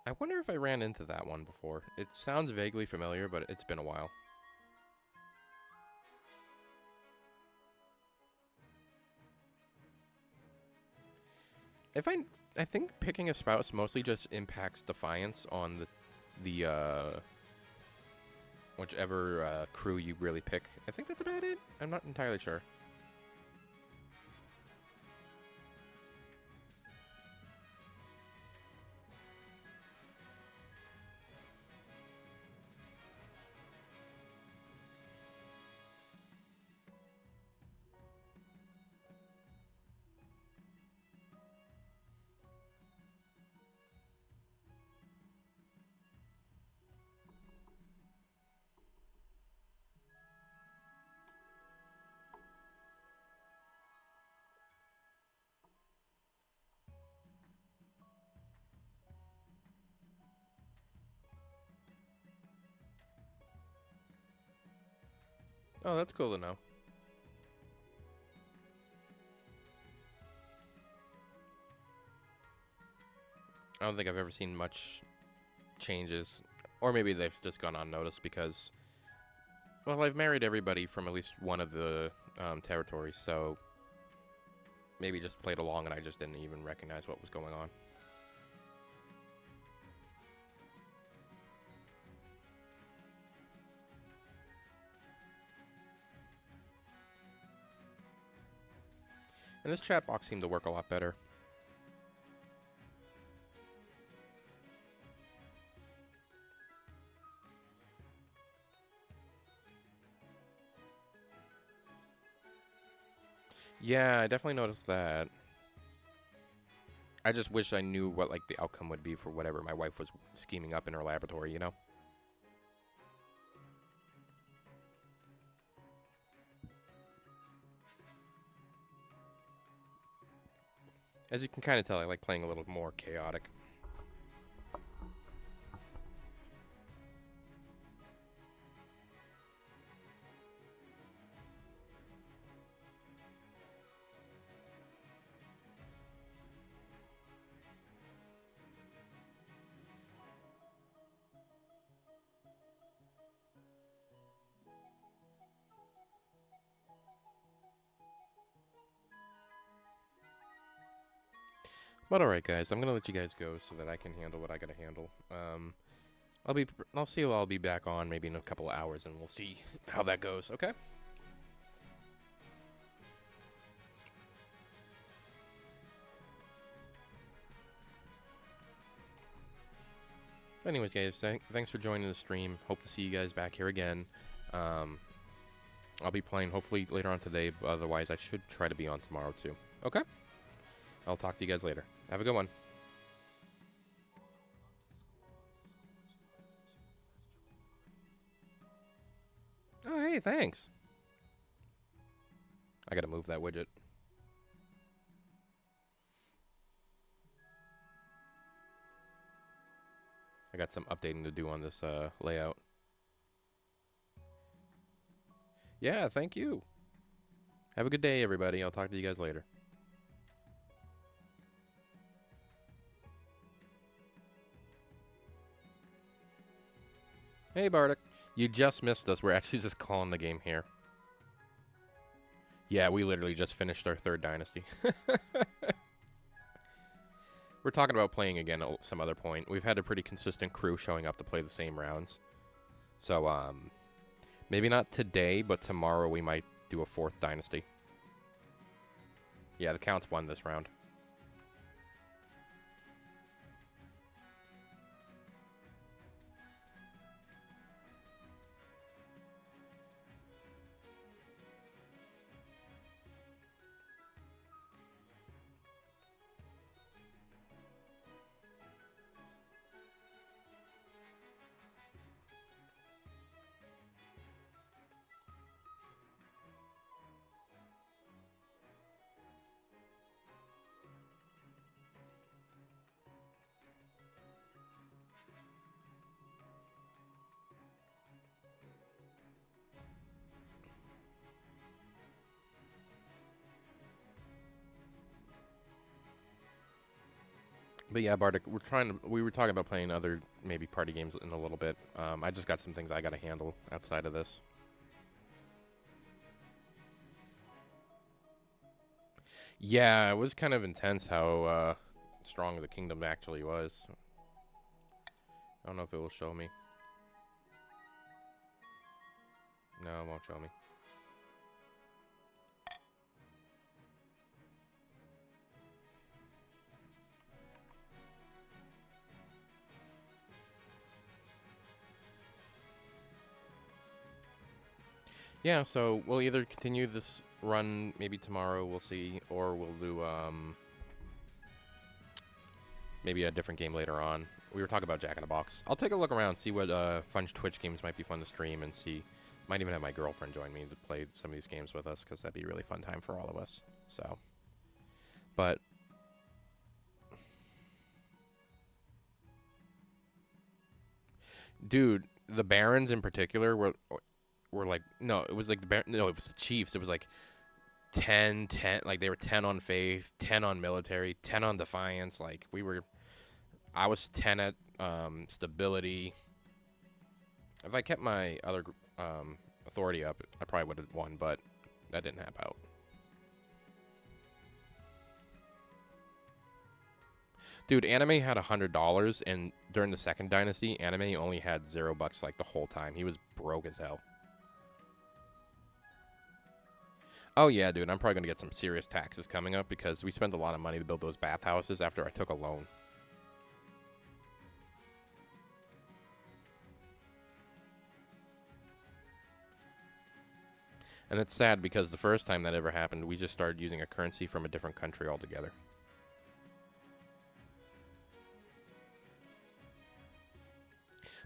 Speaker 1: I wonder if I ran into that one before. It sounds vaguely familiar, but it's been a while. I think picking a spouse mostly just impacts defiance on the whichever crew you really pick. I think that's about it. I'm not entirely sure. Oh, that's cool to know. I don't think I've ever seen much changes. Or maybe they've just gone unnoticed because, well, I've married everybody from at least one of the territories, so maybe just played along and I just didn't even recognize what was going on. And this chat box seemed to work a lot better. Yeah, I definitely noticed that. I just wish I knew what, like, the outcome would be for whatever my wife was scheming up in her laboratory, you know? As you can kind of tell, I like playing a little more chaotic. But alright, guys, I'm gonna let you guys go so that I can handle what I gotta handle. I'll see you. I'll be back on maybe in a couple of hours, and we'll see how that goes. Okay. Anyways, guys, thanks for joining the stream. Hope to see you guys back here again. I'll be playing hopefully later on today, but otherwise I should try to be on tomorrow too. Okay? I'll talk to you guys later. Have a good one. Hey, thanks. I gotta move that widget. I got some updating to do on this layout. Yeah, thank you. Have a good day, everybody. I'll talk to you guys later. Hey, Bardic. You just missed us. We're actually just calling the game here. Yeah, we literally just finished our 3rd dynasty. We're talking about playing again at some other point. We've had a pretty consistent crew showing up to play the same rounds. So, maybe not today, but tomorrow we might do a 4th dynasty. Yeah, the Count's won this round. But yeah, Bardic, we were talking about playing other maybe party games in a little bit. I just got some things I got to handle outside of this. Yeah, it was kind of intense how strong the kingdom actually was. I don't know if it will show me. No, it won't show me. Yeah, so we'll either continue this run maybe tomorrow, we'll see, or we'll do maybe a different game later on. We were talking about Jack in the Box. I'll take a look around, see what fun Twitch games might be fun to stream, and see. Might even have my girlfriend join me to play some of these games with us, because that'd be a really fun time for all of us. So, but dude, the Barons in particular were like, no, it was like no, it was the Chiefs. It was like 10, 10, like they were 10 on faith, 10 on military, 10 on defiance. Like I was 10 at stability. If I kept my other authority up, I probably would have won, but that didn't happen out. Dude, Anime had $100, and during the 2nd dynasty, Anime only had $0 like the whole time. He was broke as hell. Oh yeah, dude, I'm probably gonna get some serious taxes coming up because we spent a lot of money to build those bathhouses after I took a loan. And it's sad because the first time that ever happened, we just started using a currency from a different country altogether.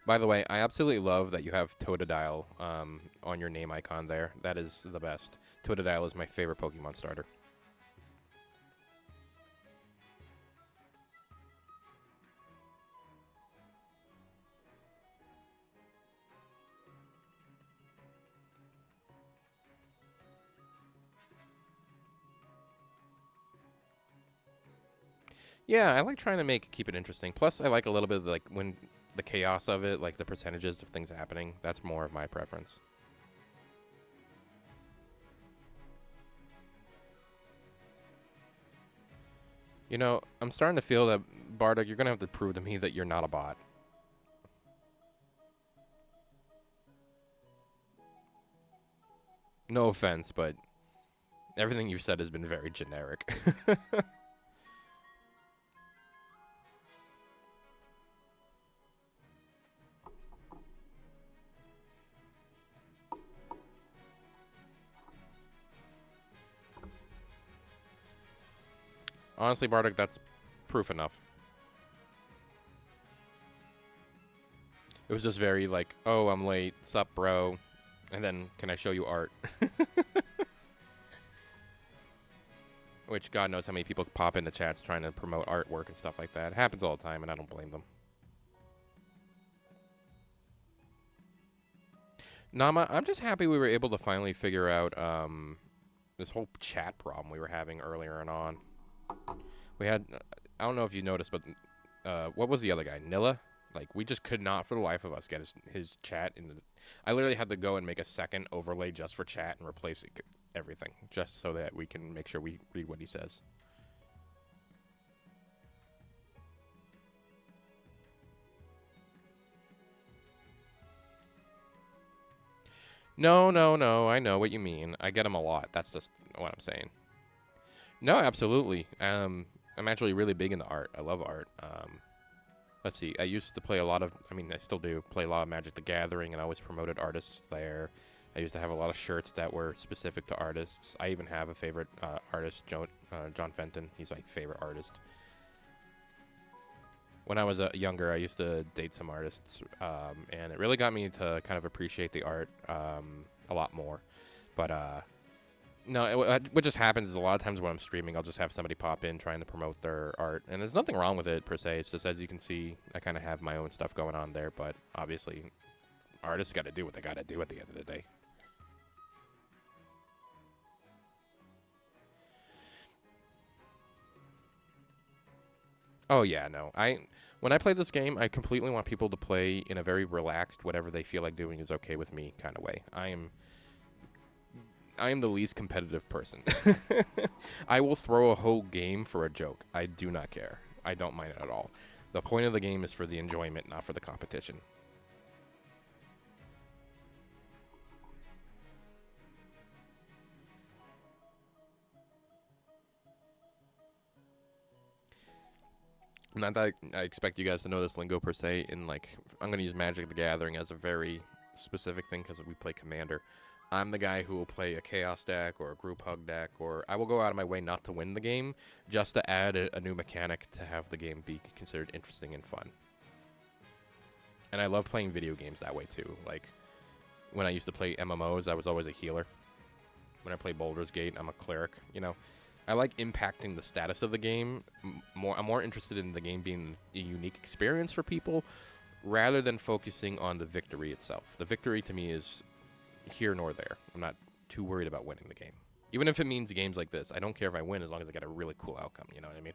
Speaker 1: By the way, I absolutely love that you have Totodile on your name icon there. That is the best. Totodile is my favorite Pokemon starter. Yeah, I like trying to keep it interesting. Plus, I like a little bit of like when the chaos of it, like the percentages of things happening. That's more of my preference. You know, I'm starting to feel that, Bardock, you're going to have to prove to me that you're not a bot. No offense, but everything you've said has been very generic. Honestly, Bardock, that's proof enough. It was just very like, oh, I'm late. Sup, bro? And then, can I show you art? Which, God knows how many people pop into chats trying to promote artwork and stuff like that. It happens all the time, and I don't blame them. Nama, I'm just happy we were able to finally figure out this whole chat problem we were having earlier and on. We had, I don't know if you noticed, but what was the other guy? Nilla? Like, we just could not, for the life of us, get his chat in the... I literally had to go and make a second overlay just for chat and replace everything, just so that we can make sure we read what he says. No, no, no, I know what you mean. I get him a lot. That's just what I'm saying. No, absolutely. I'm actually really big into art. I love art. Let's see. I used to play a lot of... I mean, I still do play a lot of Magic the Gathering, and I always promoted artists there. I used to have a lot of shirts that were specific to artists. I even have a favorite artist, John Fenton. He's my favorite artist. When I was younger, I used to date some artists, and it really got me to kind of appreciate the art a lot more. But no, what just happens is a lot of times when I'm streaming, I'll just have somebody pop in trying to promote their art. And there's nothing wrong with it, per se. It's just, as you can see, I kind of have my own stuff going on there. But obviously, artists got to do what they got to do at the end of the day. Oh, yeah, no. When I play this game, I completely want people to play in a very relaxed, whatever they feel like doing is okay with me kind of way. I am the least competitive person. I will throw a whole game for a joke. I do not care. I don't mind it at all. The point of the game is for the enjoyment, not for the competition. Not that I expect you guys to know this lingo per se. In like, I'm gonna use Magic the Gathering as a very specific thing because we play Commander. I'm the guy who will play a Chaos deck or a Group Hug deck, or I will go out of my way not to win the game, just to add a new mechanic to have the game be considered interesting and fun. And I love playing video games that way too. Like, when I used to play MMOs, I was always a healer. When I play Baldur's Gate, I'm a cleric. You know, I like impacting the status of the game. I'm more interested in the game being a unique experience for people, rather than focusing on the victory itself. The victory to me is here nor there. I'm not too worried about winning the game. Even if it means games like this, I don't care if I win as long as I get a really cool outcome. You know what I mean?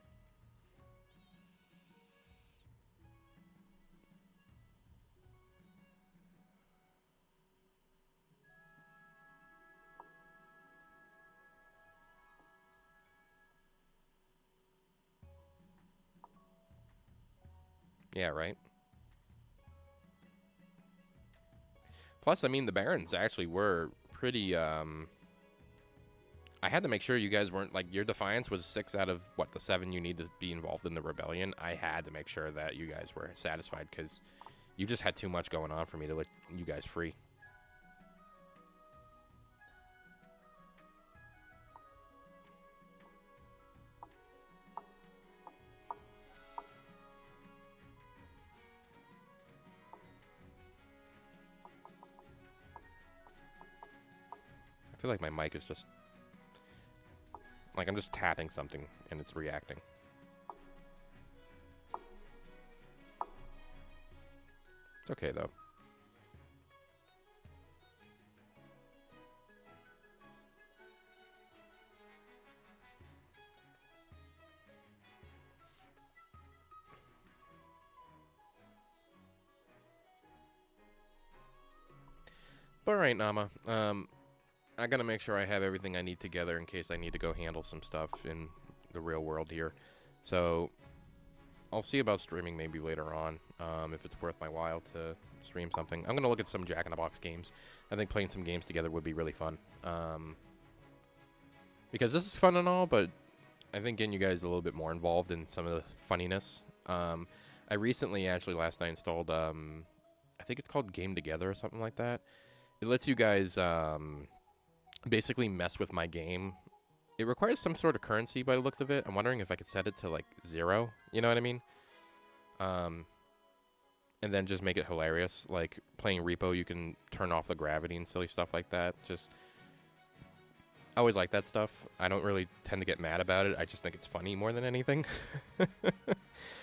Speaker 1: Yeah, right. Plus, I mean, the Barons actually were pretty. I had to make sure you guys weren't like, your Defiance was 6 out of what, the 7 you need to be involved in the rebellion. I had to make sure that you guys were satisfied because you just had too much going on for me to let you guys free. I feel like my mic is just like I'm just tapping something and it's reacting. It's okay though. But all right, Nama. I gotta make sure I have everything I need together in case I need to go handle some stuff in the real world here. So I'll see about streaming maybe later on, if it's worth my while to stream something. I'm gonna look at some Jack in the Box games. I think playing some games together would be really fun. Because this is fun and all, but I think getting you guys a little bit more involved in some of the funniness. I recently, actually last night, installed, I think it's called Game Together or something like that. It lets you guys basically mess with my game. It requires some sort of currency by the looks of it. I'm wondering if I could set it to like 0. You know what I mean? and then just make it hilarious. Like playing Repo, you can turn off the gravity and silly stuff like that. Just I always like that stuff. I don't really tend to get mad about it. I just think it's funny more than anything.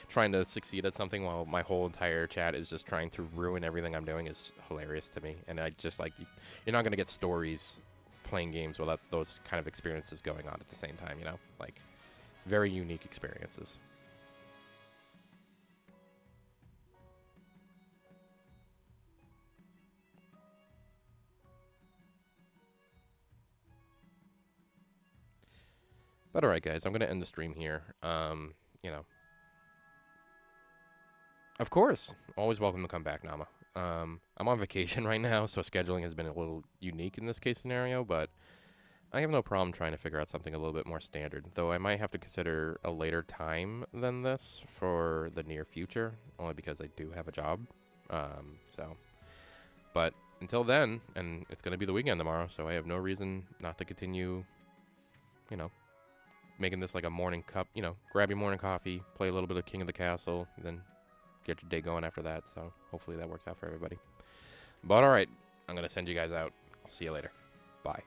Speaker 1: Trying to succeed at something while my whole entire chat is just trying to ruin everything I'm doing is hilarious to me. And I just like, you're not going to get stories playing games without those kind of experiences going on at the same time, you know? Like, very unique experiences. But alright, guys, I'm going to end the stream here. You know, of course, always welcome to come back, Nama. I'm on vacation right now, so scheduling has been a little unique in this case scenario, but I have no problem trying to figure out something a little bit more standard, though I might have to consider a later time than this for the near future, only because I do have a job. But until then, and it's going to be the weekend tomorrow, so I have no reason not to continue, you know, making this like a morning cup, you know, grab your morning coffee, play a little bit of King of the Castle, and then get your day going after that. So hopefully that works out for everybody. But all right, I'm going to send you guys out. I'll see you later. Bye.